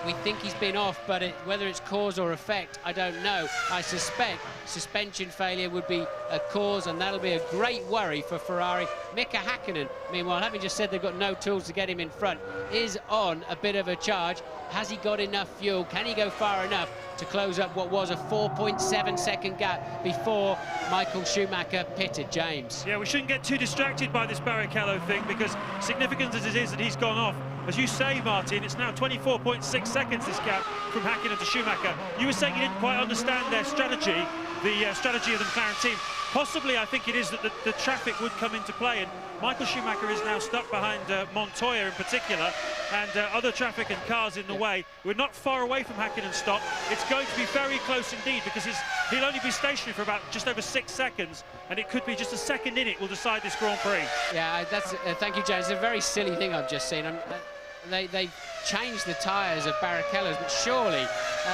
We think he's been off, but whether it's cause or effect, I don't know. I suspect suspension failure would be a cause, and that'll be a great worry for Ferrari. Mika Häkkinen, meanwhile, having just said they've got no tools to get him in front, is on a bit of a charge. Has he got enough fuel? Can he go far enough to close up what was a 4.7-second gap before Michael Schumacher pitted, James? Yeah, we shouldn't get too distracted by this Barrichello thing, because significant as it is that he's gone off, as you say, Martin, it's now 24.6 seconds, this gap from Häkkinen to Schumacher. You were saying you didn't quite understand their strategy, the strategy of the McLaren team. Possibly, I think it is that the traffic would come into play, and Michael Schumacher is now stuck behind Montoya in particular, and other traffic and cars in the way. We're not far away from Häkkinen's stop. It's going to be very close indeed, because he'll only be stationary for about just over 6 seconds, and it could be just a second in it will decide this Grand Prix. Yeah, that's thank you, James. It's a very silly thing I've just seen. They changed the tyres of Barrichello's, but surely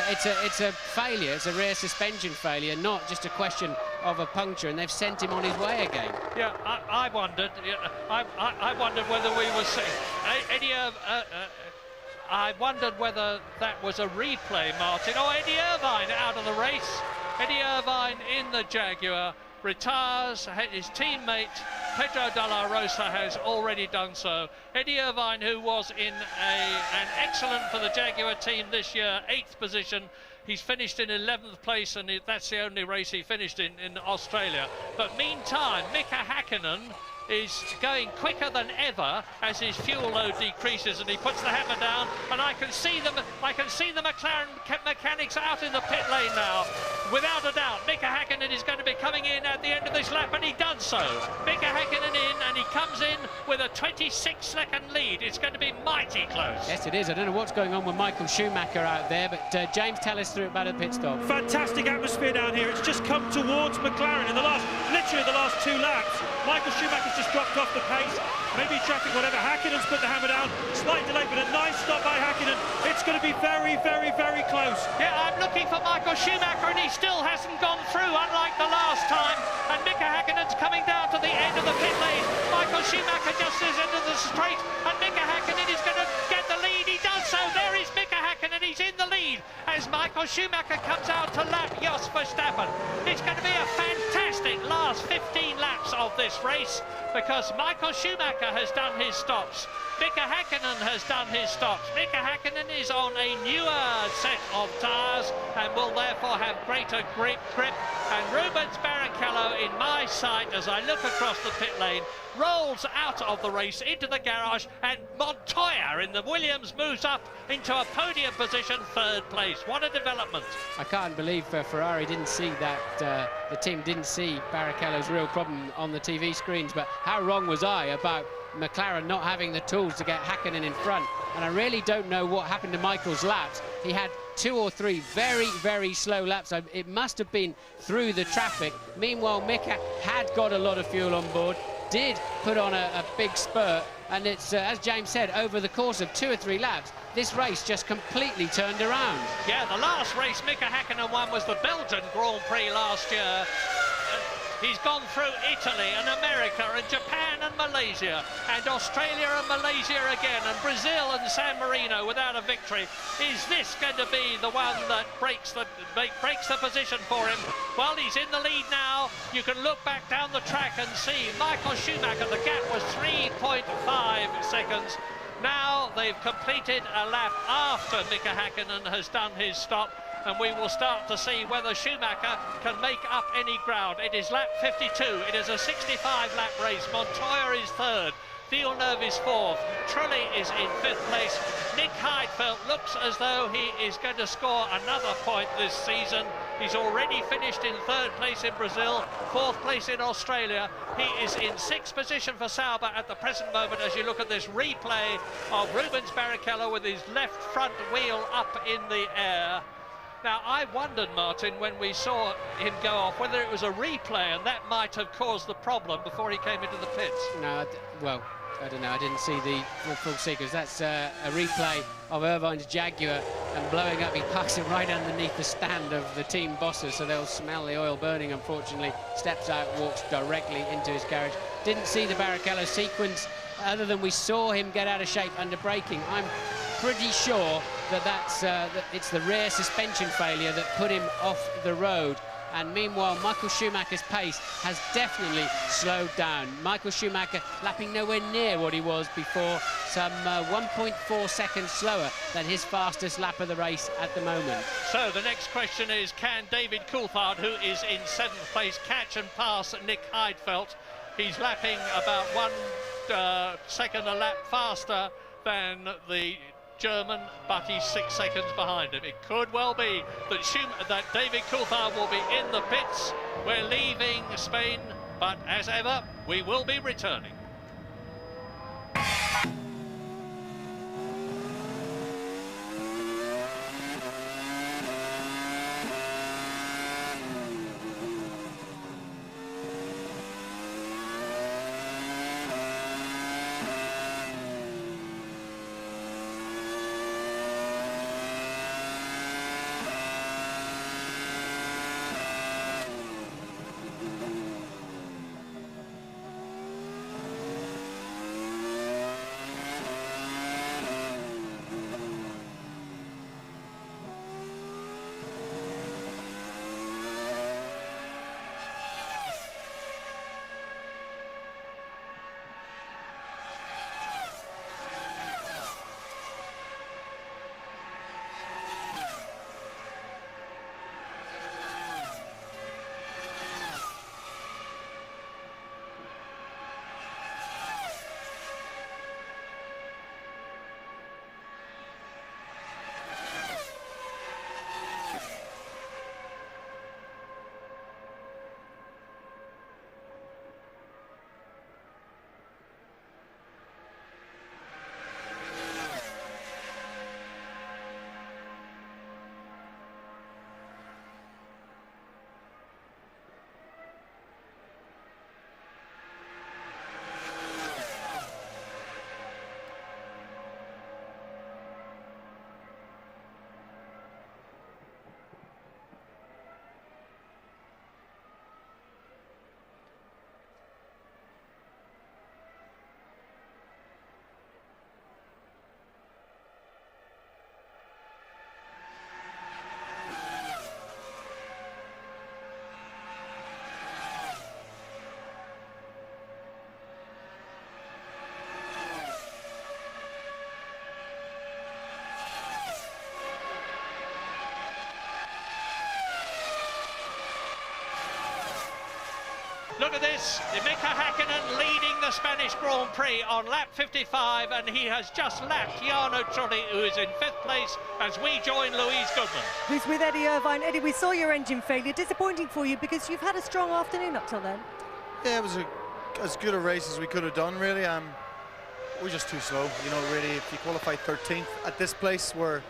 it's a failure. It's a rear suspension failure, not just a question of a puncture, and they've sent him on his way again. Yeah, I wondered. I wondered whether we were seeing Eddie. I wondered whether that was a replay, Martin. Oh, Eddie Irvine out of the race. Eddie Irvine in the Jaguar retires. His teammate Pedro Dalla Rosa has already done so. Eddie Irvine, who was in an excellent for the Jaguar team this year, 8th position. He's finished in 11th place, and that's the only race he finished in Australia. But meantime, Mika Häkkinen is going quicker than ever as his fuel load decreases, and he puts the hammer down, and I can see the McLaren mechanics out in the pit lane now. Without a doubt, Mika Häkkinen is going to be coming in at the end of this lap, and he does so. Mika Häkkinen in, and he comes in with a 26-second lead. It's going to be mighty close. Yes, it is. I don't know what's going on with Michael Schumacher out there, but James, tell us through about a pit stop. Fantastic atmosphere down here. It's just come towards McLaren in literally the last 2 laps. Michael Schumacher's just dropped off the pace. Maybe traffic, whatever. Häkkinen's put the hammer down. Slight delay, but a nice stop by Häkkinen. It's going to be very, very, very close. Yeah, I'm looking for Michael Schumacher, and he still hasn't gone through, unlike the last time. And Mika Häkkinen's coming down to the end of the pit lane. Michael Schumacher just is into the straight, and Mika Häkkinen is going to get the lead. He does so. There is Mika Häkkinen. He's in the lead as Michael Michael Schumacher comes out to lap Jos Verstappen. It's going to be a fantastic last 15 laps of this race because Michael Schumacher has done his stops. Mika Häkkinen has done his stops. Mika Häkkinen is on a newer set of tyres and will therefore have greater grip. And Rubens Barrichello in my sight as I look across the pit lane rolls out of the race into the garage, and Montoya in the Williams moves up into a podium position, 3rd place. What a development. I can't believe Ferrari didn't see that, the team didn't see Barrichello's real problem on the TV screens, but how wrong was I about McLaren not having the tools to get Häkkinen in front? And I really don't know what happened to Michael's laps. He had 2 or 3 very, very slow laps. It must have been through the traffic. Meanwhile, Mika had got a lot of fuel on board, did put on a big spurt, and it's, as James said, over the course of 2 or 3 laps, this race just completely turned around. Yeah, the last race Mika Häkkinen won was the Belgian Grand Prix last year. He's gone through Italy and America and Japan and Malaysia and Australia and Malaysia again and Brazil and San Marino without a victory. Is this going to be the one that breaks the position for him? Well, he's in the lead now. You can look back down the track and see Michael Schumacher. The gap was 3.5 seconds. Now they've completed a lap after Mika Häkkinen has done his stop, and we will start to see whether Schumacher can make up any ground. It is lap 52. It is a 65-lap race. Montoya is 3rd. Villeneuve is 4th. Trulli is in 5th place. Nick Heidfeld looks as though he is going to score another point this season. He's already finished in 3rd place in Brazil, 4th place in Australia. He is in 6th position for Sauber at the present moment as you look at this replay of Rubens Barrichello with his left front wheel up in the air. Now, I wondered, Martin, when we saw him go off, whether it was a replay and that might have caused the problem before he came into the pits. No, well, I don't know. I didn't see the full sequence. That's a replay of Irvine's Jaguar and blowing up. He parks it right underneath the stand of the team bosses, so they'll smell the oil burning, unfortunately. Steps out, walks directly into his garage. Didn't see the Barrichello sequence, other than we saw him get out of shape under braking. I'm pretty sure that it's the rear suspension failure that put him off the road. And meanwhile, Michael Schumacher's pace has definitely slowed down. Michael Schumacher lapping nowhere near what he was before, some 1.4 seconds slower than his fastest lap of the race at the moment. So the next question is, can David Coulthard, who is in 7th place, catch and pass Nick Heidfeld? He's lapping about 1 second a lap faster than the German, but he's 6 seconds behind him. It could well be that David Coulthard will be in the pits. We're leaving Spain, but as ever, we will be returning. Look at this, Mika Häkkinen leading the Spanish Grand Prix on lap 55, and he has just lapped Jarno Trulli, who is in 5th place, as we join Louise Goodman. Who's with Eddie Irvine. Eddie, we saw your engine failure. Disappointing for you because you've had a strong afternoon up till then. Yeah, it was as good a race as we could have done, really. We're just too slow, you know, really. If you qualify 13th at this place where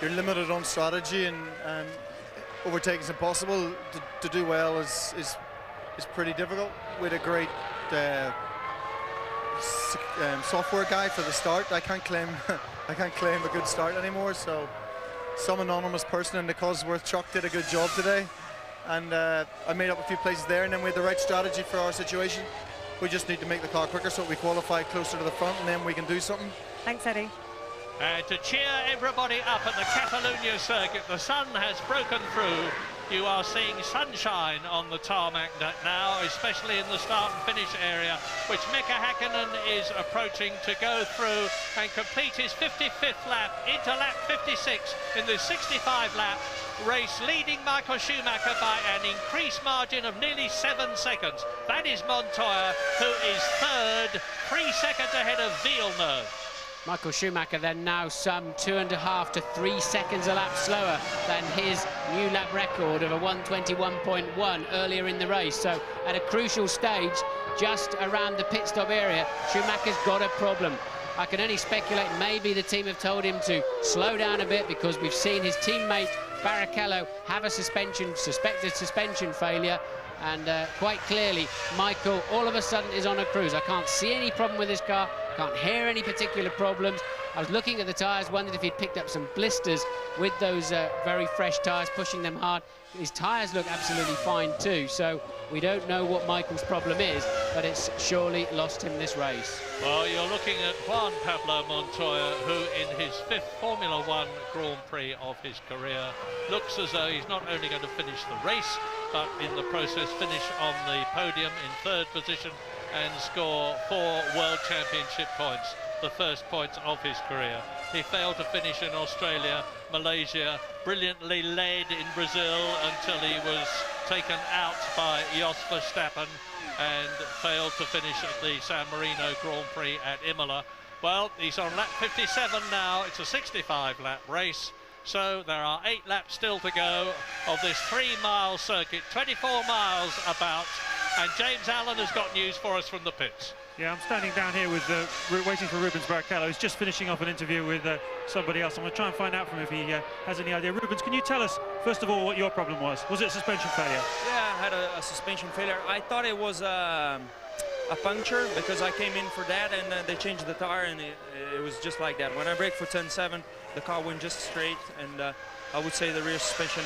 you're limited on strategy and overtaking's impossible, to do well is pretty difficult. We had a great software guy for the start. I can't claim a good start anymore, so some anonymous person in the Cosworth truck did a good job today, and I made up a few places there, and then we had the right strategy for our situation. We just need to make the car quicker so we qualify closer to the front, and then we can do something. Thanks, Eddie. And to cheer everybody up at the Catalunya circuit, the sun has broken through. You are seeing sunshine on the tarmac now, especially in the start and finish area, which Mika Häkkinen is approaching to go through and complete his 55th lap into lap 56 in the 65 lap race, leading Michael Schumacher by an increased margin of nearly 7 seconds. That is Montoya, who is 3rd, 3 seconds ahead of Villeneuve. Michael Schumacher then now some 2.5 to 3 seconds a lap slower than his new lap record of a 1:21.1 earlier in the race. So at a crucial stage, just around the pit stop area, Schumacher's got a problem. I can only speculate maybe the team have told him to slow down a bit because we've seen his teammate Barrichello have a suspected suspension failure. And quite clearly, Michael all of a sudden is on a cruise. I can't see any problem with his car, can't hear any particular problems. I was looking at the tyres, wondered if he'd picked up some blisters with those very fresh tyres, pushing them hard. His tyres look absolutely fine too, so we don't know what Michael's problem is, but it's surely lost him this race. Well, you're looking at Juan Pablo Montoya, who in his 5th Formula One Grand Prix of his career looks as though he's not only going to finish the race, but in the process finish on the podium in 3rd position and score 4 World Championship points, the first points of his career. He failed to finish in Australia, Malaysia, brilliantly led in Brazil until he was taken out by Jos Verstappen and failed to finish at the San Marino Grand Prix at Imola. Well, he's on lap 57 now. It's a 65 lap race. So there are 8 laps still to go of this 3-mile circuit, 24 miles about, and James Allen has got news for us from the pits. Yeah, I'm standing down here with waiting for Rubens Barrichello. He's just finishing off an interview with somebody else. I'm going to try and find out from him if he has any idea. Rubens, can you tell us, first of all, what your problem was? Was it a suspension failure? Yeah, I had a suspension failure. I thought it was a puncture because I came in for that, and they changed the tire, and it was just like that. When I braked for 10.7, the car went just straight, and I would say the rear suspension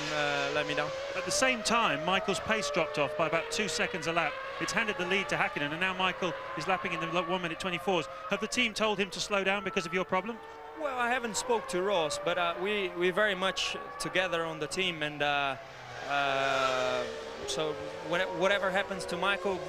let me down. At the same time, Michael's pace dropped off by about 2 seconds a lap. It's handed the lead to Häkkinen, and now Michael is lapping in the 1:24s. Have the team told him to slow down because of your problem? Well, I haven't spoke to Ross, but we're very much together on the team, and so whatever happens to Michael,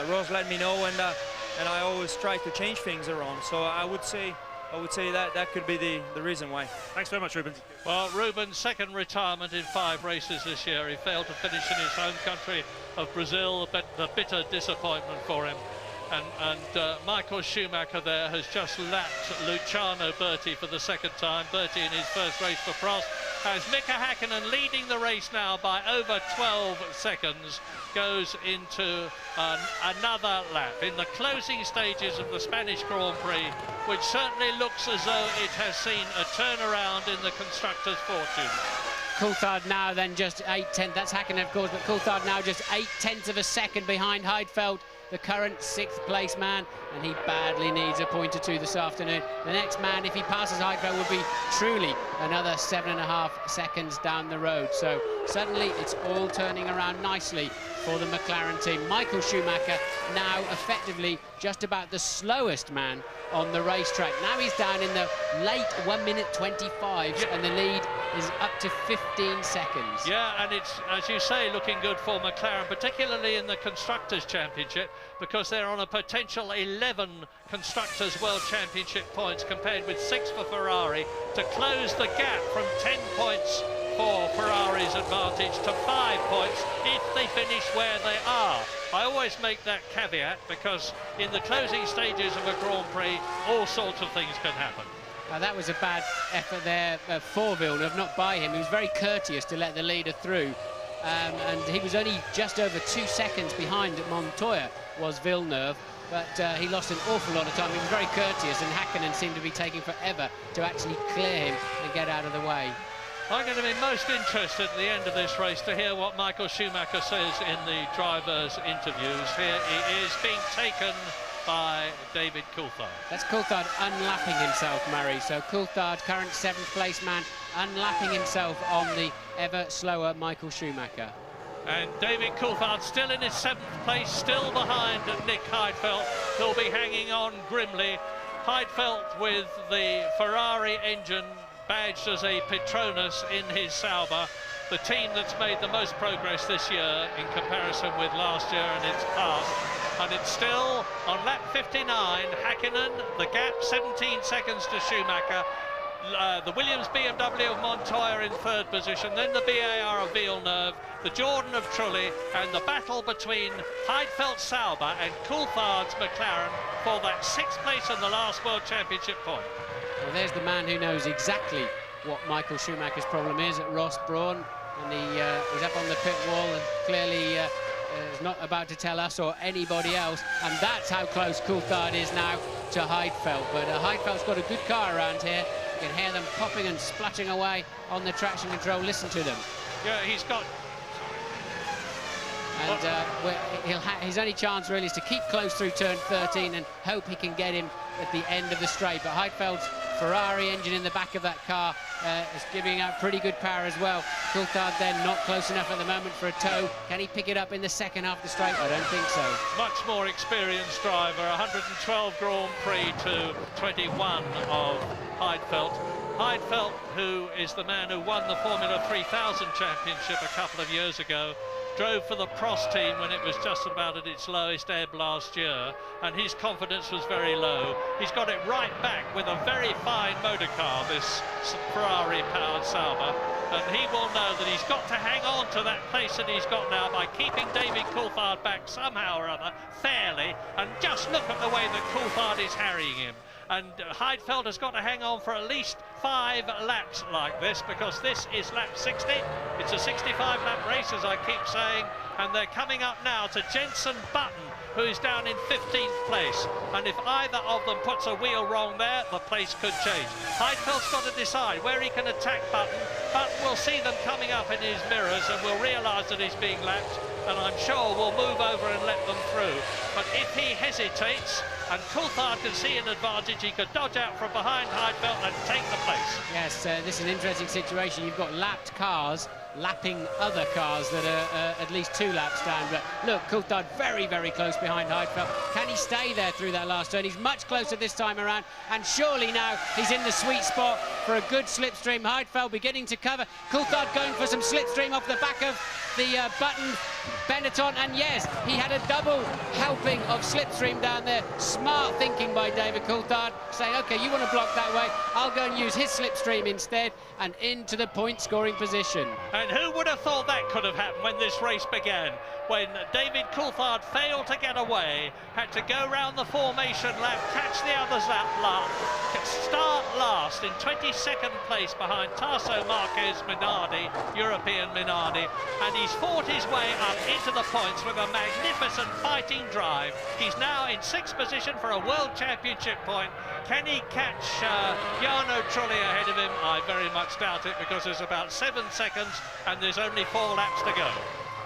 Ross let me know, and I always try to change things around. So I would say that could be the reason why. Thanks very much, Rubens. Well, Rubens' 2nd retirement in 5 races this year. He failed to finish in his home country of Brazil, but the bitter disappointment for him. And Michael Schumacher there has just lapped Luciano Berti for the 2nd time. Berti in his first race for Prost has Mika Häkkinen leading the race now by over 12 seconds. Goes into another lap in the closing stages of the Spanish Grand Prix, which certainly looks as though it has seen a turnaround in the constructors' fortune. Coulthard now then just 8/10, that's Häkkinen of course, but Coulthard now just 8/10 of a second behind Heidfeld, the current 6th place man, and he badly needs a point or two this afternoon. The next man, if he passes Heidfeld, would be truly another 7.5 seconds down the road. So suddenly it's all turning around nicely for the McLaren team. Michael Schumacher now effectively just about the slowest man on the racetrack. Now he's down in the late 1:25s, and the lead is up to 15 seconds. Yeah, and it's, as you say, looking good for McLaren, particularly in the Constructors' Championship, because they're on a potential 11 Constructors' World Championship points compared with 6 for Ferrari to close the gap from 10 points for Ferrari's advantage to 5 points if they finish where they are. I always make that caveat because in the closing stages of a Grand Prix, all sorts of things can happen. That was a bad effort there for Villeneuve, not by him. He was very courteous to let the leader through. And he was only just over 2 seconds behind Montoya, was Villeneuve. But he lost an awful lot of time. He was very courteous, and Häkkinen seemed to be taking forever to actually clear him and get out of the way. I'm going to be most interested at the end of this race to hear what Michael Schumacher says in the drivers' interviews. Here he is being taken by David Coulthard. That's Coulthard unlapping himself, Murray. So Coulthard, current 7th place man, unlapping himself on the ever slower Michael Schumacher. And David Coulthard still in his 7th place, still behind Nick Heidfeld, who'll be hanging on grimly. Heidfeld with the Ferrari engine badged as a Petronas in his Sauber, the team that's made the most progress this year in comparison with last year and its past. And it's still on lap 59, Häkkinen, the gap 17 seconds to Schumacher. The Williams BMW of Montoya in 3rd position, then the BAR of Villeneuve, the Jordan of Trulli, and the battle between Heidfeld's Sauber and Coulthard's McLaren for that 6th place and the last World Championship point. Well, there's the man who knows exactly what Michael Schumacher's problem is at Ross Brawn, and he's up on the pit wall and clearly is not about to tell us or anybody else, and that's how close Coulthard is now to Heidfeld. But Heidfeld's got a good car around here. You can hear them popping and splashing away on the traction control. Listen to them. Yeah, he's got... And his only chance really is to keep close through turn 13 and hope he can get him at the end of the straight. But Heidfeld's Ferrari engine in the back of that car is giving out pretty good power as well. Coulthard then not close enough at the moment for a tow. Can he pick it up in the second half of the straight? I don't think so. Much more experienced driver, 112 Grand Prix to 21 of Heidfeld. Heidfeld, who is the man who won the Formula 3000 Championship a couple of years ago, drove for the Prost team when it was just about at its lowest ebb last year, and his confidence was very low. He's got it right back with a very fine motor car, this Ferrari-powered Sauber, and he will know that he's got to hang on to that place that he's got now by keeping David Coulthard back somehow or other, fairly, and just look at the way that Coulthard is harrying him. And Heidfeld has got to hang on for at least 5 laps like this, because this is lap 60. It's a 65-lap race, as I keep saying, and they're coming up now to Jenson Button, who's down in 15th place. And if either of them puts a wheel wrong there, the place could change. Heidfeld's got to decide where he can attack Button. Button will see them coming up in his mirrors and will realise that he's being lapped, and I'm sure will move over and let them through. But if he hesitates, and Coulthard can see an advantage, he could dodge out from behind Heidfeld and take the place. Yes, this is an interesting situation. You've got lapped cars lapping other cars that are at least 2 laps down. But look, Coulthard very, very close behind Heidfeld. Can he stay there through that last turn? He's much closer this time around, and surely now he's in the sweet spot for a good slipstream. Heidfeld beginning to cover. Coulthard going for some slipstream off the back of the Button Benetton, and yes, he had a double helping of slipstream down there. Smart thinking by David Coulthard, saying, OK, you want to block that way, I'll go and use his slipstream instead, and into the point-scoring position. And who would have thought that could have happened when this race began? When David Coulthard failed to get away, had to go round the formation lap, catch the others lap, start last in 22nd place behind Tasso Marquez Minardi, European Minardi, and he's fought his way up into the points with a magnificent fighting drive. He's now in 6th position for a World Championship point. Can he catch Jarno Trulli ahead of him? I very much doubt it, because there's about 7 seconds and there's only 4 laps to go.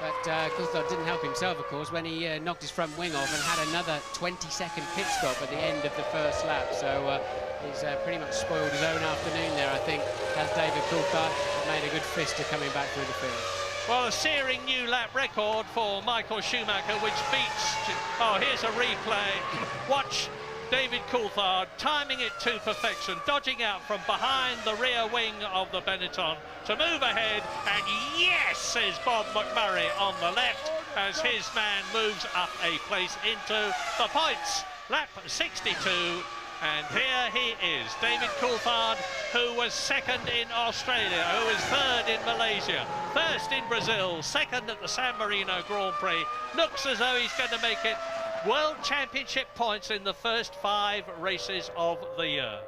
But Coulthard didn't help himself, of course, when he knocked his front wing off and had another 20-second pit stop at the end of the first lap. So he's pretty much spoiled his own afternoon there, I think, has David Coulthard. Made a good fist of coming back through the field. Well, a searing new lap record for Michael Schumacher, which beats... Oh, here's a replay. Watch David Coulthard timing it to perfection, dodging out from behind the rear wing of the Benetton to move ahead, and yes, says Bob McMurray on the left, as his man moves up a place into the points. Lap 62, And here he is, David Coulthard, who was second in Australia, who was third in Malaysia, first in Brazil, second at the San Marino Grand Prix. Looks as though he's going to make it World Championship points in the first 5 races of the year.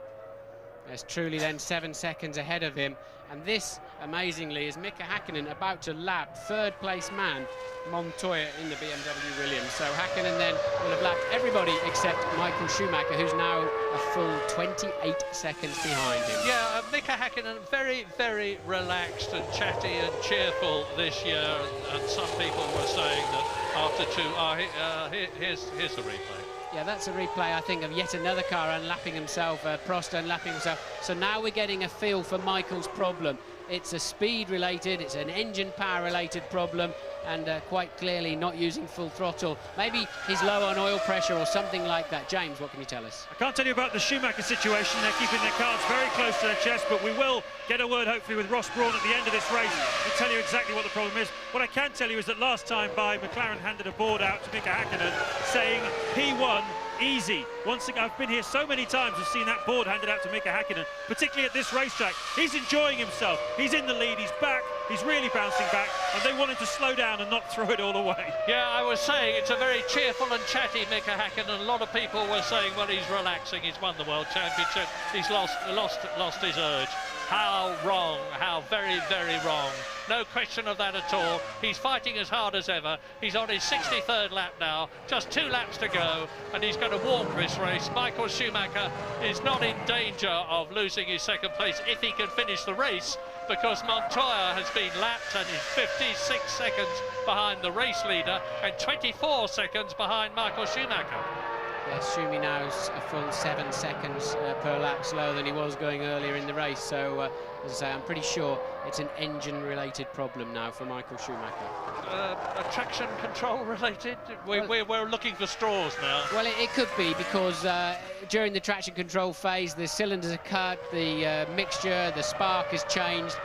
There's truly then 7 seconds ahead of him. And this, amazingly, is Mika Häkkinen about to lap third-place man Montoya in the BMW Williams. So Häkkinen then will have lapped everybody except Michael Schumacher, who's now a full 28 seconds behind him. Yeah, Mika Häkkinen very, very relaxed and chatty and cheerful this year. And some people were saying that after 2... here's the replay. Yeah, that's a replay, I think, of yet another car unlapping himself, Prost unlapping himself. So now we're getting a feel for Michael's problem. It's a speed-related, it's an engine power-related problem, and quite clearly not using full throttle. Maybe he's low on oil pressure or something like that. James, what can you tell us? I can't tell you about the Schumacher situation. They're keeping their cards very close to their chest, but we will get a word, hopefully, with Ross Brawn at the end of this race and tell you exactly what the problem is. What I can tell you is that last time McLaren handed a board out to Mika Häkkinen saying he won easy. Once again, I've been here so many times, I've seen that board handed out to Mika Häkkinen, particularly at this racetrack. He's enjoying himself. He's in the lead, he's back, he's really bouncing back, and they want him to slow down and not throw it all away. Yeah, I was saying it's a very cheerful and chatty Mika Häkkinen. A lot of people were saying, well, he's relaxing, he's won the World Championship, he's lost his urge. How wrong, how very, very wrong. No question of that at all. He's fighting as hard as ever. He's on his 63rd lap now, just 2 laps to go, and he's going to walk this race. Michael Schumacher is not in danger of losing his 2nd place if he can finish the race, because Montoya has been lapped and is 56 seconds behind the race leader and 24 seconds behind Michael Schumacher. Yes, Schumi now is a full 7 seconds per lap slower than he was going earlier in the race. So, as I say, I'm pretty sure it's an engine-related problem now for Michael Schumacher. Traction control related? We're looking for straws now. Well, it could be, because during the traction control phase, the cylinders are cut, the mixture, the spark has changed,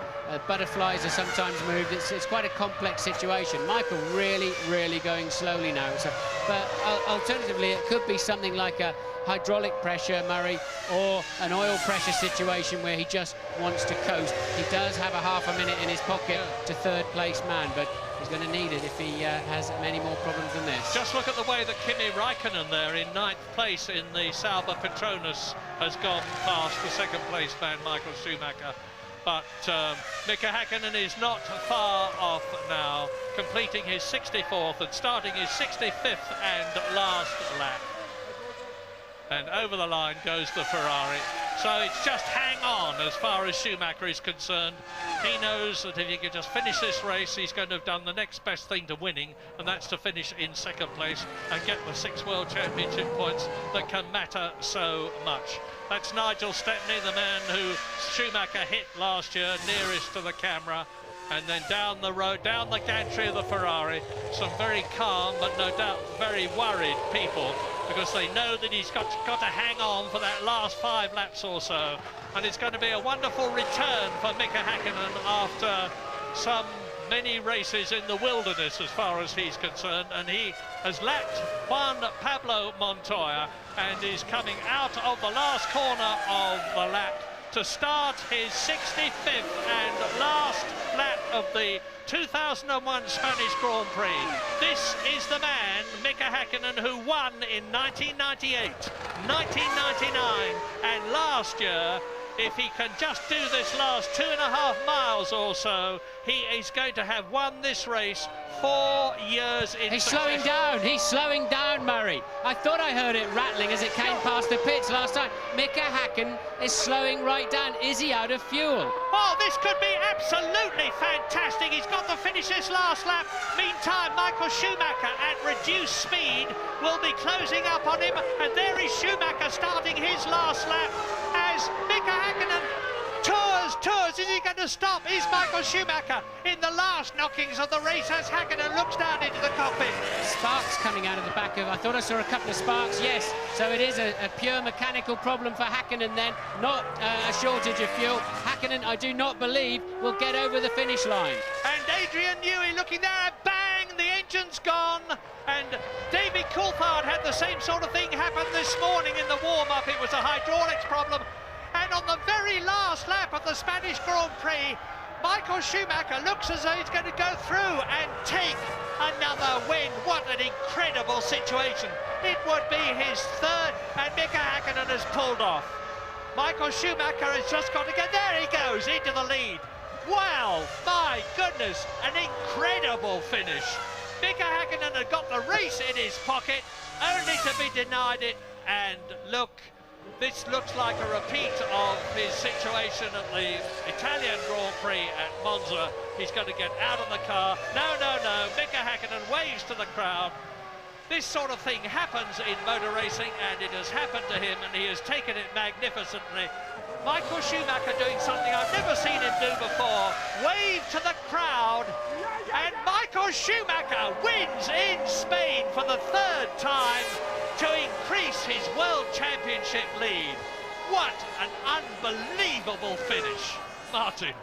butterflies are sometimes moved. It's quite a complex situation. Michael really going slowly now. So, but alternatively, it could be something like a hydraulic pressure, Murray, or an oil pressure situation where he just wants to coast. He does have a half a minute in his pocket to 3rd place man, but he's going to need it if he has many more problems than this. Just look at the way that Kimi Räikkönen there in 9th place in the Sauber Petronas has gone past the 2nd place man, Michael Schumacher. But Mika Häkkinen is not far off now, completing his 64th and starting his 65th and last lap. And over the line goes the Ferrari. So it's just hang on as far as Schumacher is concerned. He knows that if he can just finish this race, he's going to have done the next best thing to winning, and that's to finish in 2nd place and get the 6 World Championship points that can matter so much. That's Nigel Stepney, the man who Schumacher hit last year, nearest to the camera. And then down the road, down the gantry of the Ferrari, some very calm but no doubt very worried people, because they know that he's got to hang on for that last 5 laps or so. And it's going to be a wonderful return for Mika Häkkinen after many races in the wilderness as far as he's concerned, and he has lapped Juan Pablo Montoya and is coming out of the last corner of the lap to start his 65th and last lap of the 2001 Spanish Grand Prix. This is the man, Mika Häkkinen, who won in 1998, 1999, and last year. If he can just do this last 2.5 miles or so, he is going to have won this race 4 years in He's succession. he's slowing down, Murray. I thought I heard it rattling as it came past the pits last time. Mika Häkkinen is slowing right down. Is he out of fuel? Oh, this could be absolutely fantastic. He's got to finish this last lap. Meantime, Michael Schumacher at reduced speed will be closing up on him, and there is Schumacher starting his last lap as Mika Häkkinen tours. Is he going to stop? Is Michael Schumacher in the last knockings of the race as Häkkinen looks down into the cockpit? Sparks coming out of the back of... I thought I saw a couple of sparks, yes. So it is a pure mechanical problem for Häkkinen then, not a shortage of fuel. Häkkinen, I do not believe, will get over the finish line. And Adrian Newey looking there, and bang, the engine's gone, and David Coulthard had the same sort of thing happen this morning in the warm-up. It was a hydraulics problem, and on the very last lap of the Spanish Grand Prix, Michael Schumacher looks as though he's going to go through and take another win. What an incredible situation. It would be his third, and Mika Häkkinen has pulled off. Michael Schumacher has just got to get there. He goes into the lead. Wow, my goodness, an incredible finish. Mika Häkkinen had got the race in his pocket, only to be denied it. And look, this looks like a repeat of his situation at the Italian Grand Prix at Monza. He's going to get out of the car. No, no, no. Mika Häkkinen waves to the crowd. This sort of thing happens in motor racing, and it has happened to him, and he has taken it magnificently. Michael Schumacher doing something I've never seen him do before. Wave to the crowd, and Michael Schumacher wins in Spain for the third time to increase his World Championship lead. What an unbelievable finish. Martin.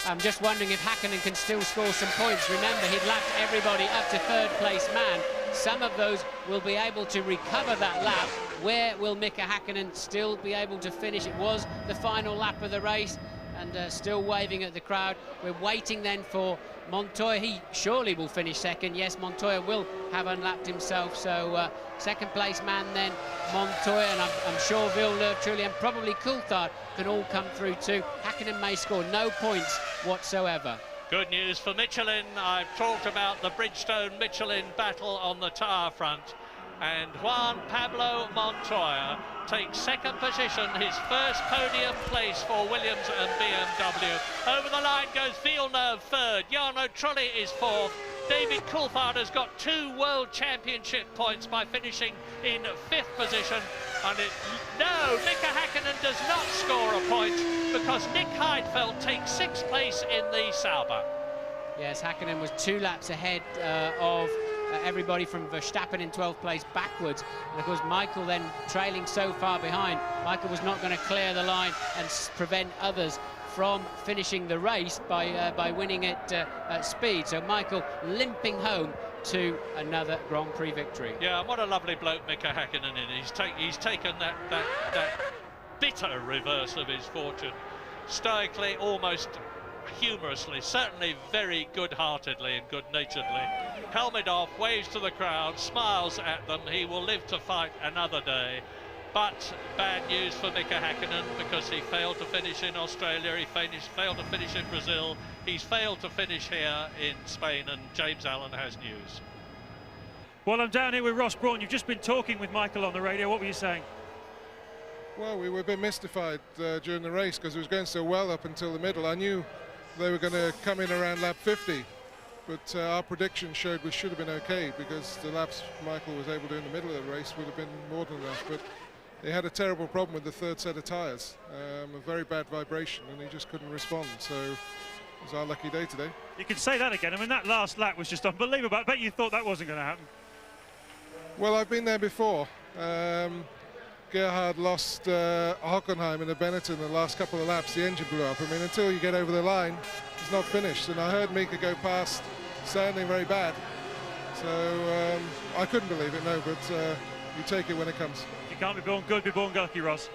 I'm just wondering if Häkkinen can still score some points. Remember, he'd lapped everybody up to third place man. Some of those will be able to recover that lap. Where will Mika Häkkinen still be able to finish? It was the final lap of the race, and still waving at the crowd. We're waiting then for Montoya. He surely will finish second. Yes, Montoya will have unlapped himself. So second place man then Montoya, and I'm sure Villeneuve, Trulli, and probably Coulthard can all come through too. Häkkinen may score no points whatsoever. Good news for Michelin. I've talked about the Bridgestone-Michelin battle on the tyre front, and Juan Pablo Montoya takes second position, his first podium place for Williams and BMW. Over the line goes Villeneuve third, Jarno Trulli is fourth. David Coulthard has got 2 World Championship points by finishing in 5th position. And Mika Häkkinen does not score a point because Nick Heidfeld takes 6th place in the Sauber. Yes, Häkkinen was 2 laps ahead of everybody from Verstappen in 12th place backwards. And of course, Michael then trailing so far behind. Michael was not going to clear the line and prevent others from finishing the race by winning it at speed. So Michael limping home to another Grand Prix victory. Yeah, what a lovely bloke Mika Häkkinen is. He's taken that bitter reverse of his fortune stoically, almost humorously, certainly very good-heartedly and good-naturedly. Helmet off, waves to the crowd, smiles at them. He will live to fight another day. But bad news for Mika Häkkinen because he failed to finish in Australia, he failed to finish in Brazil, he's failed to finish here in Spain, and James Allen has news. Well, I'm down here with Ross Brawn. You've just been talking with Michael on the radio. What were you saying? Well, we were a bit mystified during the race because it was going so well up until the middle. I knew they were going to come in around lap 50, but our prediction showed we should have been okay because the laps Michael was able to do in the middle of the race would have been more than enough. But he had a terrible problem with the third set of tyres, a very bad vibration, and he just couldn't respond. So it was our lucky day today. You can say that again. I mean, that last lap was just unbelievable. I bet you thought that wasn't going to happen. Well, I've been there before. Gerhard lost Hockenheim in the Benetton in the last couple of laps. The engine blew up. I mean, until you get over the line, it's not finished. And I heard Mika go past sounding very bad. So I couldn't believe it, no, but you take it when it comes. You can't be born good, be born lucky, Ross.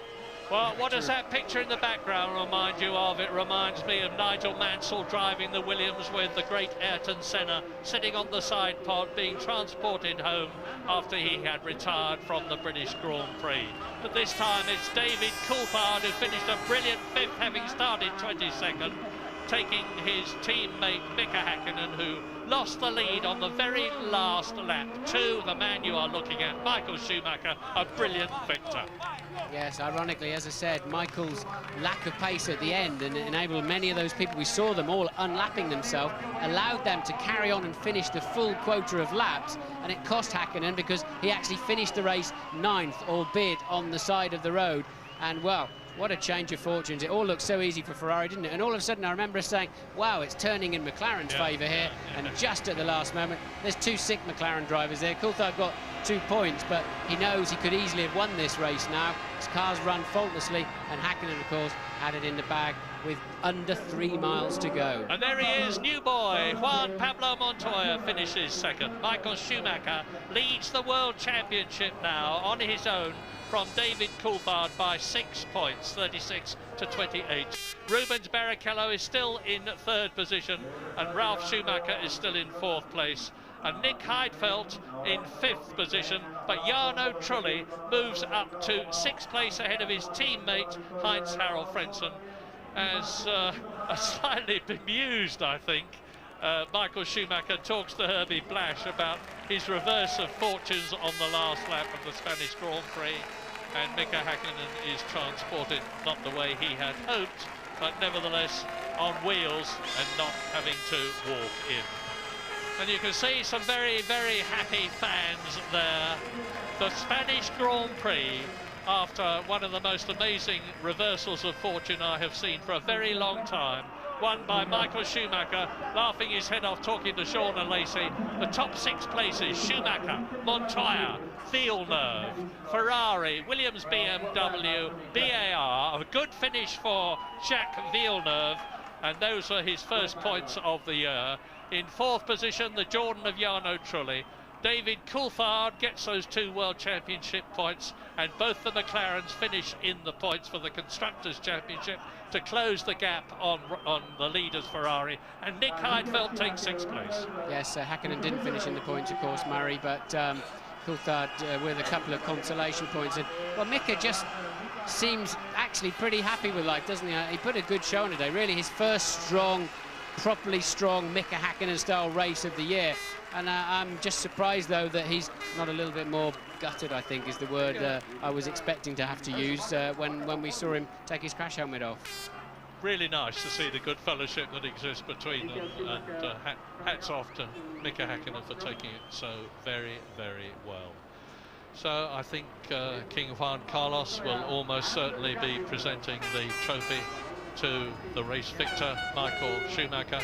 Well, what does that picture in the background remind you of? It reminds me of Nigel Mansell driving the Williams with the great Ayrton Senna sitting on the side pod being transported home after he had retired from the British Grand Prix. But this time it's David Coulthard who finished a brilliant 5th, having started 22nd, taking his teammate Mika Häkkinen, who lost the lead on the very last lap to the man you are looking at, Michael Schumacher, a brilliant victor. Yes, ironically, as I said, Michael's lack of pace at the end and enabled many of those people, we saw them all unlapping themselves, allowed them to carry on and finish the full quota of laps, and it cost Häkkinen because he actually finished the race 9th, albeit on the side of the road. And well, what a change of fortunes. It all looked so easy for Ferrari, didn't it? And all of a sudden I remember us saying, wow, it's turning in McLaren's favour here. And just at the last moment, there's 2 sick McLaren drivers there. Coulthard got 2 points, but he knows he could easily have won this race now. His car's run faultlessly, and Hakkinen, of course, had it in the bag with under 3 miles to go. And there he is, new boy, Juan Pablo Montoya finishes second. Michael Schumacher leads the World Championship now on his own from David Coulthard by 6 points, 36 to 28. Rubens Barrichello is still in 3rd position, and Ralf Schumacher is still in 4th place. And Nick Heidfeld in 5th position, but Jarno Trulli moves up to 6th place ahead of his teammate Heinz-Harald Frentzen, as slightly bemused, I think, Michael Schumacher talks to Herbie Blasch about his reverse of fortunes on the last lap of the Spanish Grand Prix, and Mika Hakkinen is transported not the way he had hoped, but nevertheless on wheels and not having to walk in. And you can see some very, very happy fans there. The Spanish Grand Prix, after one of the most amazing reversals of fortune I have seen for a very long time, won by Michael Schumacher, laughing his head off, talking to Sean and Lacey. The top 6 places: Schumacher, Montoya, Villeneuve, Ferrari, Williams, BMW, BAR. A good finish for Jacques Villeneuve, and those were his first points of the year. In 4th position, the Jordan of Jarno Trulli. David Coulthard gets those 2 World Championship points, and both the McLarens finish in the points for the Constructors' Championship to close the gap on the leaders Ferrari, and Nick Heidfeld takes 6th place. Yes, Hakkinen didn't finish in the points, of course, Murray, but Coulthard with a couple of consolation points. And well, Mika just seems actually pretty happy with life, doesn't he? He put a good show on today, really his first strong, properly strong Mika Hakkinen style race of the year. And I'm just surprised, though, that he's not a little bit more gutted, I think is the word I was expecting to have to use when we saw him take his crash helmet off. Really nice to see the good fellowship that exists between them, and hats off to Mika Hakkinen for taking it so very, very well. So I think King Juan Carlos will almost certainly be presenting the trophy to the race victor, Michael Schumacher.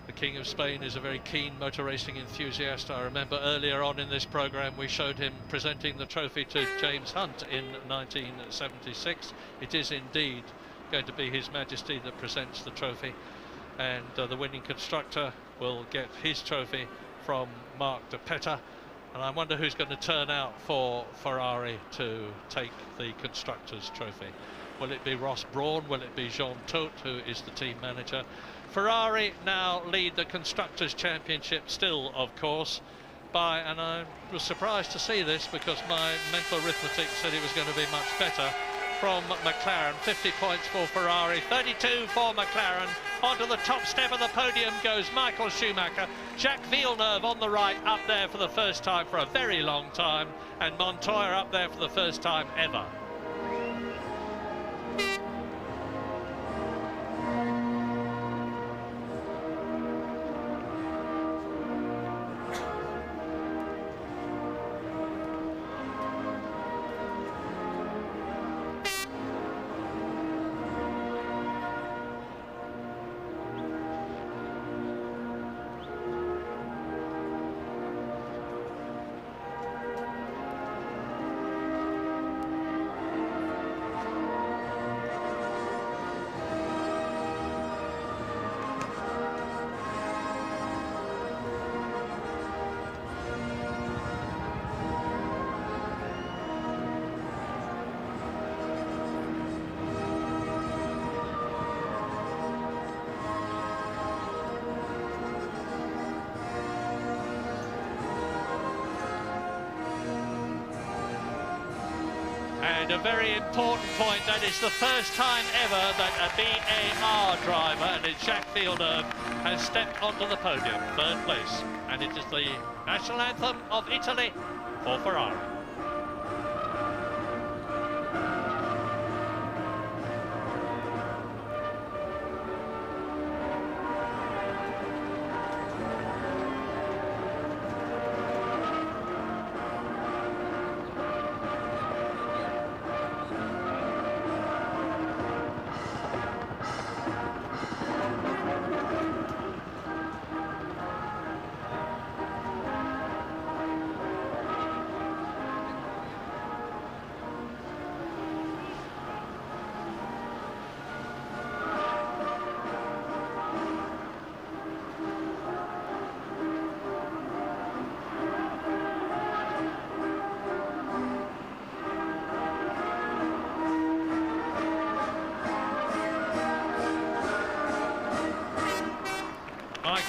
The King of Spain is a very keen motor racing enthusiast. I remember earlier on in this programme we showed him presenting the trophy to James Hunt in 1976. It is indeed going to be His Majesty that presents the trophy, and the winning constructor will get his trophy from Marc de Petter. And I wonder who's going to turn out for Ferrari to take the Constructors' Trophy. Will it be Ross Brawn? Will it be Jean Todt, who is the team manager? Ferrari now lead the Constructors' Championship still, of course, by, and I was surprised to see this because my mental arithmetic said it was going to be much better, from McLaren. 50 points for Ferrari, 32 for McLaren. Onto the top step of the podium goes Michael Schumacher. Jacques Villeneuve on the right, up there for the first time for a very long time, and Montoya up there for the first time ever. And a very important point, that is the first time ever that a BAR driver, and it's Jacques Villeneuve, has stepped onto the podium, 3rd place. And it is the national anthem of Italy for Ferrari.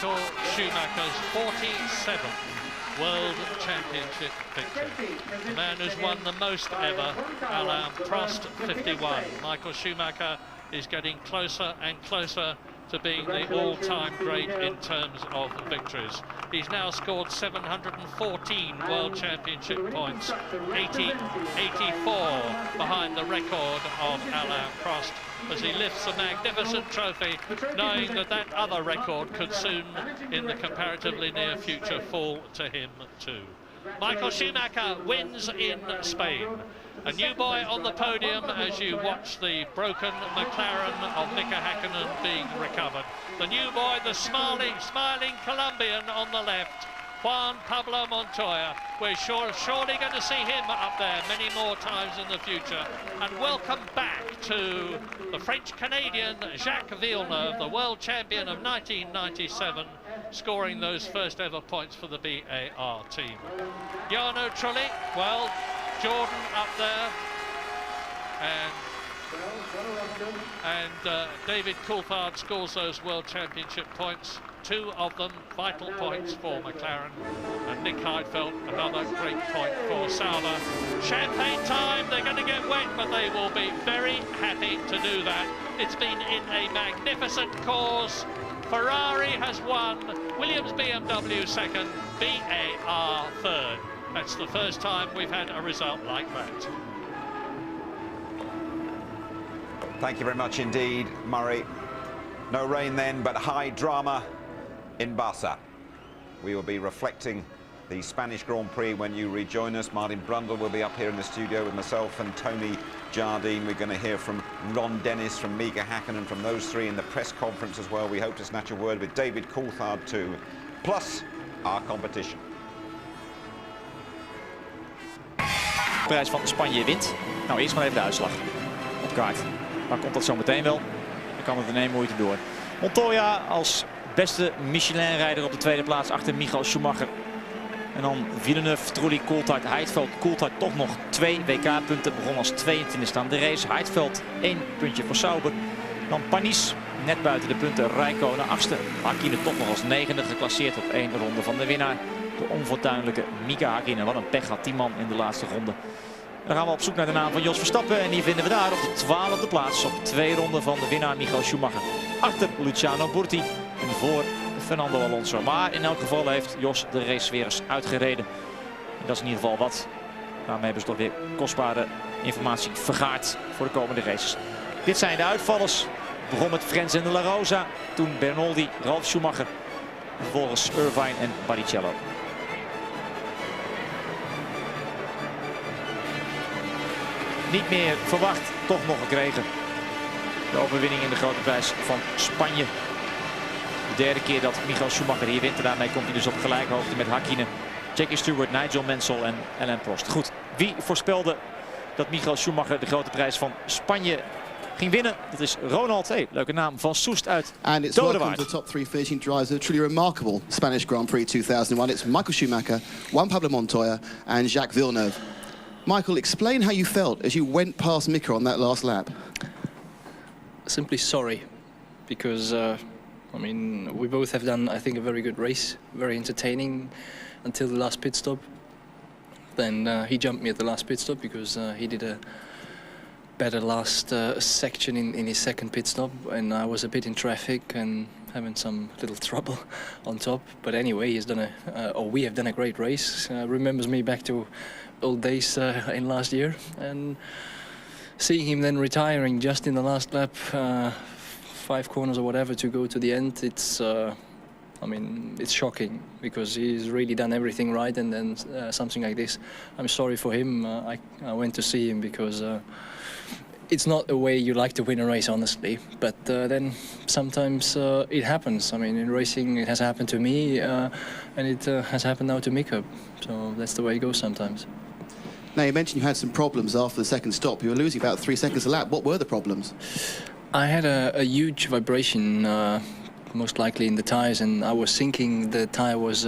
Michael Schumacher's 47th World Championship victory. The man who's won the most ever, Alain Prost, 51. Michael Schumacher is getting closer and closer to being the all-time great in terms of victories. He's now scored 714 World Championship points, 84 behind the record of Alain Prost, as he lifts a magnificent trophy, knowing that that other record could soon, in the comparatively near future, fall to him too. Michael Schumacher wins in Spain. A new boy on the podium as you watch the broken McLaren of Mika Häkkinen being recovered. The new boy, the smiling Colombian on the left, Juan Pablo Montoya. We're surely going to see him up there many more times in the future. And welcome back to the French-Canadian Jacques Villeneuve, the world champion of 1997, scoring those first ever points for the BAR team. Jarno Trulli, well, Jordan up there, and David Coulthard scores those World Championship points, 2 of them vital points for McLaren, and Nick Heidfeld, another great point for Sauber. Champagne time, they're going to get wet, but they will be very happy to do that. It's been in a magnificent cause. Ferrari has won, Williams BMW second, BAR third. That's the first time we've had a result like that. Thank you very much indeed, Murray. No rain then, but high drama in Barça. We will be reflecting the Spanish Grand Prix when you rejoin us. Martin Brundle will be up here in the studio with myself and Tony Jardine. We're going to hear from Ron Dennis, from Mika Häkkinen, from those three in the press conference as well. We hope to snatch a word with David Coulthard too, plus our competition. De prijs van Spanje wint. Nou, eerst maar even de uitslag op kaart. Maar komt dat zo meteen wel? Dan kan het in één moeite door. Montoya als beste Michelin-rijder op de tweede plaats achter Michael Schumacher. En dan Villeneuve, Trulli, Coulthard, Heidfeld. Coulthard toch nog 2 WK-punten. Begon als 22e aan de race. Heidfeld 1 puntje voor Sauber. Dan Panis net buiten de punten. Räikkönen 8e. Häkkinen toch nog als 9e geclasseerd op 1 ronde van de winnaar. De onfortuinlijke Mika Häkkinen. Wat een pech had die man in de laatste ronde. Dan gaan we op zoek naar de naam van Jos Verstappen. En die vinden we daar op de 12e plaats. Op 2 ronden van de winnaar Michael Schumacher. Achter Luciano Burti. En voor Fernando Alonso. Maar in elk geval heeft Jos de race weer eens uitgereden. En dat is in ieder geval wat. Daarmee hebben ze toch weer kostbare informatie vergaard voor de komende races. Dit zijn de uitvallers. Het begon met Frenzen de La Rosa. Toen Bernoldi, Ralf Schumacher. Vervolgens Irvine en Barrichello. Niet meer verwacht, toch nog gekregen. De overwinning in de grote prijs van Spanje. De derde keer dat Michael Schumacher hier wint. En daarmee komt hij dus op gelijke hoogte met Häkkinen, Jackie Stewart, Nigel Mansell en Alain Prost. Goed, wie voorspelde dat Michael Schumacher de grote prijs van Spanje ging winnen? Dat is Ronald, hey, leuke naam, van Soest uit And it's welcome to the top 3 finishing drivers of a truly remarkable Spanish Grand Prix 2001. It's Michael Schumacher, Juan Pablo Montoya and Jacques Villeneuve. Michael, explain how you felt as you went past Mika on that last lap. Simply sorry, because I mean, we both have done, I think, a very good race, very entertaining until the last pit stop. Then he jumped me at the last pit stop because he did a better last section in his second pit stop, and I was a bit in traffic and having some little trouble on top. But anyway, he's done we have done a great race. Remembers me back to old days in last year, and seeing him then retiring just in the last lap, 5 corners or whatever to go to the end, it's I mean, it's shocking because he's really done everything right, and then something like this. I'm sorry for him. I went to see him because it's not a way you like to win a race, honestly. But then sometimes it happens. I mean, in racing it has happened to me, and it has happened now to Mika. So that's the way it goes sometimes. Now, you mentioned you had some problems after the second stop. You were losing about 3 seconds a lap. What were the problems? I had a huge vibration, most likely in the tyres, and I was thinking the tyre was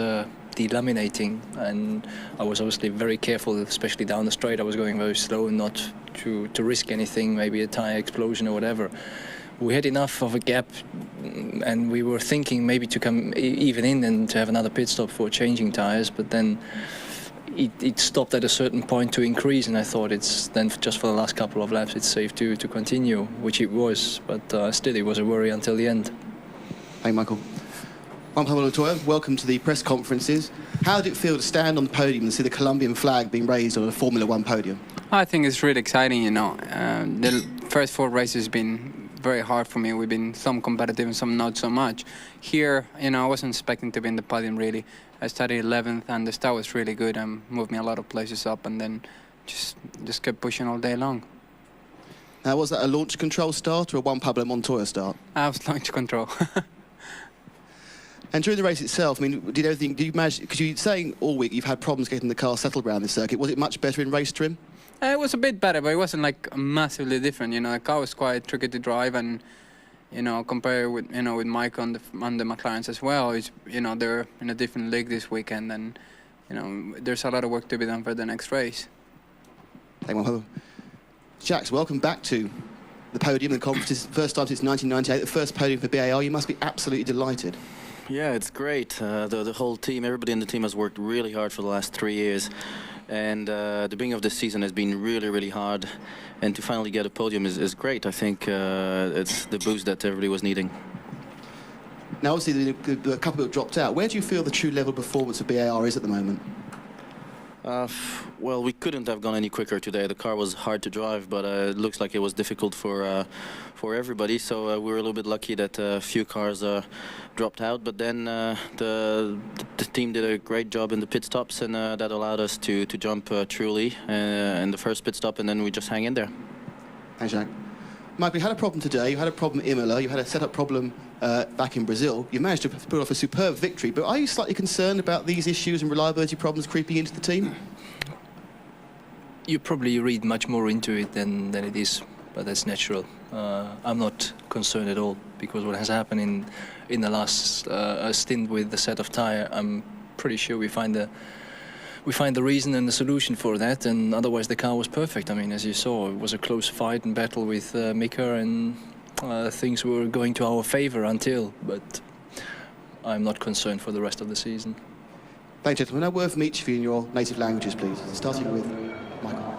delaminating, and I was obviously very careful, especially down the straight. I was going very slow and not to risk anything, maybe a tyre explosion or whatever. we had enough of a gap, and we were thinking maybe to come even in and to have another pit stop for changing tires, but then it stopped at a certain point to increase, and I thought it's then just for the last couple of laps it's safe to continue, which it was, but still it was a worry until the end. Hey Michael. Juan Pablo Montoya, welcome to the press conferences. How did it feel to stand on the podium and see the Colombian flag being raised on a Formula One podium? I think it's really exciting, you know. The first 4 races have been very hard for me. We've been some competitive and some not so much. Here, you know, I wasn't expecting to be in the podium really. I started 11th and the start was really good and moved me a lot of places up, and then just kept pushing all day long. Now, was that a launch control start or a Juan Pablo Montoya start? I was launch control. And during the race itself, I mean, did you manage, because you're saying all week you've had problems getting the car settled around this circuit. Was it much better in race trim? It was a bit better, but it wasn't like massively different. You know, the car was quite tricky to drive, and you know, compared with with Mike on the McLarens as well, it's, you know, they're in a different league this weekend, and you know, there's a lot of work to be done for the next race. Thank you. Jacques, welcome back to the podium. The conference, first time since 1998, the first podium for BAR. You must be absolutely delighted. Yeah, it's great. The whole team, everybody in the team has worked really hard for the last 3 years. And the beginning of this season has been really, really hard. And to finally get a podium is great. I think it's the boost that everybody was needing. Now, obviously, a couple have dropped out. Where do you feel the true level of performance of BAR is at the moment? Well, we couldn't have gone any quicker today. The car was hard to drive, but it looks like it was difficult for everybody. So we were a little bit lucky that a few cars dropped out. But then the team did a great job in the pit stops, and that allowed us to jump truly in the first pit stop, and then we just hang in there. Thanks, Jack. Michael, you had a problem today. You had a problem in Imola. You had a setup problem back in Brazil. You managed to put off a superb victory, but are you slightly concerned about these issues and reliability problems creeping into the team? You probably read much more into it than it is, but that's natural. I'm not concerned at all, because what has happened in the last stint with the set of tyre, I'm pretty sure we find the reason and the solution for that, and otherwise the car was perfect. I mean, as you saw, it was a close fight and battle with Mika, and things were going to our favor until, but I'm not concerned for the rest of the season. Thanks, gentlemen. A word from each of you in your native languages, please, starting with Michael.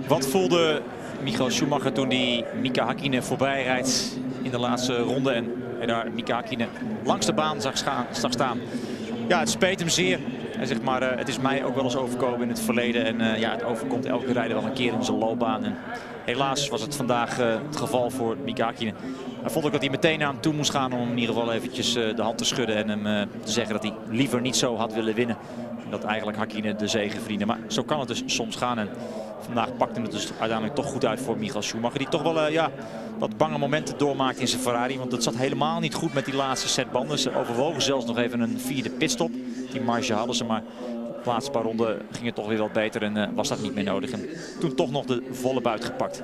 Wat voelde Michael Schumacher toen hij Mika Häkkinen voorbij rijdt in de laatste ronde en daar Mika Häkkinen langs de baan zag staan? Ja, het speet hem zeer. Hij zegt maar, het is mij ook wel eens overkomen in het verleden. En ja, het overkomt elke rijder wel een keer in zijn loopbaan. En helaas was het vandaag het geval voor Mika Häkkinen. Hij vond ook dat hij meteen naar hem toe moest gaan om hem in ieder geval eventjes de hand te schudden. En hem te zeggen dat hij liever niet zo had willen winnen. En dat eigenlijk Häkkinen de zege verdiende. Maar zo kan het dus soms gaan. En vandaag pakte het dus uiteindelijk toch goed uit voor Michael Schumacher. Die toch wel ja, wat bange momenten doormaakte in zijn Ferrari. Want het zat helemaal niet goed met die laatste set banden. Ze overwogen zelfs nog even een 4e pitstop. Die marge hadden ze, maar de laatste paar ronden ging het toch weer wat beter. En was dat niet meer nodig. En toen toch nog de volle buit gepakt.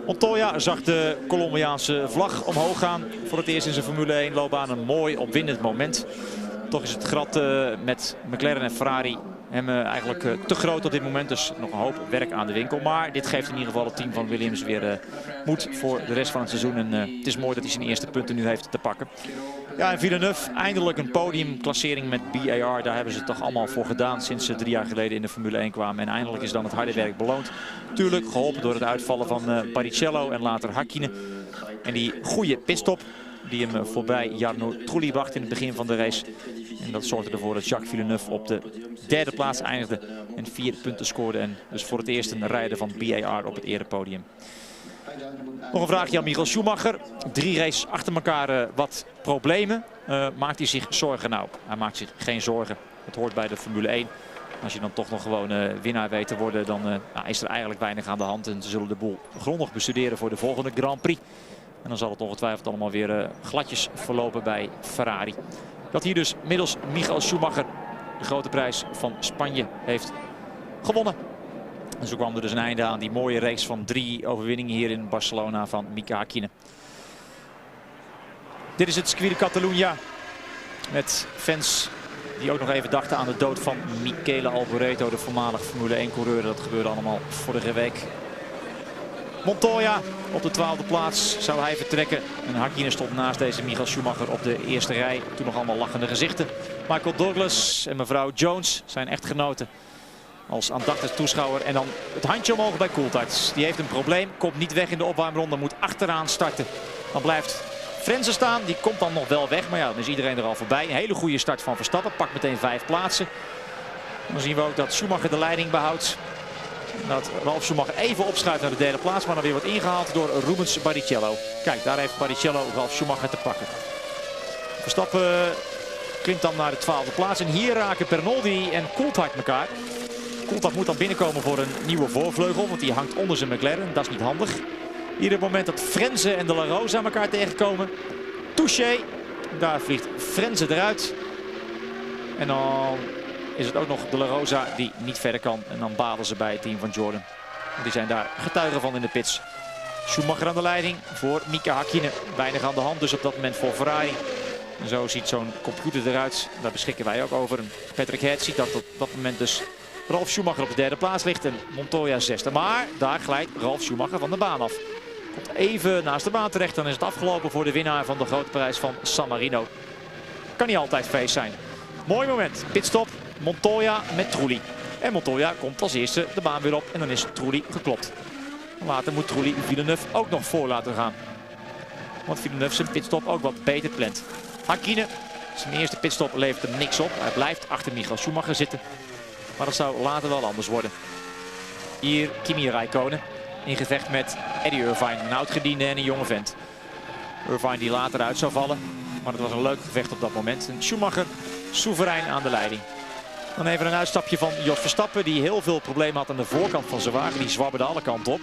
Montoya zag de Colombiaanse vlag omhoog gaan. Voor het eerst in zijn Formule 1 loopbaan een mooi opwindend moment. Toch is het gat met McLaren en Ferrari hem eigenlijk te groot op dit moment. Dus nog een hoop werk aan de winkel. Maar dit geeft in ieder geval het team van Williams weer moed voor de rest van het seizoen. En het is mooi dat hij zijn eerste punten nu heeft te pakken. Ja, en Villeneuve, eindelijk een podiumklassering met BAR. Daar hebben ze het toch allemaal voor gedaan sinds ze 3 jaar geleden in de Formule 1 kwamen. En eindelijk is dan het harde werk beloond. Tuurlijk geholpen door het uitvallen van Barrichello en later Häkkinen. En die goede pitstop die hem voorbij Jarno Trulli bracht in het begin van de race. En dat zorgde ervoor dat Jacques Villeneuve op de 3e plaats eindigde en 4 punten scoorde. En dus voor het eerst een rijder van BAR op het erepodium. Nog een vraagje aan Michael Schumacher. 3 races achter elkaar wat problemen. Maakt hij zich zorgen? Nou, hij maakt zich geen zorgen. Het hoort bij de Formule 1. Als je dan toch nog gewoon winnaar weet te worden, dan is er eigenlijk weinig aan de hand. En ze zullen de boel grondig bestuderen voor de volgende Grand Prix. En dan zal het ongetwijfeld allemaal weer gladjes verlopen bij Ferrari. Dat hier dus middels Michael Schumacher de grote prijs van Spanje heeft gewonnen. En zo kwam er dus een einde aan die mooie race van 3 overwinningen hier in Barcelona van Mika Häkkinen. Dit is het circuit de Catalunya met fans die ook nog even dachten aan de dood van Michele Alboreto, de voormalig Formule 1-coureur. Dat gebeurde allemaal vorige week. Montoya op de 12e plaats zou hij vertrekken. En Hakkinen stond naast deze Michael Schumacher op de eerste rij. Toen nog allemaal lachende gezichten. Michael Douglas en mevrouw Jones zijn echtgenoten. Als aandachtig toeschouwer. En dan het handje omhoog bij Coulthard. Die heeft een probleem. Komt niet weg in de opwarmronde. Moet achteraan starten. Dan blijft Frenzen staan. Die komt dan nog wel weg. Maar ja, dan is iedereen er al voorbij. Een hele goede start van Verstappen. Pakt meteen 5 plaatsen. Dan zien we ook dat Schumacher de leiding behoudt. Dat Ralf Schumacher even opschuift naar de derde plaats. Maar dan weer wordt ingehaald door Rubens Barrichello. Kijk, daar heeft Barrichello Ralf Schumacher te pakken. Verstappen klimt dan naar de 12e plaats. En hier raken Pernoldi en Coulthard elkaar. Coulthard moet dan binnenkomen voor een nieuwe voorvleugel. Want die hangt onder zijn McLaren. Dat is niet handig. Hier het moment dat Frenzen en De La Rosa elkaar tegenkomen. Touché. Daar vliegt Frenzen eruit. En dan is het ook nog De La Rosa die niet verder kan. En dan balen ze bij het team van Jordan. Die zijn daar getuigen van in de pits. Schumacher aan de leiding voor Mika Hakkinen. Weinig aan de hand dus op dat moment voor Ferrari. En zo ziet zo'n computer eruit. Daar beschikken wij ook over. Patrick Head ziet dat op dat moment dus Ralf Schumacher op de derde plaats ligt. En Montoya 6e. Maar daar glijdt Ralf Schumacher van de baan af. Komt even naast de baan terecht. Dan is het afgelopen voor de winnaar van de grote prijs van San Marino. Kan niet altijd feest zijn. Mooi moment. Pitstop. Montoya met Trulli. En Montoya komt als eerste de baan weer op. En dan is Trulli geklopt. Later moet Trulli Villeneuve ook nog voor laten gaan. Want Villeneuve zijn pitstop ook wat beter plant. Hakkinen, zijn eerste pitstop levert hem niks op. Hij blijft achter Michael Schumacher zitten. Maar dat zou later wel anders worden. Hier Kimi Räikkönen in gevecht met Eddie Irvine. Een oud-gediende en een jonge vent. Irvine die later uit zou vallen. Maar het was een leuk gevecht op dat moment. En Schumacher soeverein aan de leiding. Dan even een uitstapje van Jos Verstappen. Die heel veel problemen had aan de voorkant van zijn wagen. Die zwabberde alle kanten op.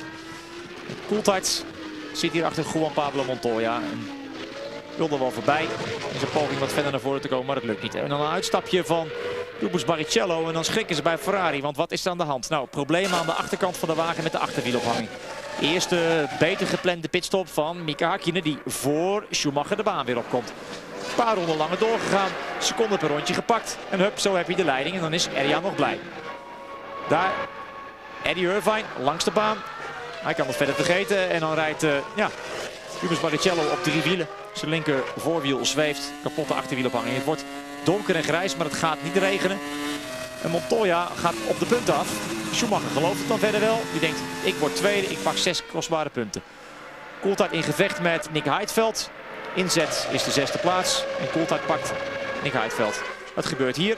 Coulthard zit hier achter Juan Pablo Montoya. En wilde wel voorbij. In zijn poging wat verder naar voren te komen. Maar dat lukt niet. En dan een uitstapje van Rubens Barrichello. En dan schrikken ze bij Ferrari. Want wat is er aan de hand? Nou, problemen aan de achterkant van de wagen met de achterwielophanging. Eerste beter geplande pitstop van Mika Hakkinen. Die voor Schumacher de baan weer opkomt. Een paar ronden langer doorgegaan. Seconden per rondje gepakt. En hup, zo heb je de leiding. En dan is Erja nog blij. Daar Eddie Irvine langs de baan. Hij kan het verder vergeten. En dan rijdt Rubens Barrichello op 3 wielen. Zijn linker voorwiel zweeft. Kapotte achterwielophanging. Het wordt donker en grijs, maar het gaat niet regenen. En Montoya gaat op de punten af. Schumacher gelooft het dan verder wel. Die denkt, ik word tweede. Ik pak 6 kostbare punten. Coulthard in gevecht met Nick Heidfeld. Inzet is de 6e plaats. En Coulthard pakt Nick Heidfeld. Wat gebeurt hier?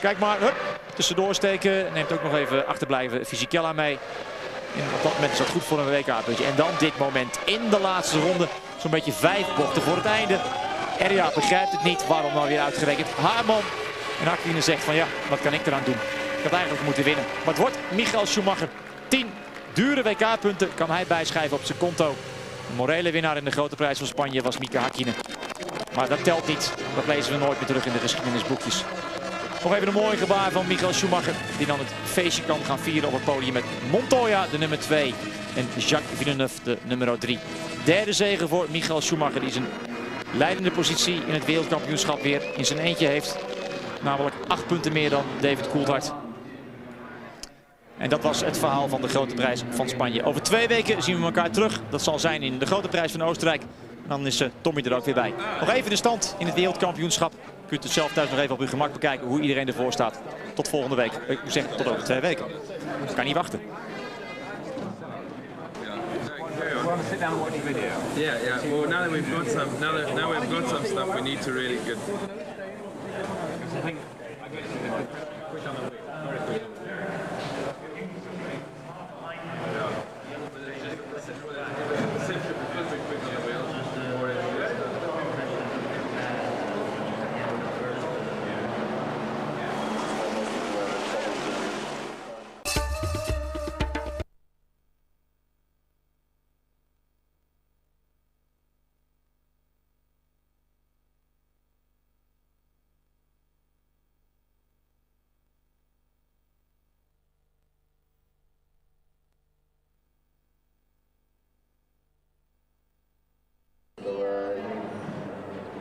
Kijk maar, hup, tussendoor steken. Neemt ook nog even achterblijven Fisichella mee. En op dat moment is dat goed voor een WK-puntje. En dan dit moment in de laatste ronde. Zo'n beetje 5 bochten voor het einde. Erja begrijpt het niet. Waarom nou weer uitgerekend? Haarman. En Hakkinen zegt van ja, wat kan ik eraan doen? Ik had eigenlijk moeten winnen. Maar het wordt Michael Schumacher. 10 dure WK-punten kan hij bijschrijven op zijn konto. De morele winnaar in de grote prijs van Spanje was Mika Hakkinen. Maar dat telt niet. Dat lezen we nooit meer terug in de geschiedenisboekjes. Nog even een mooi gebaar van Michael Schumacher. Die dan het feestje kan gaan vieren op het podium met Montoya, de nummer 2. En Jacques Villeneuve, de nummer 3. Derde zege voor Michael Schumacher. Die zijn leidende positie in het wereldkampioenschap weer in zijn eentje heeft. Namelijk 8 punten meer dan David Coulthard. En dat was het verhaal van de grote prijs van Spanje. Over 2 weken zien we elkaar terug. Dat zal zijn in de grote prijs van Oostenrijk. En dan is Tommy er ook weer bij. Nog even de stand in het wereldkampioenschap. U kunt het zelf thuis nog even op uw gemak bekijken hoe iedereen ervoor staat. Tot volgende week. Ik zeg tot over 2 weken. Ik kan niet wachten. Sit down and watch the video. Yeah. Well, now we've got some stuff, we need to really get.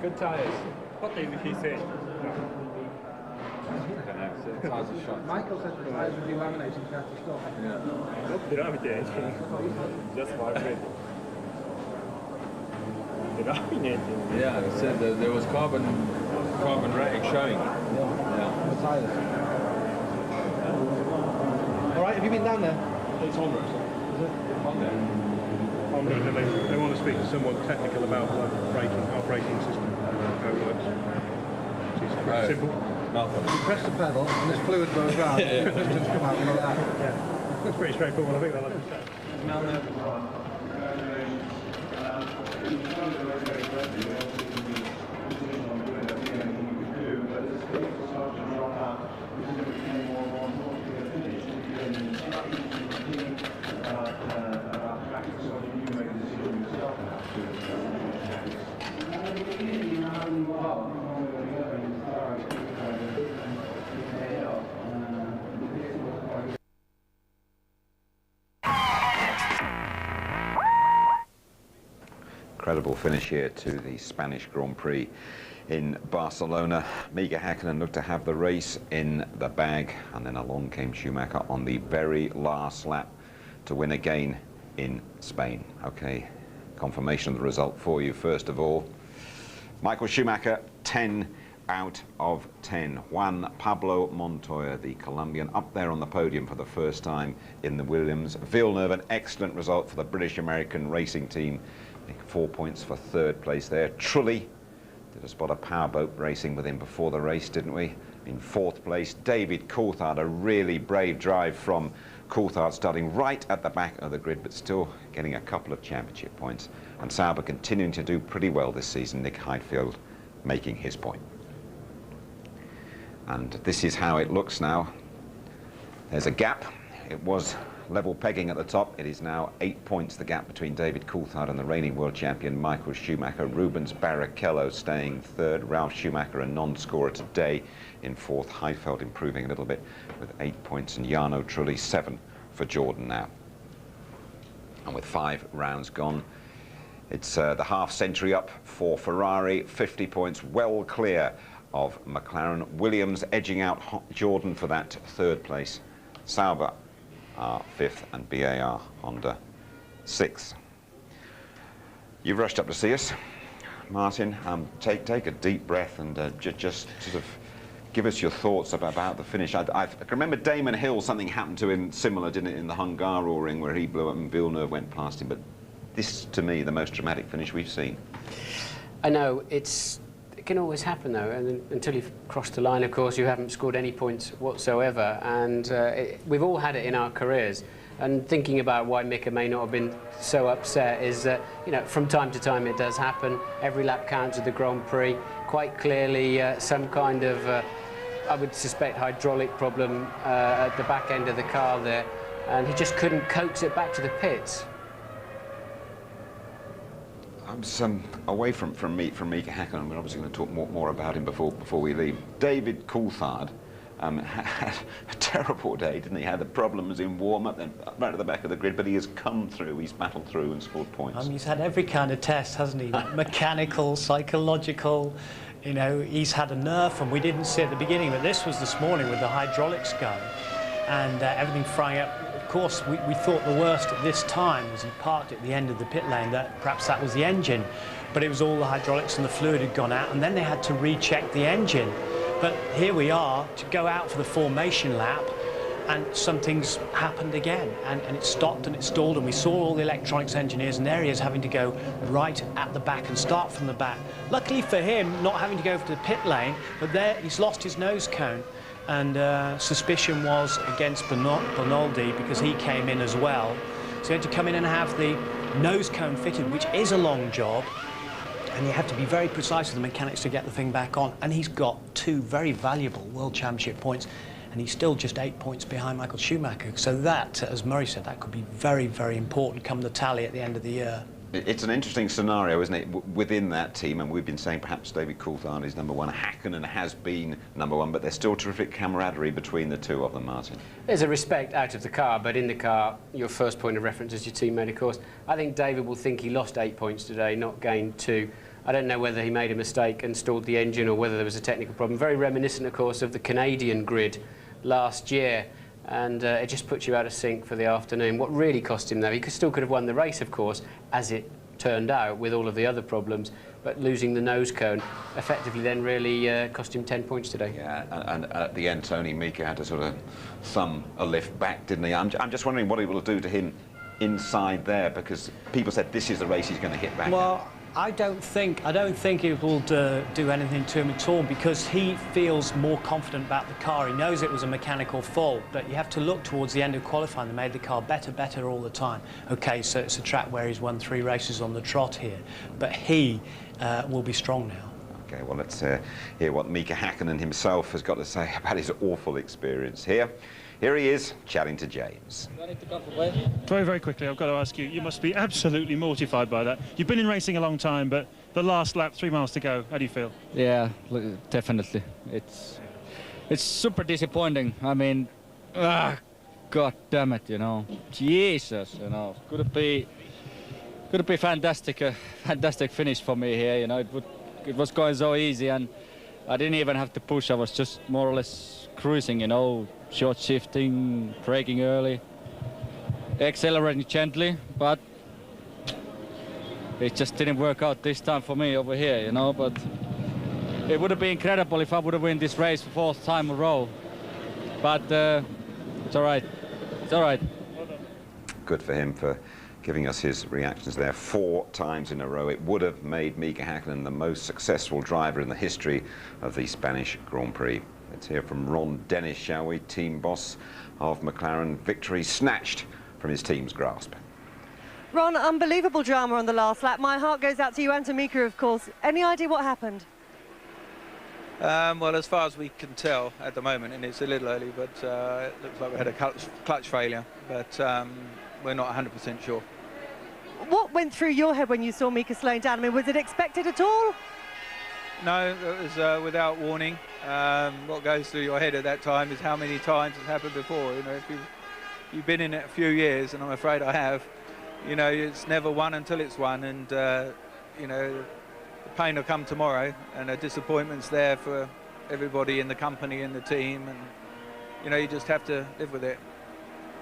Good tires. What did he say? Michael said the tires would be laminated and have to stop. Look, they're not there. Just vibrating. They're laminating. Yeah, they said that there was carbon rag showing. Yeah. The tires. All right, have you been down there? It's on there. Is it? On there. I'm going to, they want to speak to someone technical about our braking system, how it works. It's pretty simple. You press the pedal and this fluid goes round, the pistons come out like that. Yeah, that's pretty straightforward. I think they'll understand. Incredible finish here to the Spanish Grand Prix in Barcelona. Mika Häkkinen looked to have the race in the bag, and then along came Schumacher on the very last lap to win again in Spain. Okay, confirmation of the result for you first of all. Michael Schumacher, 10 out of 10. Juan Pablo Montoya, the Colombian, up there on the podium for the first time in the Williams. Villeneuve, an excellent result for the British-American racing team. 4 points for third place there. Trulli, did a spot of powerboat racing with him before the race, didn't we? In fourth place, David Coulthard, a really brave drive from Coulthard, starting right at the back of the grid, but still getting a couple of championship points. And Sauber continuing to do pretty well this season. Nick Heidfeld making his point. And this is how it looks now. There's a gap. It was level pegging at the top. It is now 8 points, the gap between David Coulthard and the reigning world champion Michael Schumacher. Rubens Barrichello staying third. Ralf Schumacher, a non-scorer today, in fourth. Heidfeld improving a little bit with 8 points, and Jarno Trulli 7 for Jordan now. And with 5 rounds gone, it's the half century up for Ferrari. 50 points, well clear of McLaren. Williams edging out Jordan for that third place. Sauber are 5th and BAR Honda 6th. You've rushed up to see us, Martin. Take a deep breath and just sort of give us your thoughts about the finish. I remember Damon Hill, something happened to him similar, didn't it, in the Hungaroring, where he blew up and Villeneuve went past him. But this, to me, the most dramatic finish we've seen. I know, it can always happen though, and until you've crossed the line, of course, you haven't scored any points whatsoever, and we've all had it in our careers. And thinking about why Mika may not have been so upset is that, you know, from time to time it does happen. Every lap counts at the Grand Prix. Quite clearly some kind of, I would suspect, hydraulic problem at the back end of the car there, and he just couldn't coax it back to the pits. I'm away from Mika Häkkinen. We're obviously going to talk more about him before we leave. David Coulthard had a terrible day, didn't he? Had the problems in warm-up, then right at the back of the grid, but he has come through, he's battled through and scored points. He's had every kind of test, hasn't he? Mechanical, psychological, you know, he's had a nerve, and we didn't see it at the beginning, but this was this morning with the hydraulics going and everything frying up. Of course, we thought the worst at this time was he parked at the end of the pit lane, that perhaps that was the engine, but it was all the hydraulics and the fluid had gone out, and then they had to recheck the engine. But here we are to go out for the formation lap, and something's happened again, and it stopped and it stalled, and we saw all the electronics engineers and areas having to go right at the back and start from the back. Luckily for him, not having to go to the pit lane, but there he's lost his nose cone, and suspicion was against Bernoldi because he came in as well. So he had to come in and have the nose cone fitted, which is a long job, and you have to be very precise with the mechanics to get the thing back on. And he's got 2 very valuable World Championship points, and he's still just 8 points behind Michael Schumacher. So that, as Murray said, that could be very, very important come the tally at the end of the year. It's an interesting scenario, isn't it, within that team, and we've been saying perhaps David Coulthard is #1, Häkkinen has been #1, but there's still terrific camaraderie between the two of them, Martin. There's a respect out of the car, but in the car, your first point of reference is your teammate, of course. I think David will think he lost 8 points today, not gained 2. I don't know whether he made a mistake and stalled the engine or whether there was a technical problem. Very reminiscent, of course, of the Canadian grid last year. And it just puts you out of sync for the afternoon. What really cost him, though, he still could have won the race, of course, as it turned out, with all of the other problems. But losing the nose cone effectively then really cost him 10 points today. Yeah, and at the end, Tony, Mika had to sort of thumb a lift back, didn't he? I'm just wondering what it will do to him inside there, because people said this is the race he's going to hit back. Well, I don't think it will do anything to him at all, because he feels more confident about the car. He knows it was a mechanical fault, but you have to look towards the end of qualifying. They made the car better all the time. Okay, so it's a track where he's won 3 races on the trot here, but he will be strong now. Okay, well, let's hear what Mika Häkkinen himself has got to say about his awful experience here. Here he is, chatting to James. Very, very quickly, I've got to ask you, you must be absolutely mortified by that. You've been in racing a long time, but the last lap, 3 miles to go, how do you feel? Yeah, definitely. It's super disappointing. I mean, God damn it, you know. Jesus, you know. Could it be fantastic, fantastic finish for me here, you know. It was going so easy, and I didn't even have to push. I was just more or less cruising, you know. Short shifting, braking early, accelerating gently, but it just didn't work out this time for me over here, you know. But it would have been incredible if I would have won this race for 4th time in a row. But it's all right. It's all right. Good for him for giving us his reactions there 4 times in a row. It would have made Mika Häkkinen the most successful driver in the history of the Spanish Grand Prix. Let's hear from Ron Dennis, shall we? Team boss of McLaren. Victory snatched from his team's grasp. Ron, unbelievable drama on the last lap. My heart goes out to you and to Mika, of course. Any idea what happened? Well, as far as we can tell at the moment, and it's a little early, but it looks like we had a clutch failure, but we're not 100% sure. What went through your head when you saw Mika slowing down? I mean, was it expected at all? No, it was without warning. What goes through your head at that time is how many times it's happened before. You know, if you've been in it a few years, and I'm afraid I have, you know, it's never won until it's won, and you know, the pain will come tomorrow, and the disappointment's there for everybody in the company and the team, and you know, you just have to live with it.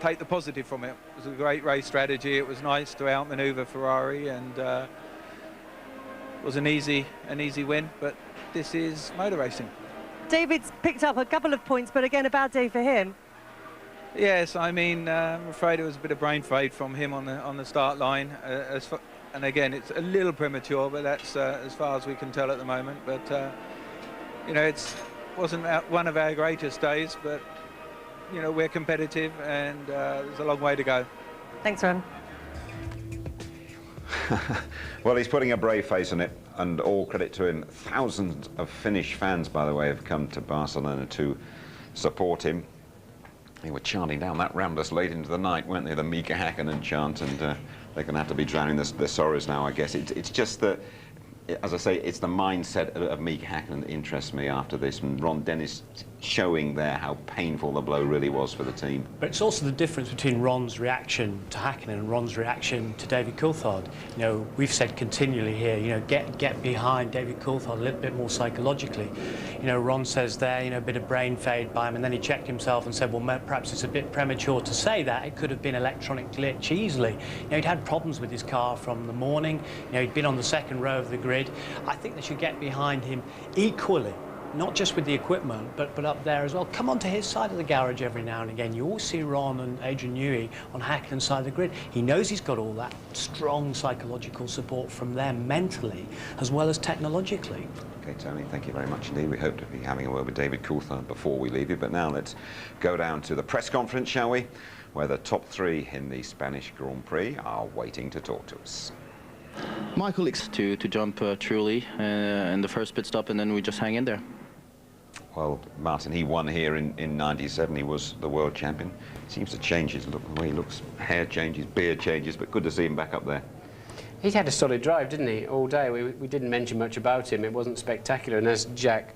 Take the positive from it. It was a great race strategy. It was nice to outmaneuver Ferrari, and it was an easy win, but this is motor racing. David's picked up a couple of points, but again, a bad day for him. Yes, I mean, I'm afraid it was a bit of brain fade from him on the start line. And again, it's a little premature, but that's as far as we can tell at the moment. But you know, it wasn't one of our greatest days, but you know, we're competitive, and there's a long way to go. Thanks, Ron. Well, he's putting a brave face on it, and all credit to him. Thousands of Finnish fans, by the way, have come to Barcelona to support him. They were chanting down that ramp us late into the night, weren't they? The Mika Häkkinen chant, and they're going to have to be drowning their sorrows now, I guess. It's just that, as I say, it's the mindset of Mika Häkkinen that interests me after this, and Ron Dennis showing there how painful the blow really was for the team. But it's also the difference between Ron's reaction to Häkkinen and Ron's reaction to David Coulthard. You know, we've said continually here, you know, get behind David Coulthard a little bit more psychologically. You know, Ron says there, you know, a bit of brain fade by him, and then he checked himself and said, well, perhaps it's a bit premature to say that. It could have been electronic glitch easily. You know, he'd had problems with his car from the morning. You know, he'd been on the 2nd row of the grid. I think they should get behind him equally, not just with the equipment, but up there as well. Come on to his side of the garage every now and again. You always see Ron and Adrian Newey on Häkkinen's side of the grid. He knows he's got all that strong psychological support from them mentally as well as technologically. Okay, Tony, thank you very much indeed. We hope to be having a word with David Coulthard before we leave you. But now let's go down to the press conference, shall we? Where the top 3 in the Spanish Grand Prix are waiting to talk to us. Michael, to jump truly in the first pit stop, and then we just hang in there. Well, Martin, he won here in 97. He was the world champion. Seems to change his look, the way he looks. Hair changes, beard changes, but good to see him back up there. He had a solid drive, didn't he, all day? We didn't mention much about him. It wasn't spectacular, and as Jack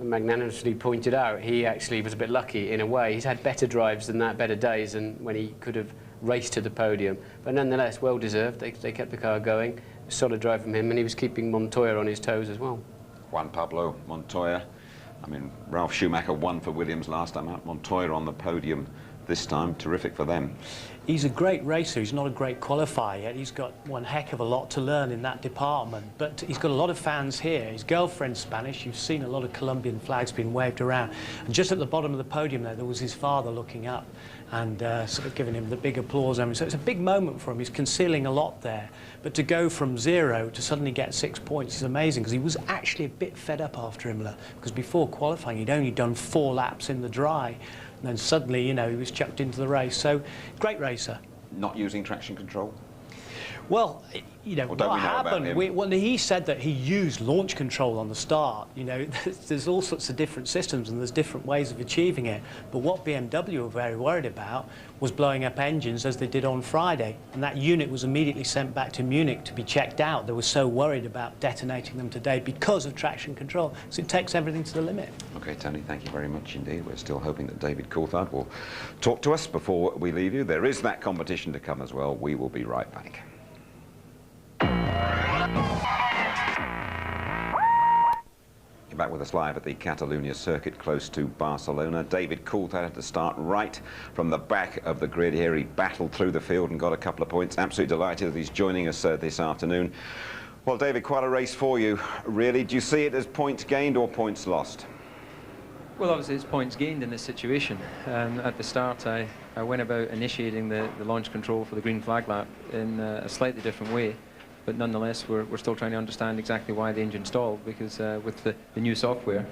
magnanimously pointed out, he actually was a bit lucky in a way. He's had better drives than that, better days, and when he could have raced to the podium. But nonetheless, well deserved. They kept the car going, solid drive from him, and he was keeping Montoya on his toes as well. Juan Pablo Montoya. I mean, Ralf Schumacher won for Williams last time out. Montoya on the podium this time. Terrific for them. He's a great racer. He's not a great qualifier yet. He's got one heck of a lot to learn in that department. But he's got a lot of fans here. His girlfriend's Spanish. You've seen a lot of Colombian flags being waved around. And just at the bottom of the podium there was his father looking up and sort of giving him the big applause. I mean, so it's a big moment for him. He's concealing a lot there. But to go from 0 to suddenly get 6 points is amazing, because he was actually a bit fed up after Imola, because before qualifying he'd only done 4 laps in the dry. And then suddenly, you know, he was chucked into the race. So, great racer. Not using traction control? Well, you know, what happened, when he said that he used launch control on the start, you know, there's all sorts of different systems and there's different ways of achieving it. But what BMW were very worried about was blowing up engines as they did on Friday. And that unit was immediately sent back to Munich to be checked out. They were so worried about detonating them today because of traction control. So it takes everything to the limit. OK, Tony, thank you very much indeed. We're still hoping that David Coulthard will talk to us before we leave you. There is that competition to come as well. We will be right back. You're back with us live at the Catalunya circuit close to Barcelona. David Coulthard had to start right from the back of the grid here. He battled through the field and got a couple of points. Absolutely delighted that he's joining us this afternoon. Well, David, quite a race for you, really. Do you see it as points gained or points lost? Well, obviously it's points gained in this situation. At the start, I went about initiating the launch control for the green flag lap in a slightly different way. But nonetheless, we're still trying to understand exactly why the engine stalled, because with the new software,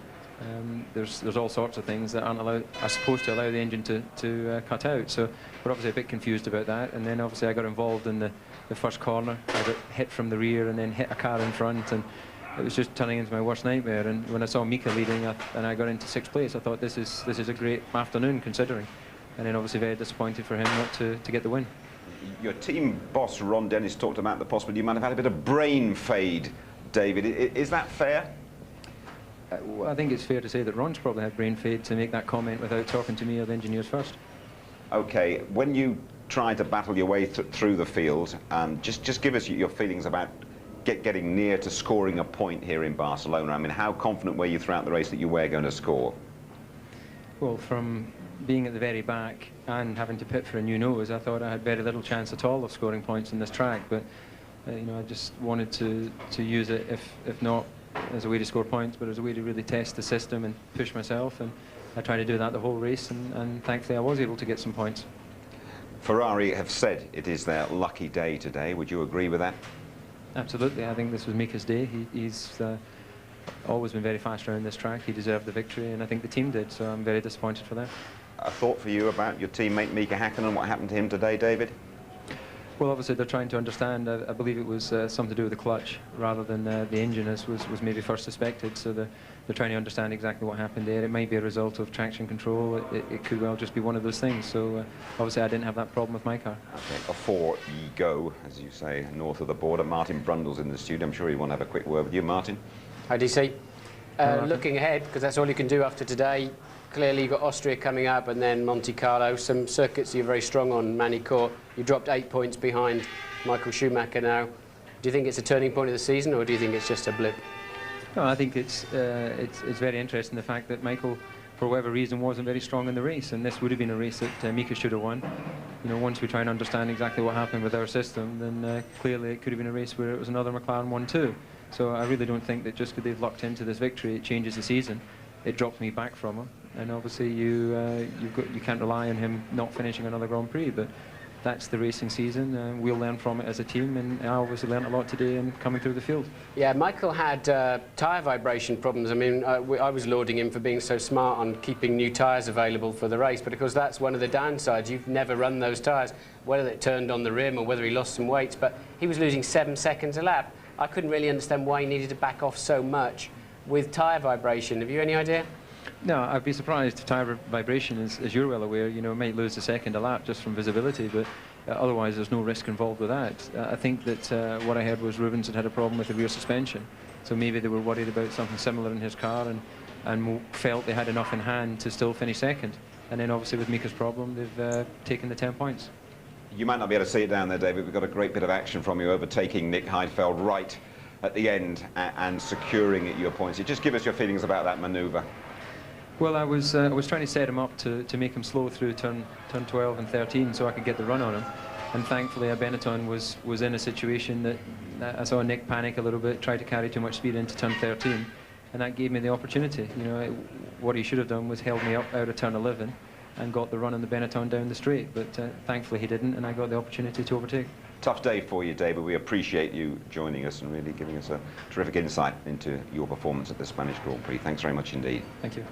there's all sorts of things that are supposed to allow the engine to cut out. So we're obviously a bit confused about that. And then obviously I got involved in the first corner. I got hit from the rear and then hit a car in front, and it was just turning into my worst nightmare. And when I saw Mika leading and I got into 6th place, I thought this is a great afternoon considering. And then obviously very disappointed for him not to get the win. Your team boss, Ron Dennis, talked about the possibility you might have had a bit of brain fade, David. Is that fair? Well, I think it's fair to say that Ron's probably had brain fade to make that comment without talking to me or the engineers first. OK, when you try to battle your way through the field, just give us your feelings about getting near to scoring a point here in Barcelona. I mean, how confident were you throughout the race that you were going to score? Well, from being at the very back and having to pit for a new nose, I thought I had very little chance at all of scoring points in this track. But you know, I just wanted to use it, if not as a way to score points, but as a way to really test the system and push myself. And I tried to do that the whole race, and thankfully I was able to get some points. Ferrari have said it is their lucky day today. Would you agree with that? Absolutely. I think this was Mika's day. He's always been very fast around this track. He deserved the victory, and I think the team did, so I'm very disappointed for that. A thought for you about your teammate Mika Häkkinen and what happened to him today, David? Well, obviously they're trying to understand. I believe it was something to do with the clutch rather than the engine, as was maybe first suspected. So they're trying to understand exactly what happened there. It might be a result of traction control. It could well just be one of those things. So obviously I didn't have that problem with my car. Okay, before you go, as you say, north of the border, Martin Brundle's in the studio. I'm sure you want to have a quick word with you, Martin. Hi, DC. Looking ahead, because that's all you can do after today. Clearly you've got Austria coming up and then Monte Carlo, some circuits you're very strong on. Manicourt, you dropped 8 points behind Michael Schumacher now. Do you think it's a turning point of the season, or do you think it's just a blip? No, I think it's very interesting, the fact that Michael, for whatever reason, wasn't very strong in the race, and this would have been a race that Mika should have won. You know, once we try and understand exactly what happened with our system, then clearly it could have been a race where it was another McLaren 1-2. So I really don't think that just because they've locked into this victory, it changes the season. It drops me back from him, and obviously you can't rely on him not finishing another Grand Prix. But that's the racing season. We'll learn from it as a team, and I obviously learned a lot today in coming through the field. Yeah, Michael had tyre vibration problems. I mean, I was lauding him for being so smart on keeping new tyres available for the race, but of course that's one of the downsides. You've never run those tyres, whether it turned on the rim or whether he lost some weights, but he was losing 7 seconds a lap. I couldn't really understand why he needed to back off so much with tyre vibration. Have you any idea? No, I'd be surprised if tyre vibration, as you're well aware, you know, might lose a second a lap just from visibility, but otherwise there's no risk involved with that. I think that what I heard was Rubens had a problem with the rear suspension, so maybe they were worried about something similar in his car and felt they had enough in hand to still finish second. And then obviously with Mika's problem, they've taken the 10 points. You might not be able to see it down there, David. We've got a great bit of action from you, overtaking Nick Heidfeld right at the end and securing at your points. Just give us your feelings about that manoeuvre. Well, I was trying to set him up to make him slow through turn 12 and 13 so I could get the run on him. And thankfully, Benetton was in a situation that I saw Nick panic a little bit, try to carry too much speed into turn 13, and that gave me the opportunity. You know, what he should have done was held me up out of turn 11 and got the run on the Benetton down the straight, but thankfully he didn't, and I got the opportunity to overtake. Tough day for you, David. We appreciate you joining us and really giving us a terrific insight into your performance at the Spanish Grand Prix. Thanks very much indeed. Thank you.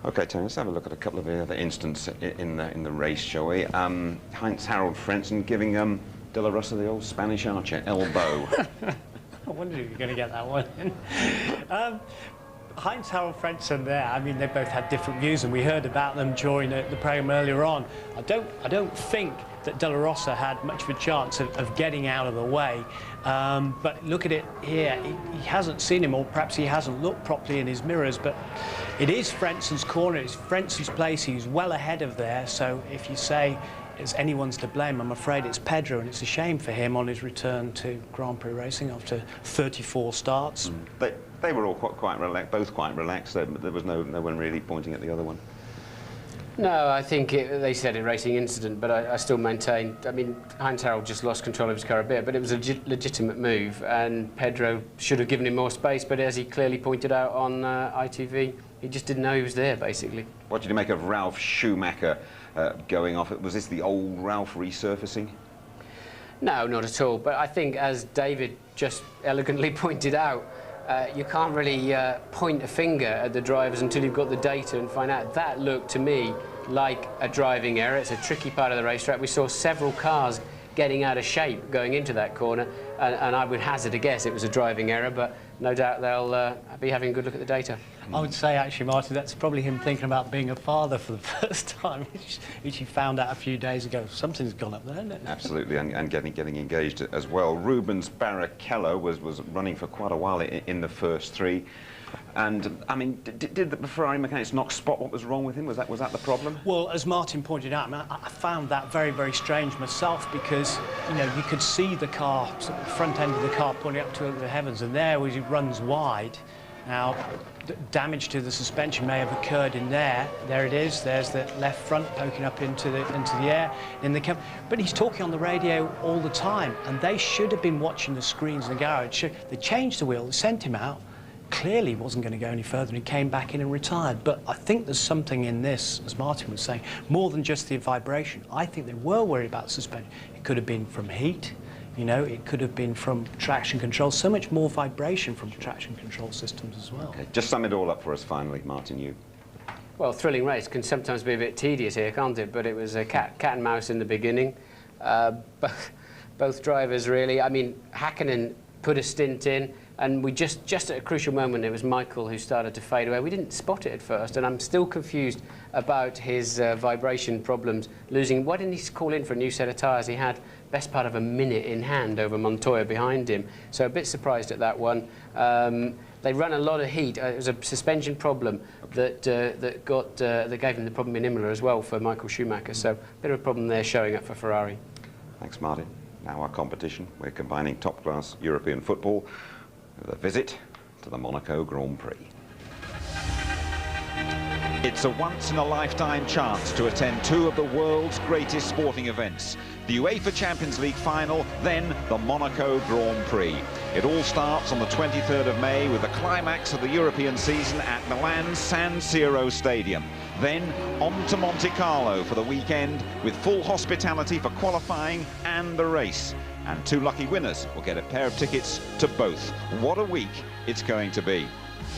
Okay, Tony, let's have a look at a couple of the other incidents in the race, shall we? Heinz-Harald Frentzen giving De La Rosa the old Spanish Archer elbow. I wondered if you were going to get that one in. Heinz-Harald Frentzen there, I mean, they both had different views, and we heard about them during the program earlier on. I don't think that De La Rosa had much of a chance of getting out of the way. But look at it here, he hasn't seen him, or perhaps he hasn't looked properly in his mirrors, but it is Frentzen's corner, it's Frentzen's place, he's well ahead of there, so if you say is anyone's to blame, I'm afraid it's Pedro, and it's a shame for him on his return to Grand Prix racing after 34 starts. They were all quite relaxed, both quite relaxed, there was no one really pointing at the other one. No, I think they said a racing incident, but I still maintain, I mean, Heinz-Harald just lost control of his car a bit, but it was a legitimate move, and Pedro should have given him more space, but as he clearly pointed out on ITV, he just didn't know he was there, basically. What did you make of Ralf Schumacher going off? Was this the old Ralf resurfacing? No, not at all, but I think, as David just elegantly pointed out, you can't really point a finger at the drivers until you've got the data and find out. That looked to me like a driving error. It's a tricky part of the racetrack. We saw several cars getting out of shape going into that corner, and I would hazard a guess it was a driving error, but no doubt they'll be having a good look at the data. I would say, actually, Martin, that's probably him thinking about being a father for the first time, which he found out a few days ago. Something's gone up there, isn't it? Absolutely, and getting engaged as well. Rubens Barrichello was running for quite a while in the first three. And, I mean, did the Ferrari mechanics not spot what was wrong with him? Was that the problem? Well, as Martin pointed out, I found that very, very strange myself, because, you know, you could see the car, sort of the front end of the car pointing up to the heavens, and there as he runs wide. Now, damage to the suspension may have occurred in there. There it is. There's the left front poking up into the air. But he's talking on the radio all the time, and they should have been watching the screens in the garage. They changed the wheel, they sent him out. Clearly wasn't going to go any further, and he came back in and retired. But I think there's something in this, as Martin was saying, more than just the vibration. I think they were worried about the suspension. It could have been from heat. You know, it could have been from traction control. So much more vibration from traction control systems as well. Okay, just sum it all up for us finally, Martin, you. Well, thrilling race can sometimes be a bit tedious here, can't it? But it was a cat and mouse in the beginning. Both drivers, really. I mean, Häkkinen put a stint in, and we just at a crucial moment, it was Michael who started to fade away. We didn't spot it at first, and I'm still confused about his vibration problems. Why didn't he call in for a new set of tyres? He had best part of a minute in hand over Montoya behind him, so a bit surprised at that one. They ran a lot of heat. It was a suspension problem that gave him the problem in Imola as well for Michael Schumacher, so a bit of a problem there showing up for Ferrari. Thanks, Martin. Now our competition. We're combining top-class European football with a visit to the Monaco Grand Prix. It's a once-in-a-lifetime chance to attend two of the world's greatest sporting events. The UEFA Champions League final, then the Monaco Grand Prix. It all starts on the 23rd of May with the climax of the European season at Milan's San Siro Stadium. Then on to Monte Carlo for the weekend with full hospitality for qualifying and the race. And two lucky winners will get a pair of tickets to both. What a week it's going to be.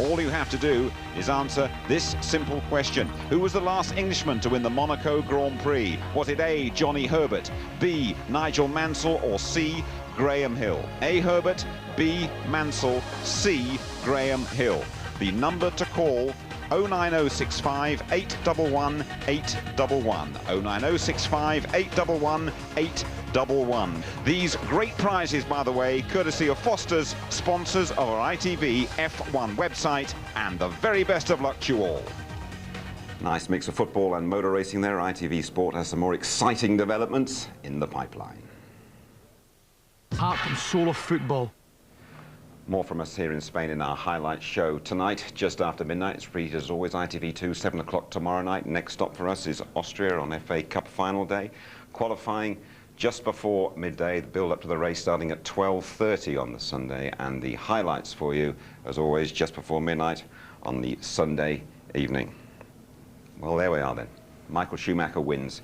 All you have to do is answer this simple question. Who was the last Englishman to win the Monaco Grand Prix? Was it A, Johnny Herbert, B, Nigel Mansell, or C, Graham Hill? A, Herbert, B, Mansell, C, Graham Hill. The number to call, 09065 811 811. 09065 811 811. These great prizes, by the way, courtesy of Foster's, sponsors of our ITV F1 website, and the very best of luck to you all. Nice mix of football and motor racing there. ITV Sport has some more exciting developments in the pipeline. Apart from solo football. More from us here in Spain in our highlight show tonight, just after midnight. It's repeated as always, ITV2, 7 o'clock tomorrow night. Next stop for us is Austria on FA Cup final day. Qualifying just before midday, the build-up to the race starting at 12:30 on the Sunday, and the highlights for you, as always, just before midnight on the Sunday evening. Well, there we are then. Michael Schumacher wins.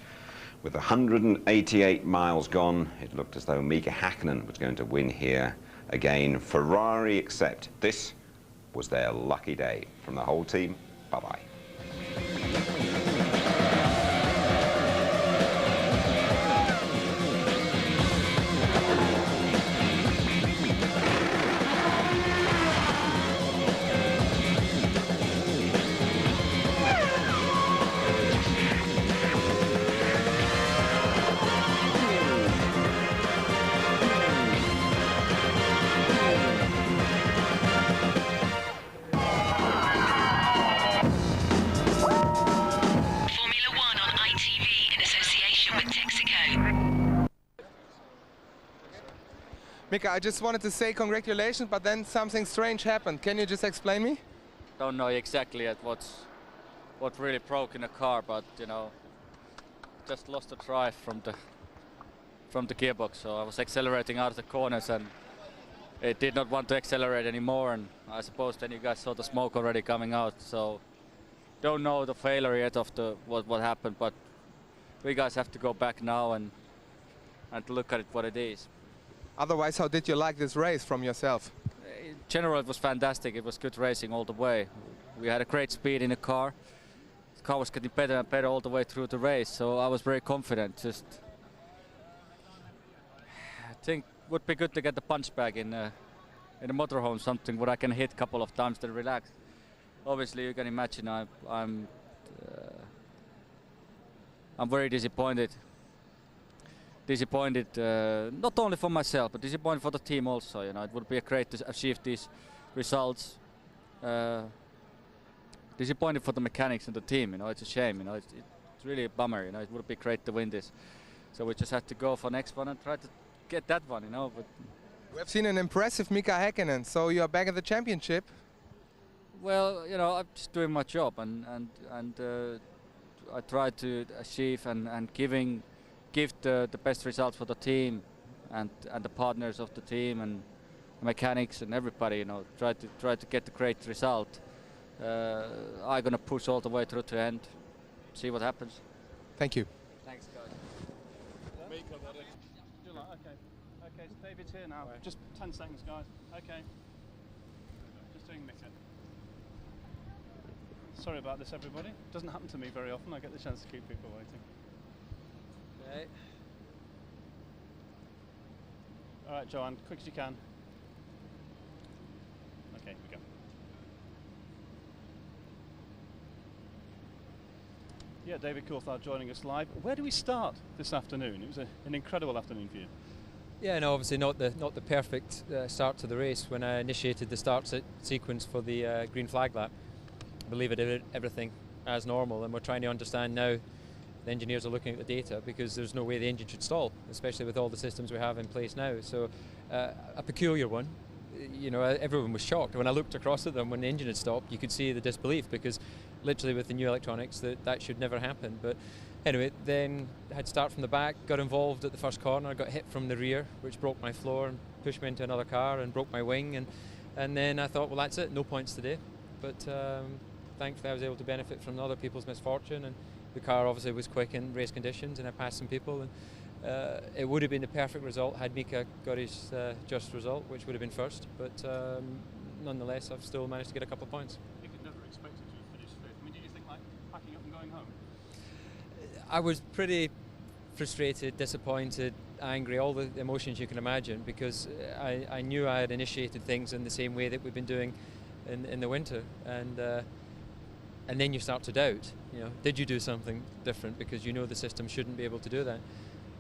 With 188 miles gone, it looked as though Mika Häkkinen was going to win here again. Ferrari accept. This was their lucky day. From the whole team, bye-bye. Mika, I just wanted to say congratulations, but then something strange happened. Can you just explain me? Don't know exactly at what really broke in the car, but you know, just lost the drive from the gearbox. So I was accelerating out of the corners and it did not want to accelerate anymore. And I suppose then you guys saw the smoke already coming out. So don't know the failure yet of what happened, but we guys have to go back now and look at it what it is. Otherwise, how did you like this race from yourself? In general, it was fantastic. It was good racing all the way. We had a great speed in the car. The car was getting better and better all the way through the race, so I was very confident. I think it would be good to get the punch bag in a motorhome, something where I can hit a couple of times to relax. Obviously, you can imagine I'm very disappointed. Not only for myself, but disappointed for the team also. You know, it would be great to achieve these results. Disappointed for the mechanics and the team. You know, it's a shame. You know, it's really a bummer. You know, it would be great to win this. So we just have to go for next one and try to get that one. You know, but we have seen an impressive Mika Häkkinen. So you are back at the championship. Well, you know, I'm just doing my job, and I try to achieve and give the best results for the team and the partners of the team and the mechanics and everybody. You know, try to get the great result. I'm gonna push all the way through to the end. See what happens. Thank you. Thanks, guys. Okay, so David's here now. Just 10 seconds, guys. Okay. Just doing Mika. Sorry about this, everybody. Doesn't happen to me very often. I get the chance to keep people waiting. Okay. All right, Joanne, quick as you can. Okay, we go. Yeah, David Coulthard joining us live. Where do we start this afternoon? It was an incredible afternoon for you. Yeah, no, obviously not the perfect start to the race. When I initiated the start sequence for the green flag lap, I believe I did everything as normal, and we're trying to understand now. The engineers are looking at the data because there's no way the engine should stall, especially with all the systems we have in place now. So a peculiar one. You know, everyone was shocked. When I looked across at them when the engine had stopped, you could see the disbelief because literally with the new electronics that should never happen. But anyway, then I had to start from the back, got involved at the first corner, got hit from the rear, which broke my floor and pushed me into another car and broke my wing. And then I thought, well, that's it, no points today. But thankfully I was able to benefit from other people's misfortune, and the car obviously was quick in race conditions and I passed some people. And it would have been the perfect result had Mika got his just result, which would have been first. But nonetheless, I've still managed to get a couple of points. You could never expect it to finish fifth. I mean, did you think like packing up and going home? I was pretty frustrated, disappointed, angry, all the emotions you can imagine, because I knew I had initiated things in the same way that we've been doing in the winter, and then you start to doubt, you know, did you do something different, because you know the system shouldn't be able to do that.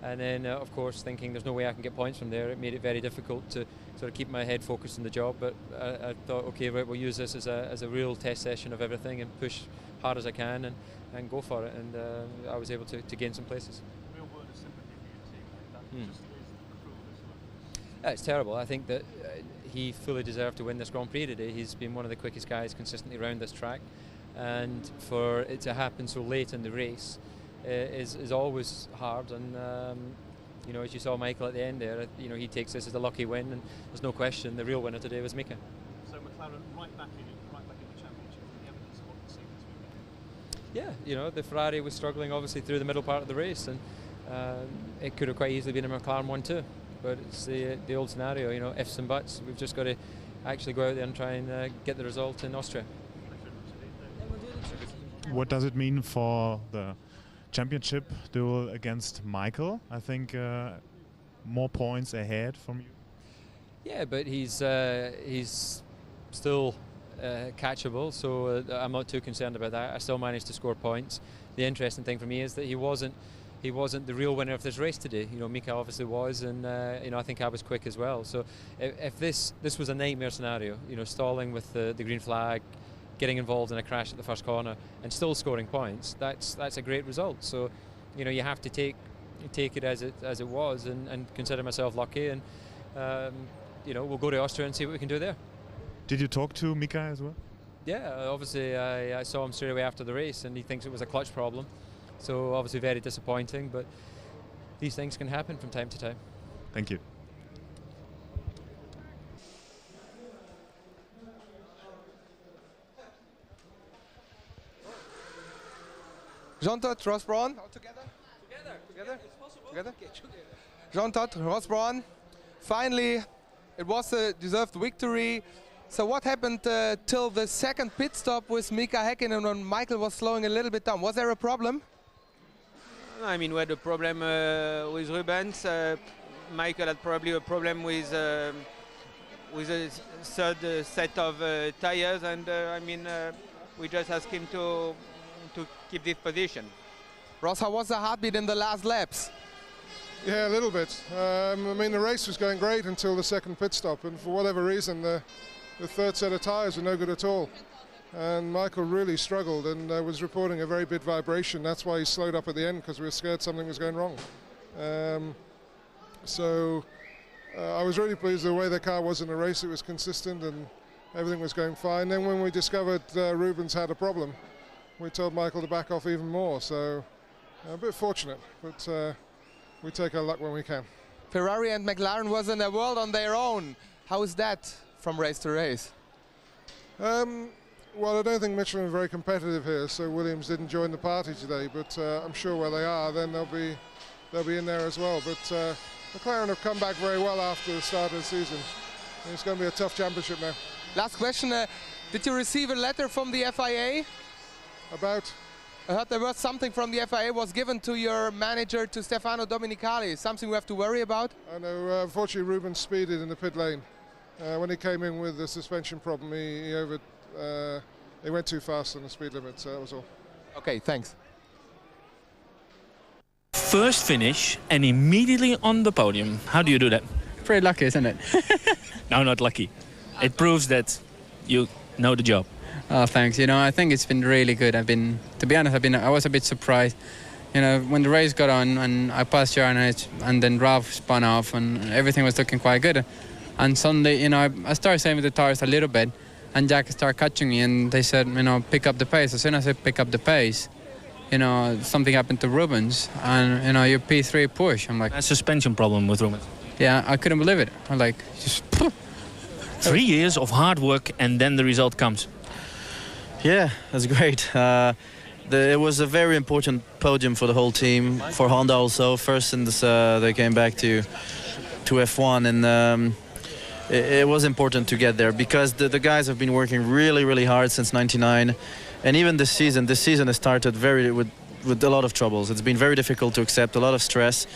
And then of course thinking there's no way I can get points from there, it made it very difficult to sort of keep my head focused on the job. But I thought, okay, right, we'll use this as a real test session of everything and push hard as I can, and go for it, and I was able to gain some places. Real word of sympathy for your team like that. Just is cruel, isn't it? It's terrible. I think that he fully deserved to win this Grand Prix today. He's been one of the quickest guys consistently around this track, and for it to happen so late in the race is always hard. And you know, as you saw Michael at the end there, you know, he takes this as a lucky win, and there's no question the real winner today was Mika. So McLaren right back in the championship, the evidence of what we've seen this weekend. Yeah, you know, the Ferrari was struggling obviously through the middle part of the race, and it could have quite easily been a McLaren 1-2. But it's the old scenario, you know, ifs and buts. We've just got to actually go out there and try and get the result in Austria. What does it mean for the championship duel against Michael? I think more points ahead from you. Yeah, but he's still catchable, so I'm not too concerned about that. I still managed to score points. The interesting thing for me is that he wasn't the real winner of this race today. You know, Mika obviously was, and you know, I think I was quick as well. So if this was a nightmare scenario, you know, stalling with the green flag, getting involved in a crash at the first corner, and still scoring points, that's a great result. So, you know, you have to take it as it was, and consider myself lucky. And you know, we'll go to Austria and see what we can do there. Did you talk to Mika as well? Yeah, obviously I saw him straight away after the race, and he thinks it was a clutch problem. So obviously very disappointing, but these things can happen from time to time. Thank you. Jean Todt, Ross Brawn, all together? Together? Together? Jean Todt, Ross Brawn. Finally, it was a deserved victory. So what happened till the second pit stop with Mika Häkkinen when Michael was slowing a little bit down? Was there a problem? I mean, we had a problem with Rubens. Michael had probably a problem with a third set of tires, and I mean, we just asked him to keep this position. Ross, how was the heartbeat in the last laps? Yeah, a little bit. I mean, the race was going great until the second pit stop, and for whatever reason, the third set of tyres were no good at all. And Michael really struggled and was reporting a very big vibration. That's why he slowed up at the end, because we were scared something was going wrong. So I was really pleased with the way the car was in the race. It was consistent and everything was going fine. Then when we discovered Rubens had a problem, we told Michael to back off even more. So a bit fortunate, but we take our luck when we can. Ferrari and McLaren was in a world on their own. How is that from race to race? Well, I don't think Michelin are very competitive here, so Williams didn't join the party today, but I'm sure where they are, then they'll be in there as well. But McLaren have come back very well after the start of the season. And it's going to be a tough championship now. Last question, did you receive a letter from the FIA? About? I heard there was something from the FIA was given to your manager, to Stefano Domenicali. Something we have to worry about? I know, unfortunately Rubens speeded in the pit lane. When he came in with the suspension problem, he went too fast on the speed limit, so that was all. Okay, thanks. First finish and immediately on the podium. How do you do that? Pretty lucky, isn't it? No, not lucky. It proves that you know the job. Oh, thanks. You know, I think it's been really good. To be honest, I was a bit surprised. You know, when the race got on and I passed Jarno and then Ralph spun off and everything was looking quite good. And suddenly, you know, I started saving the tires a little bit, and Jack started catching me, and they said, you know, pick up the pace. As soon as I pick up the pace, you know, something happened to Rubens, and, you know, your P3 push. I'm like... A suspension problem with Rubens. Yeah, I couldn't believe it. I'm like, just... 3 years of hard work, and then the result comes. Yeah, that's great. It was a very important podium for the whole team, for Honda also. First in this, they came back to F1, and it was important to get there because the guys have been working really, really hard since '99, and even this season has started with a lot of troubles. It's been very difficult to accept, a lot of stress,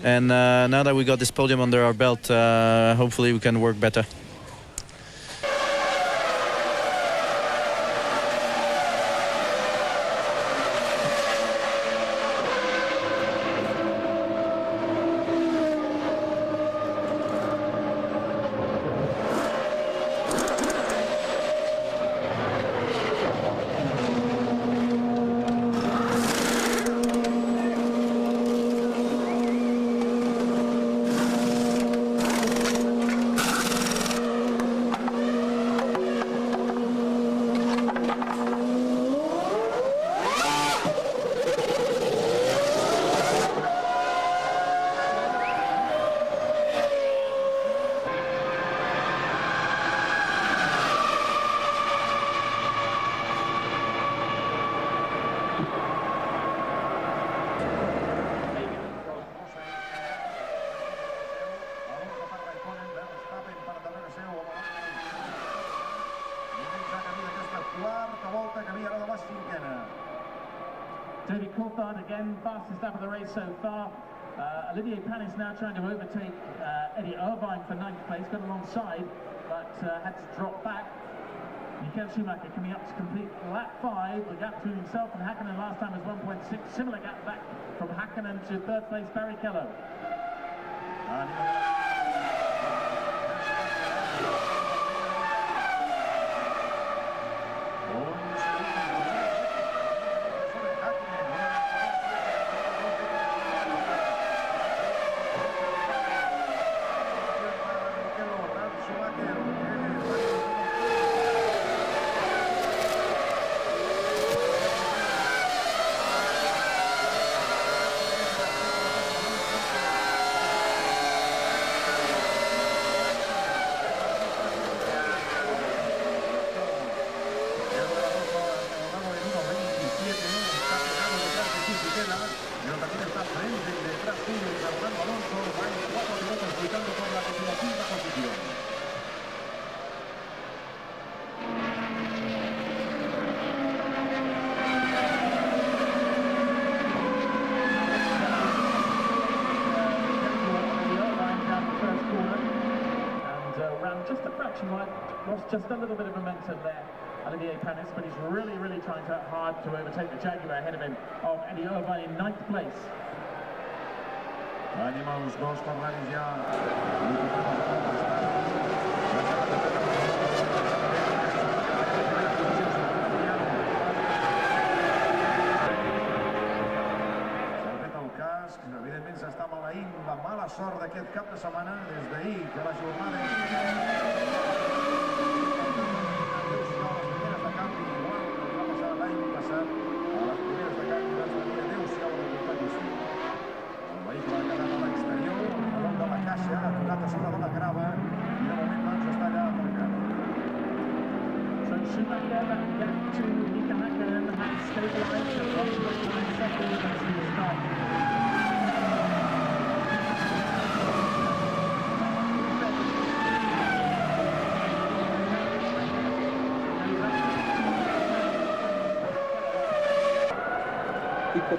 and now that we got this podium under our belt, hopefully we can work better. David Coulthard again, fastest lap of the race so far. Olivier Panis now trying to overtake Eddie Irvine for 9th place, got alongside, but had to drop back. Michael Schumacher coming up to complete lap 5. The gap between himself and Hakkinen last time was 1.6. Similar gap back from Hakkinen to 3rd place Barry Kello. Lost just a little bit of momentum there, Olivier Panis, but he's really trying hard to overtake the Jaguar ahead of him, of Eddie Irvine in 9th place. Animals dos Ferraris ja. S'ha fet el casc, evidentment s'està maleint la mala sort d'aquest cap de setmana des d'ahir, que la jornada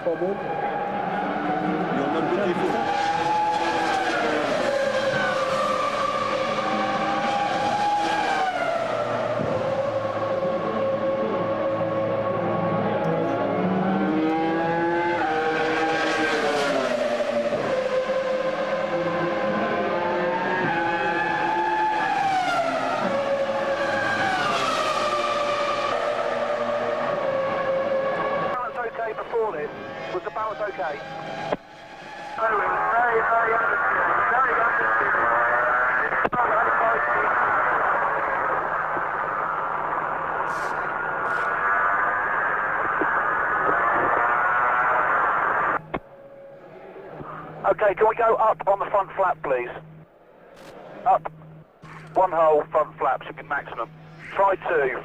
Pas bon. Et on a le petit fou. Was the balance okay? Oh, it was very understeer. Very understeer. Okay, can we go up on the front flap, please? Up. One hole, front flap, should be maximum. Try 2.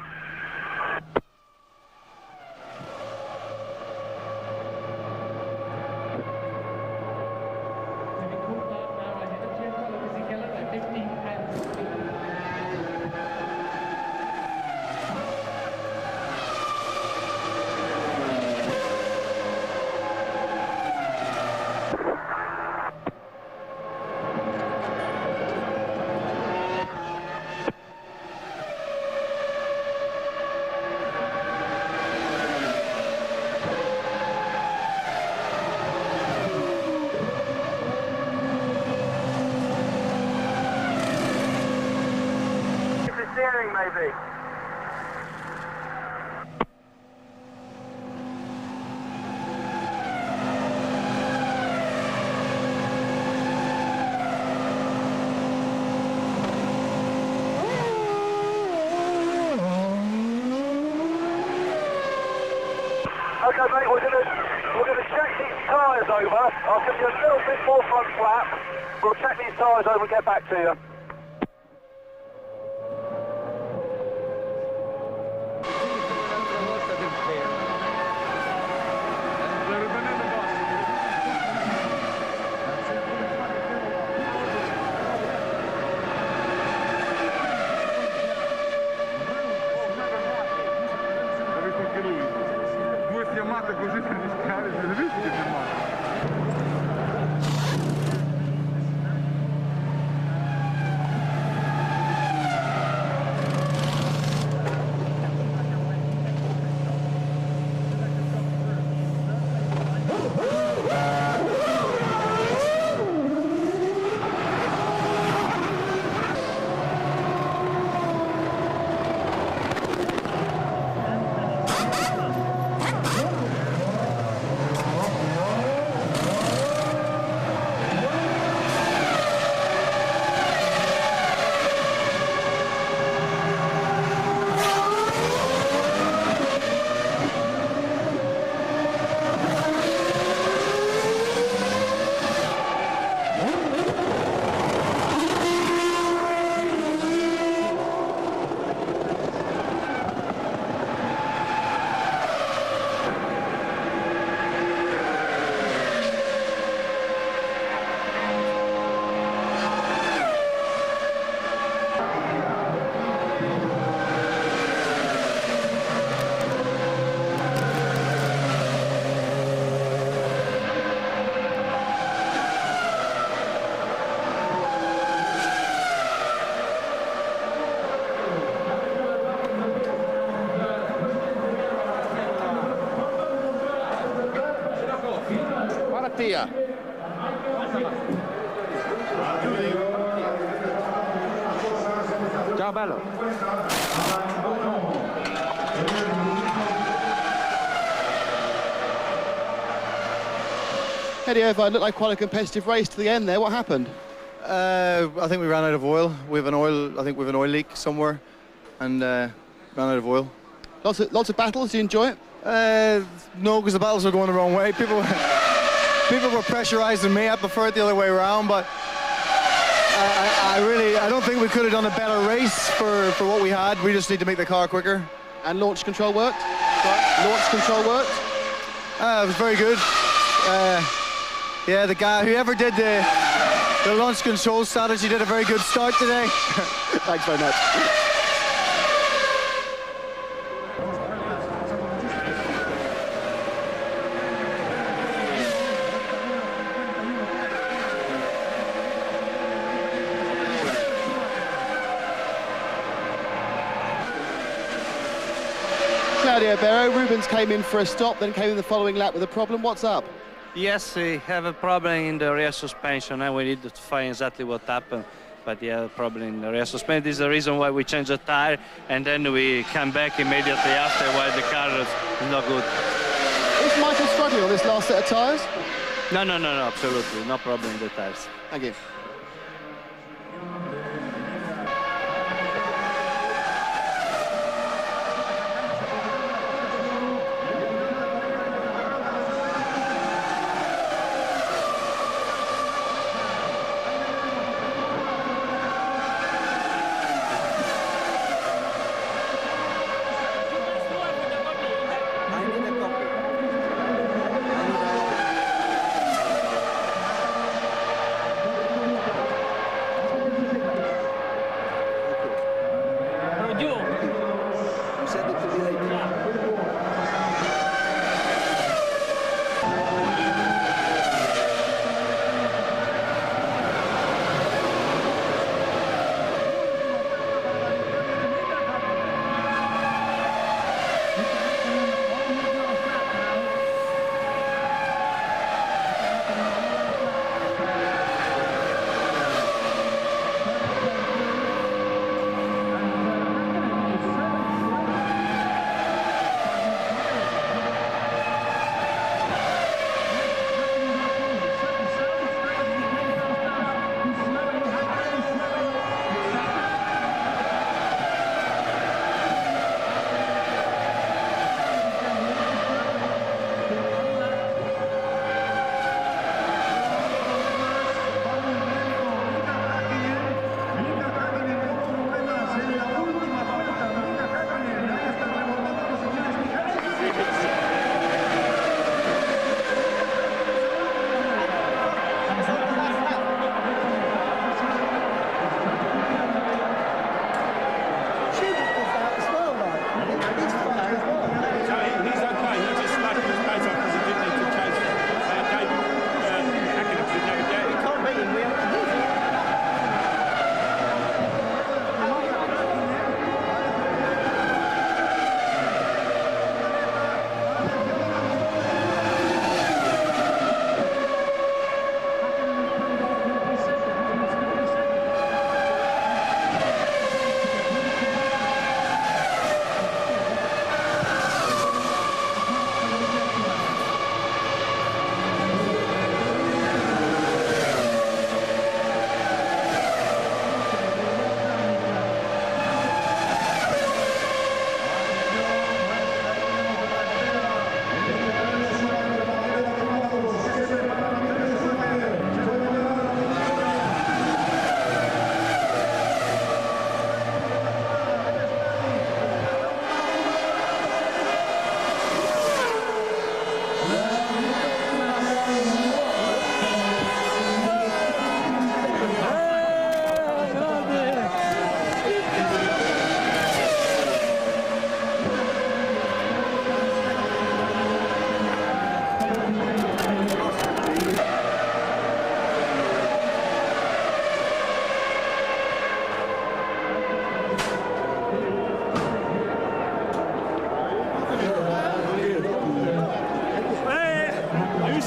Steering, maybe. Okay, mate, we're gonna check these tyres over. I'll give you a little bit more front flap. We'll check these tyres over and get back to you. With your filmate così per rischiare, siete visti che filmate? Mattia. Ciao bello. Eddie, it looked like quite a competitive race to the end there. What happened? I think we ran out of oil. We have an oil leak somewhere, and ran out of oil. Lots of battles. Do you enjoy it? No, because the battles are going the wrong way. People were pressurising me. I prefer it the other way around, but I don't think we could have done a better race for what we had. We just need to make the car quicker. And launch control worked? Sorry? Launch control worked? It was very good. Yeah, the guy, whoever did the launch control strategy did a very good start today. Thanks very much. Claudio Barrow, Rubens came in for a stop, then came in the following lap with a problem. What's up? Yes, we have a problem in the rear suspension and we need to find exactly what happened. But yeah, problem in the rear suspension is the reason why we changed the tire and then we come back immediately after while the car is not good. Is Michael struggling on this last set of tyres? No, absolutely. No problem in the tires. Thank you.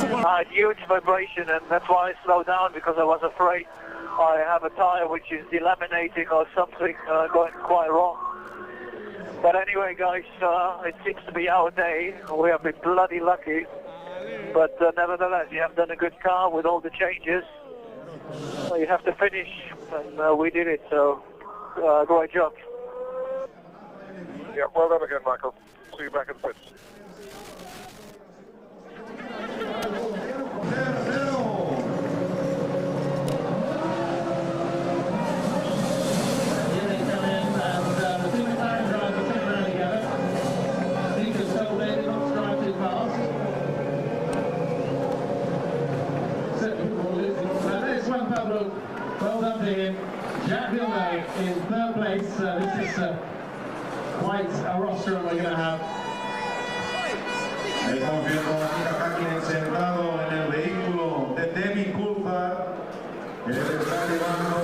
I had huge vibration, and that's why I slowed down, because I was afraid I have a tire which is delaminating or something going quite wrong. But anyway, guys, it seems to be our day. We have been bloody lucky. But nevertheless, you have done a good car with all the changes. You have to finish, and we did it, so great job. Yeah, well done again, Michael. See you back at the pits. Well done to him. Jack Villeneuve in third place. This is quite a roster we're going to have. Estamos viendo a Mika Häkkinen sentado en el vehículo de Demi Coulthard. Él está llevando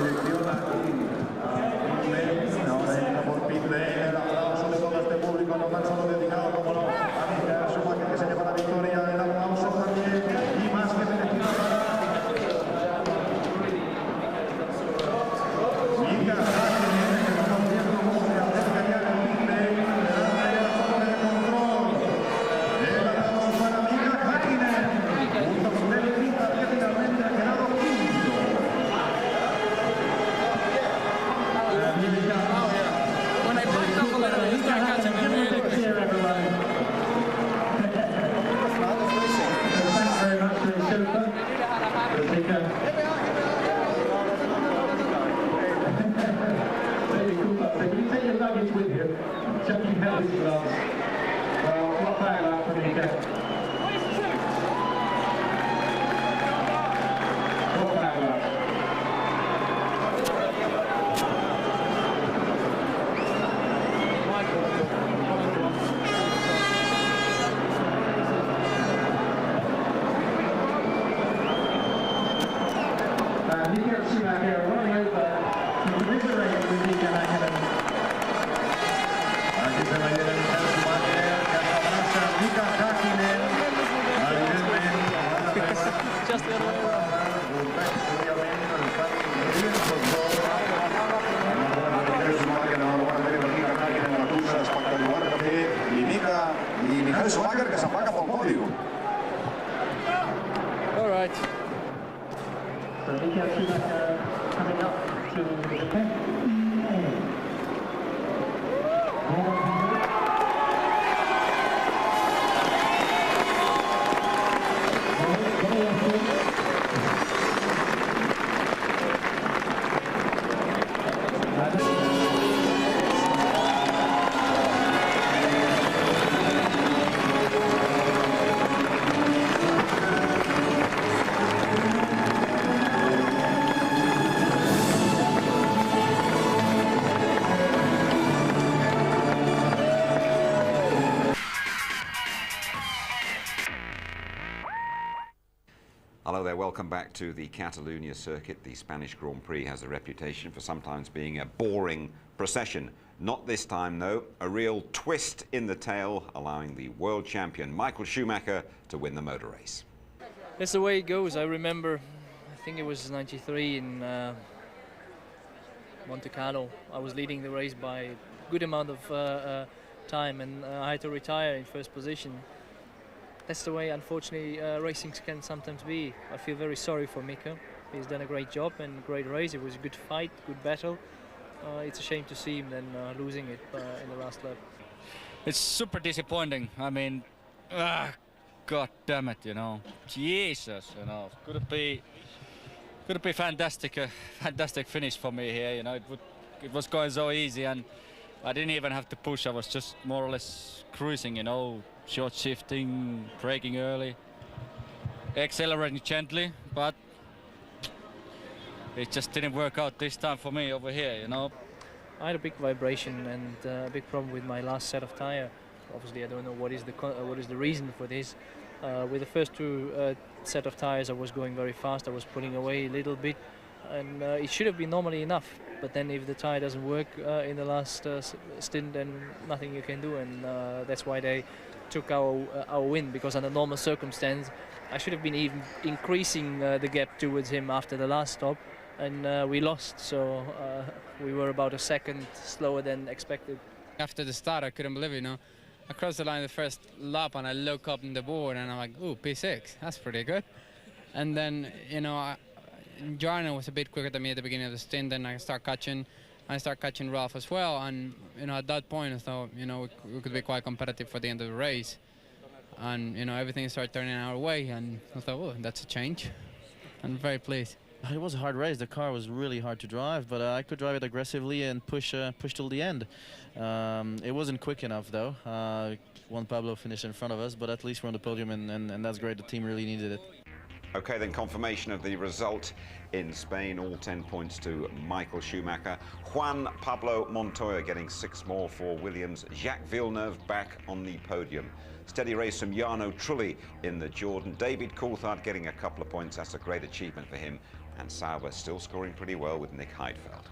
dirección aquí a pit lane. Ahora entra por pit lane. El aplauso de todo este público, no tan solo dedicado como no a Mika Schumacher, que se lleva la victoria. El aplauso también y más que merecido para Mika Häkkinen, que estamos viendo cómo se acerca ya en el pit lane. Le dan ahí la zona de control. El aplauso para Mika Häkkinen. Junto con Demi Coulthard, que finalmente ha quedado quinto. When I backed up a little bit, this guy catching me really good. Thanks very much to the chauffeur. Can you take your luggage with you? Chuck your healthy gloves. Well, what bad luck for Mika. What bad luck. Mika Schumacher running over to commiserate with Mika Häkkinen. Aquí se va a ir el Schumacher, que abraza a Mika Häkkinen. Just the other way around. Y Michael Schumacher, que se apaga por podio. All right. So Mika Schumacher coming up to the 10th. Hello there, welcome back to the Catalunya circuit. The Spanish Grand Prix has a reputation for sometimes being a boring procession. Not this time though, a real twist in the tail, allowing the world champion Michael Schumacher to win the motor race. That's the way it goes. I remember, I think it was 93 in Monte Carlo. I was leading the race by a good amount of time, and I had to retire in first position. That's the way, unfortunately, racing can sometimes be. I feel very sorry for Mika. He's done a great job and great race. It was a good fight, good battle. It's a shame to see him then losing it in the last lap. It's super disappointing. I mean, God damn it, you know, Jesus, you know, could it be fantastic, fantastic finish for me here. You know, it was going so easy, and I didn't even have to push. I was just more or less cruising, you know. Short shifting, braking early, accelerating gently, but it just didn't work out this time for me over here, you know. I had a big vibration and a big problem with my last set of tire. Obviously, I don't know what is the reason for this. With the first two set of tires, I was going very fast. I was pulling away a little bit, and it should have been normally enough. But then, if the tire doesn't work in the last stint, then nothing you can do, and that's why they took our win, because under normal circumstance I should have been even increasing the gap towards him after the last stop, and we lost, so we were about a second slower than expected. After the start, I couldn't believe it, you know. I crossed the line the first lap and I look up on the board and I'm like, ooh, P6, that's pretty good. And then, you know, Jarno was a bit quicker than me at the beginning of the stint, and I start catching Ralph as well. And, you know, at that point I thought, you know, we could be quite competitive for the end of the race. And, you know, everything started turning our way, and I thought, oh, that's a change. I'm very pleased. It was a hard race. The car was really hard to drive, but I could drive it aggressively and push till the end. It wasn't quick enough, though. Juan Pablo finished in front of us, but at least we're on the podium, and that's great. The team really needed it. Okay, then confirmation of the result in Spain. All 10 points to Michael Schumacher. Juan Pablo Montoya getting 6 more for Williams. Jacques Villeneuve back on the podium. Steady race from Jarno Trulli in the Jordan. David Coulthard getting a couple of points. That's a great achievement for him. And Sauber still scoring pretty well with Nick Heidfeld.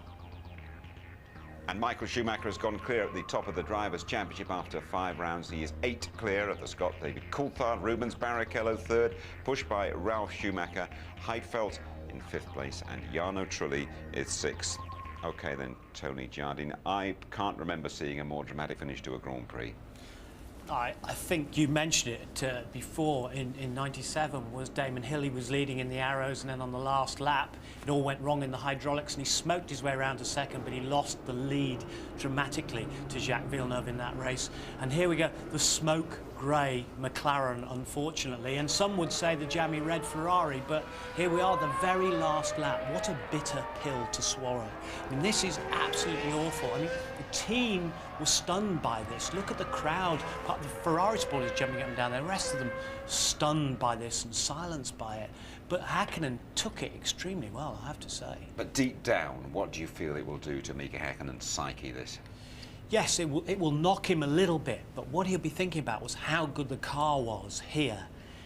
And Michael Schumacher has gone clear at the top of the Drivers' Championship after 5 rounds. He is 8 clear of the Scot David Coulthard. Rubens Barrichello 3rd, pushed by Ralf Schumacher. Heidfeld in 5th place, and Jarno Trulli is 6th. Okay then, Tony Jardine, I can't remember seeing a more dramatic finish to a Grand Prix. I think you mentioned it before in 97 was Damon Hill. He was leading in the Arrows, and then on the last lap it all went wrong in the hydraulics and he smoked his way around to second, but he lost the lead dramatically to Jacques Villeneuve in that race. And here we go, the smoke grey McLaren, unfortunately, and some would say the jammy red Ferrari, but here we are, the very last lap. What a bitter pill to swallow. I mean, this is absolutely awful. I mean, the team was stunned by this. Look at the crowd. Part of the Ferrari supporters jumping up and down, the rest of them stunned by this and silenced by it. But Häkkinen took it extremely well, I have to say. But deep down, what do you feel it will do to Mika Häkkinen's psyche, this? Yes, it will knock him a little bit, but what he'll be thinking about was how good the car was here,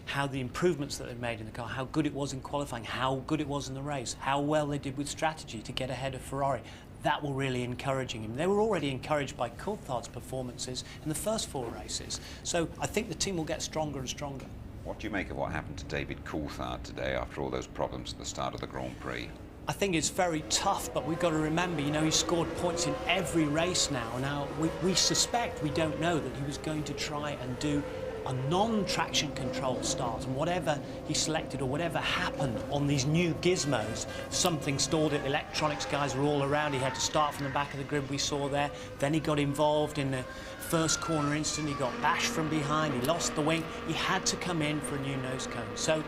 how the improvements that they've made in the car, how good it was in qualifying, how good it was in the race, how well they did with strategy to get ahead of Ferrari. That will really encouraging him. They were already encouraged by Coulthard's performances in the first 4 races, so I think the team will get stronger and stronger. What do you make of what happened to David Coulthard today after all those problems at the start of the Grand Prix? I think it's very tough, but we've got to remember, you know, he scored points in every race now. Now, we suspect, we don't know, that he was going to try and do a non-traction control start, and whatever he selected or whatever happened on these new gizmos, something stalled it, electronics guys were all around, he had to start from the back of the grid we saw there, then he got involved in the first corner instant, he got bashed from behind, he lost the wing, he had to come in for a new nose cone. So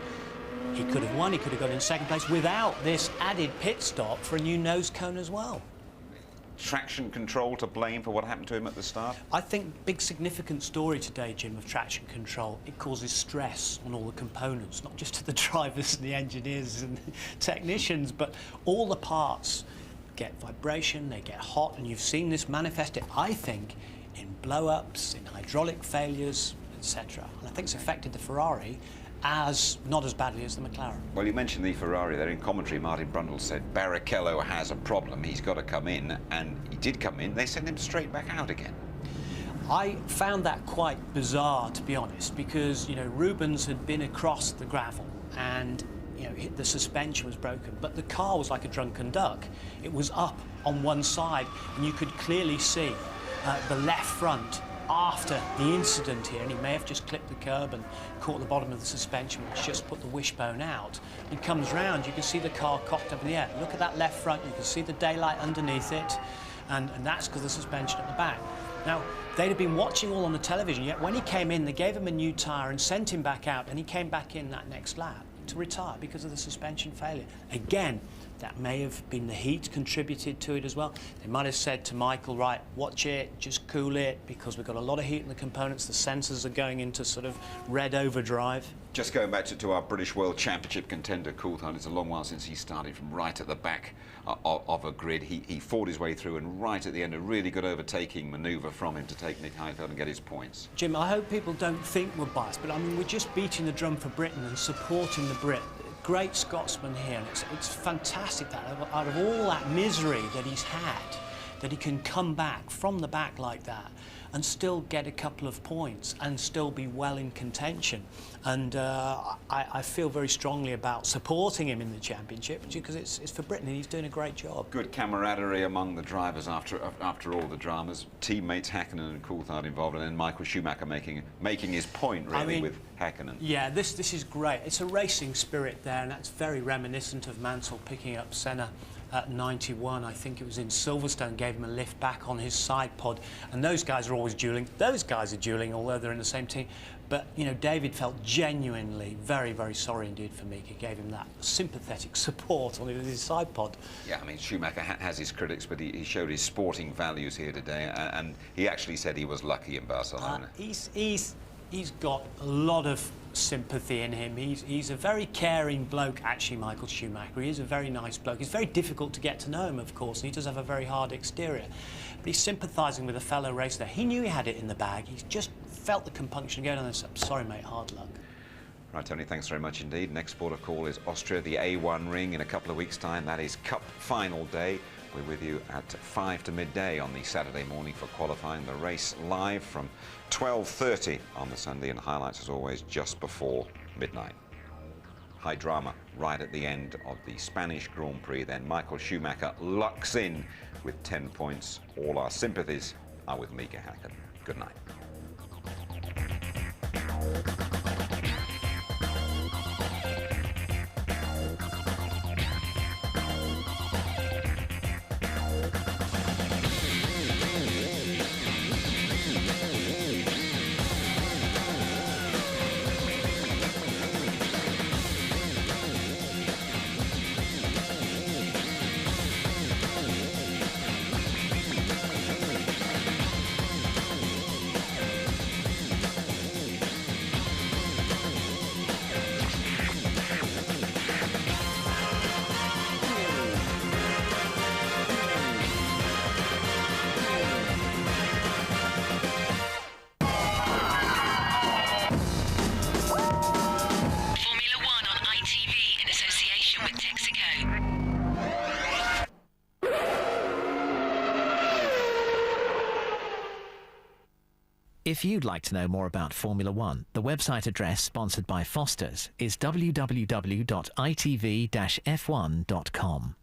he could have won, he could have got in 2nd place without this added pit stop for a new nose cone as well. Traction control to blame for what happened to him at the start? I think big significant story today, Jim, of traction control. It causes stress on all the components, not just to the drivers and the engineers and the technicians, but all the parts get vibration, they get hot, and you've seen this manifested, I think, in blow-ups, in hydraulic failures, etc. And I think it's affected the Ferrari not as badly as the McLaren. Well, you mentioned the Ferrari there. In commentary, Martin Brundle said Barrichello has a problem, he's got to come in, and he did come in. They sent him straight back out again. I found that quite bizarre, to be honest, because, you know, Rubens had been across the gravel and, you know, the suspension was broken, but the car was like a drunken duck. It was up on one side, and you could clearly see the left front after the incident here, and he may have just clipped the curb and caught the bottom of the suspension, which just put the wishbone out. He comes round, you can see the car cocked up in the air. Look at that left front, you can see the daylight underneath it, and that's because of the suspension at the back. Now, they'd have been watching all on the television, yet when he came in, they gave him a new tyre and sent him back out, and he came back in that next lap to retire because of the suspension failure. Again, that may have been the heat contributed to it as well. They might have said to Michael, right, watch it, just cool it, because we've got a lot of heat in the components, the sensors are going into sort of red overdrive. Just going back to our British World Championship contender, Coulthard, it's a long while since he started from right at the back of a grid. He fought his way through, and right at the end, a really good overtaking manoeuvre from him to take Nick Heidfeld and get his points. Jim, I hope people don't think we're biased, but I mean, we're just beating the drum for Britain and supporting the Brit. Great Scotsman here, and it's fantastic that out of all that misery that he's had, that he can come back from the back like that. and still get a couple of points and still be well in contention. And I feel very strongly about supporting him in the championship because it's for Britain and he's doing a great job. Good camaraderie among the drivers after all the dramas. Teammates Häkkinen and Coulthard involved, and then Michael Schumacher making his point really with Häkkinen. Yeah, this is great. It's a racing spirit there, and that's very reminiscent of Mansell picking up Senna at 91. I think it was in Silverstone, gave him a lift back on his side pod, and those guys are always duelling. Those guys are duelling, although they're in the same team. But, you know, David felt genuinely very, very sorry indeed for Mika, gave him that sympathetic support on his side pod. Yeah, I mean, Schumacher has his critics, but he showed his sporting values here today, and he actually said he was lucky in Barcelona. He's got a lot of sympathy in him. He's a very caring bloke, actually, Michael Schumacher. He is a very nice bloke. It's very difficult to get to know him, of course, and he does have a very hard exterior. But he's sympathising with a fellow racer. He knew he had it in the bag. He's just felt the compunction going on and said, sorry, mate, hard luck. Right, Tony, thanks very much indeed. Next port of call is Austria, the A1 ring in a couple of weeks' time. That is Cup final day. We're with you at 5 to midday on the Saturday morning for qualifying. The race live from 12:30 on the Sunday, and highlights as always just before midnight. High drama right at the end of the Spanish Grand Prix. Then Michael Schumacher lucks in with 10 points. All our sympathies are with Mika Häkkinen. Good night. If you'd like to know more about Formula One, the website address sponsored by Foster's is www.itv-f1.com.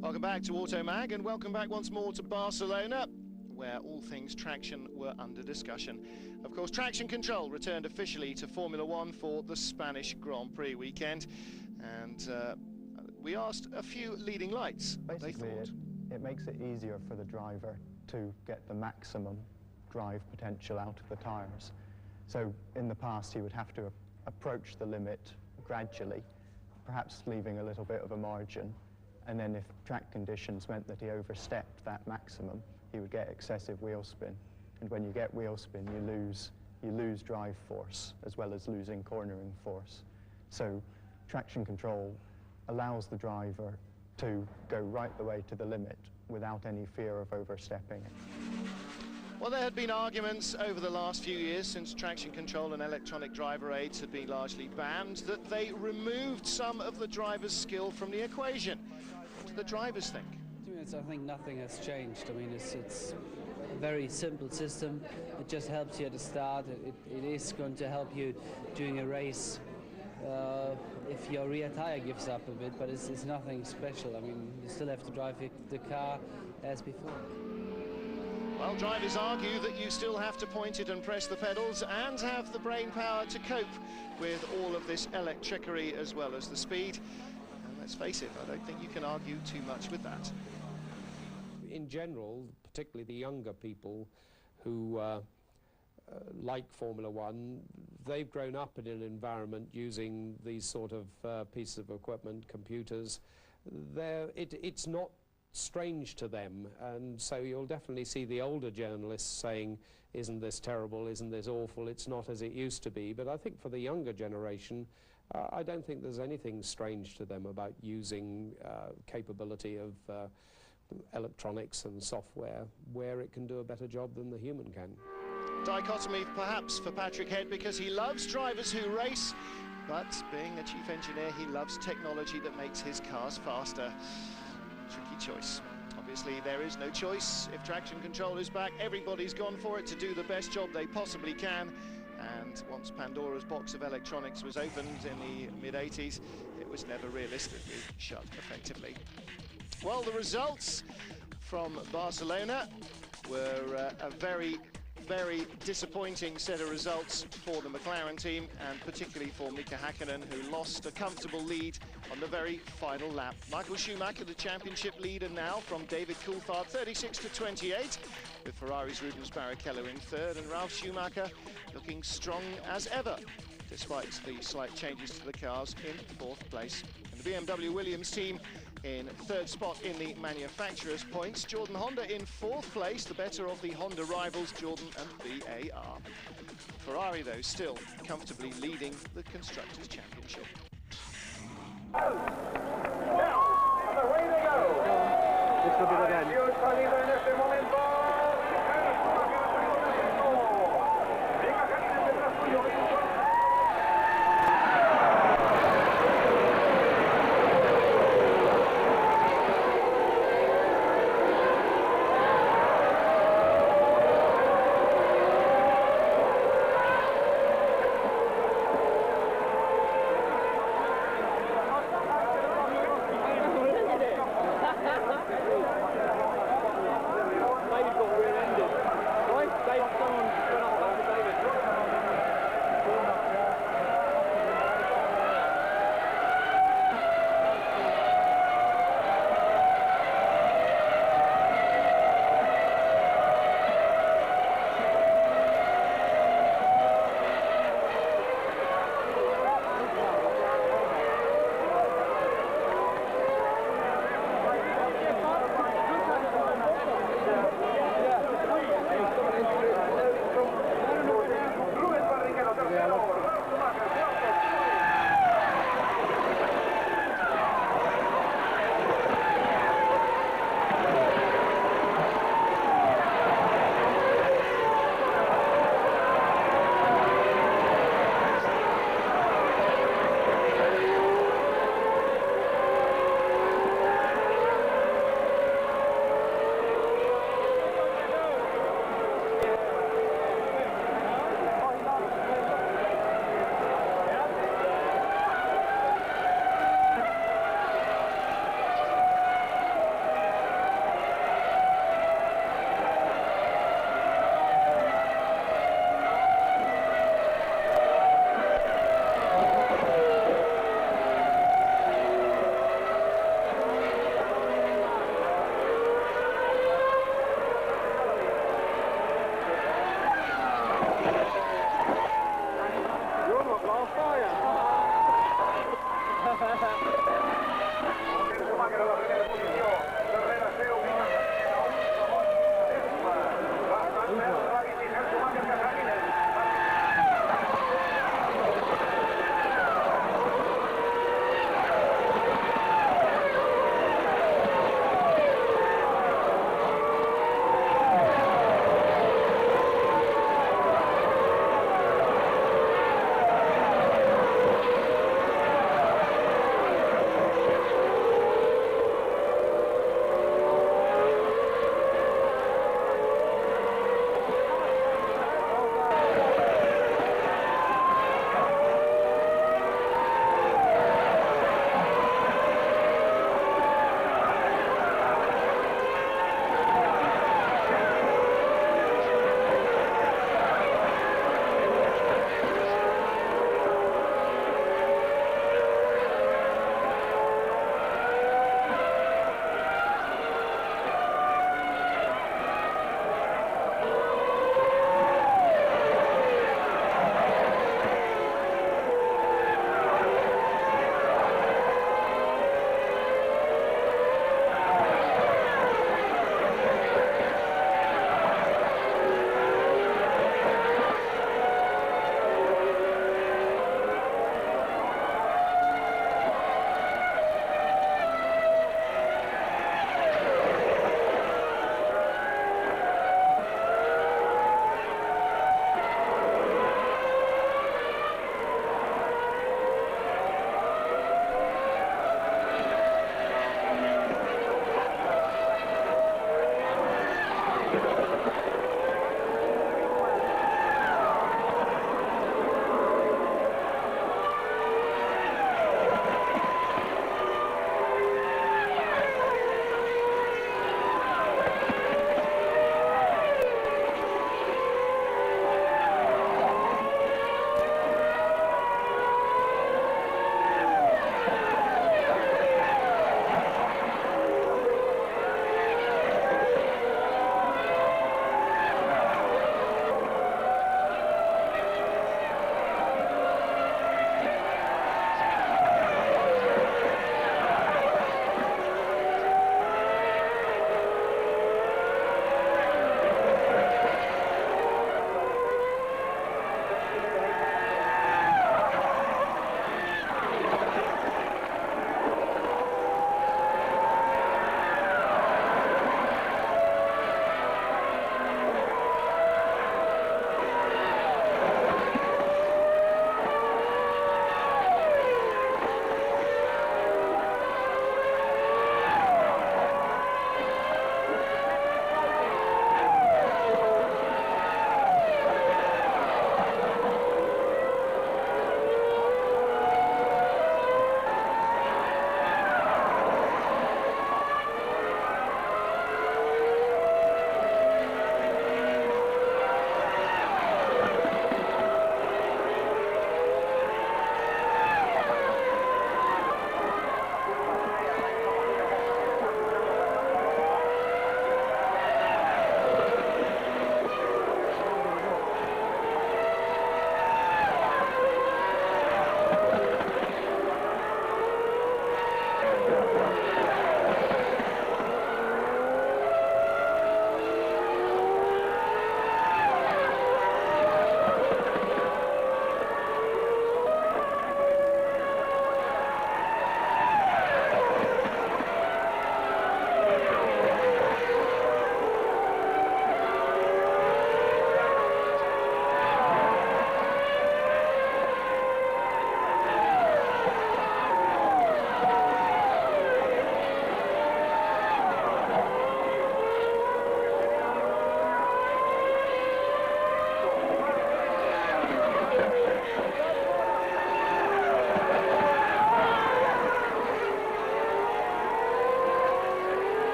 Welcome back to Automag, and welcome back once more to Barcelona, where all things traction were under discussion. Of course, traction control returned officially to Formula One for the Spanish Grand Prix weekend, and we asked a few leading lights what they thought. It makes it easier for the driver to get the maximum drive potential out of the tyres. So in the past, he would have to approach the limit gradually, perhaps leaving a little bit of a margin and then if track conditions meant that he overstepped that maximum, he would get excessive wheel spin. And when you get wheel spin, you lose drive force as well as losing cornering force. So traction control allows the driver to go right the way to the limit without any fear of overstepping it. Well, there had been arguments over the last few years since traction control and electronic driver aids had been largely banned that they removed some of the driver's skill from the equation. What do the drivers think? I think nothing has changed. I mean, it's a very simple system. It just helps you at the start. It is going to help you during a race if your rear tire gives up a bit, but it's nothing special. I mean, you still have to drive the car as before. Well, drivers argue that you still have to point it and press the pedals and have the brain power to cope with all of this electricity as well as the speed. And let's face it, I don't think you can argue too much with that. In general, particularly the younger people who like Formula One, they've grown up in an environment using these sort of pieces of equipment, computers. It's not strange to them, and so you'll definitely see the older journalists saying, isn't this terrible, isn't this awful, it's not as it used to be. But I think for the younger generation, I don't think there's anything strange to them about using capability of electronics and software where it can do a better job than the human can. Dichotomy perhaps for Patrick Head, because he loves drivers who race, but being a chief engineer, he loves technology that makes his cars faster. Tricky choice. Obviously there is no choice. If traction control is back, everybody's gone for it to do the best job they possibly can. And once Pandora's box of electronics was opened in the mid-80s, it was never realistically shut effectively. Well, the results from Barcelona were a very disappointing set of results for the McLaren team, and particularly for Mika Häkkinen, who lost a comfortable lead on the very final lap. Michael Schumacher, the championship leader now from David Coulthard, 36 to 28, with Ferrari's Rubens Barrichello in third, and Ralf Schumacher looking strong as ever, despite the slight changes to the cars, in fourth place. And the BMW Williams team in third spot in the manufacturer's points. Jordan Honda in fourth place, the better of the Honda rivals, Jordan and BAR. Ferrari, though, still comfortably leading the Constructors' Championship. And away they go. This will be the end.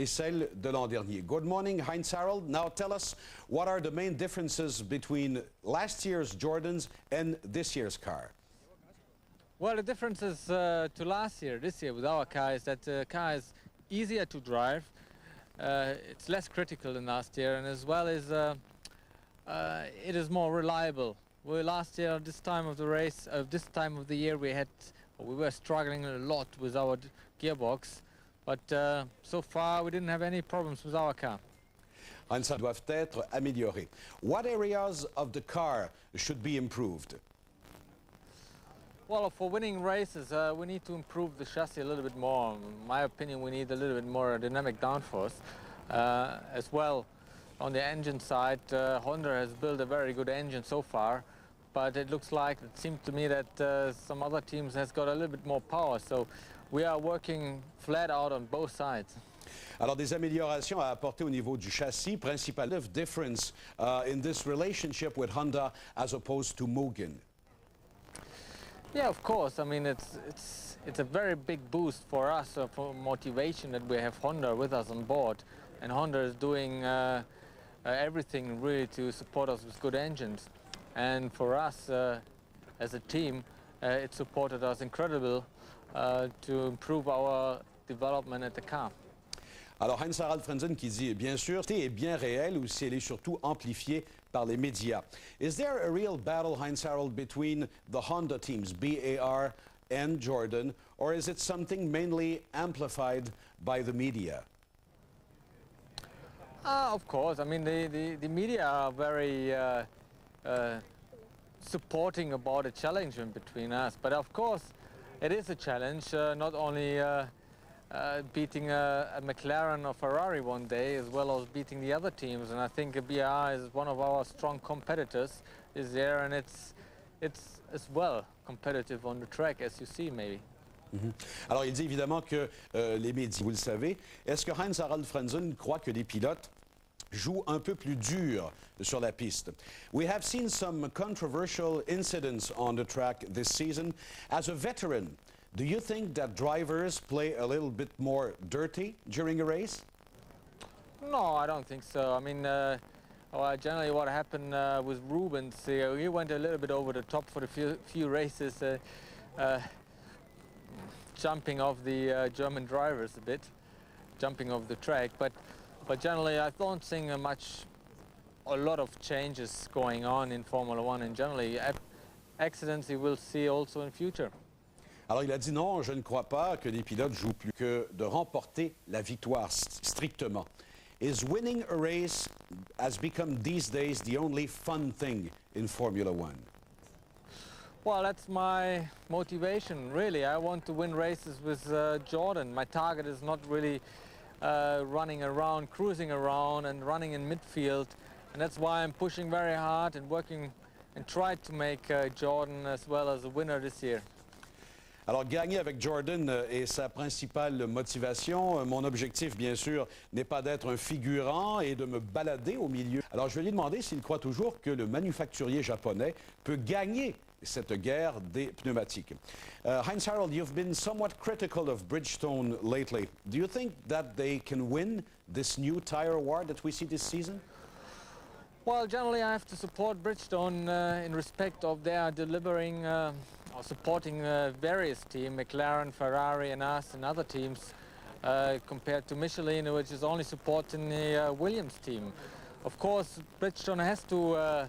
et celle de l'an dernier. Good morning, Heinz Harald. Now tell us, what are the main differences between last year's Jordans and this year's car? Well, the differences to last year, this year with our car, is that the car is easier to drive. It's less critical than last year, and as well as it is more reliable. Well, last year, this time of the race, this time of the year, we were struggling a lot with our gearbox, but so far we didn't have any problems with our car. Heinz doivent être améliorés. What areas of the car should be improved? Well, for winning races, we need to improve the chassis a little bit more. In my opinion, we need a little bit more dynamic downforce. As well, on the engine side, Honda has built a very good engine so far, but it looks like, it seems to me that some other teams has got a little bit more power. So we are working flat out on both sides. Alors, des améliorations à apporter au niveau du châssis, principal difference in this relationship with Honda as opposed to Mugen. Yeah, of course. I mean, it's a very big boost for us, for motivation that we have Honda with us on board, and Honda is doing everything really to support us with good engines. And for us, as a team, it supported us incredibly to improve our development at the car. Alors, Heinz-Harald Frentzen qui dit, bien sûr, est bien réelle ou si elle est surtout amplifiée par les médias. Is there a real battle, Heinz-Harald, between the Honda teams, BAR and Jordan, or is it something mainly amplified by the media? Of course. I mean, the media are very supporting about a challenge in between us. But of course, it is a challenge, not only beating a McLaren or Ferrari one day, as well as beating the other teams. And I think BR is one of our strong competitors, is there, and it's as well competitive on the track, as you see, maybe. Alors, il dit évidemment que les médias, vous le savez, est-ce que Heinz-Harald Frentzen croit que les pilotes jouent un peu plus dur sur la piste? We have seen some controversial incidents on the track this season. As a veteran, do you think that drivers play a little bit more dirty during a race? No, I don't think so. I mean, well, generally what happened with Rubens, he went a little bit over the top for the few races, jumping off the German drivers a bit, jumping off the track. But generally, I don't think a lot of changes going on in Formula One, and generally accidents you will see also in future. Alors, il a dit non, je ne crois pas que les pilotes jouent plus que de remporter la victoire strictement. Is winning a race has become these days the only fun thing in Formula One? Well, that's my motivation, really. I want to win races with Jordan. My target is not really running around, cruising around and running in midfield. And that's why I'm pushing very hard and working and try to make Jordan as well as a winner this year. Alors, gagner avec Jordan est sa principale motivation. Mon objectif, bien sûr, n'est pas d'être un figurant et de me balader au milieu. Alors, je vais lui demander s'il croit toujours que le manufacturier japonais peut gagner cette guerre des pneumatiques. Heinz-Harald, you've been somewhat critical of Bridgestone lately. Do you think that they can win this new tire award that we see this season? Well, generally I have to support Bridgestone in respect of their delivering or supporting various teams, McLaren, Ferrari and us and other teams. compared to Michelin, which is only supporting the Williams team. Of course, Bridgestone has to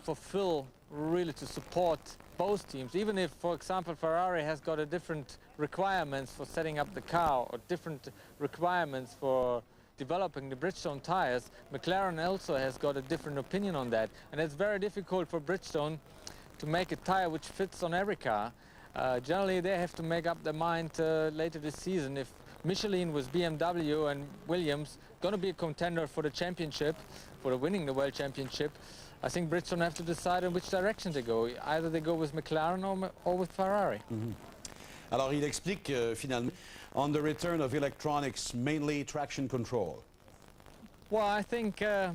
fulfill, really to support both teams, even if, for example, Ferrari has got a different requirements for setting up the car or different requirements for developing the Bridgestone tires. McLaren also has got a different opinion on that, and it's very difficult for Bridgestone to make a tire which fits on every car. Generally, they have to make up their mind later this season if Michelin with BMW and Williams going to be a contender for the championship, for winning the World Championship. I think Bridgestone have to decide in which direction they go. Either they go with McLaren or with Ferrari. Alors, il explique finalement on the return of electronics, mainly traction control. Well, I think, to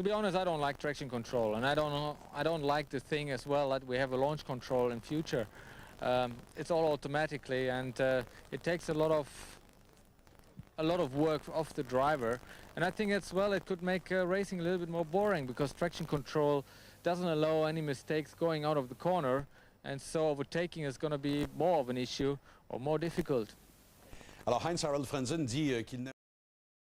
be honest, I don't like traction control, and I don't like the thing as well that we have a launch control in future. It's all automatically, and it takes a lot of work off the driver, and I think as well it could make racing a little bit more boring, because traction control doesn't allow any mistakes going out of the corner, and so overtaking is going to be more of an issue or more difficult. Alors Heinz-Harald Frentzen dit qu'il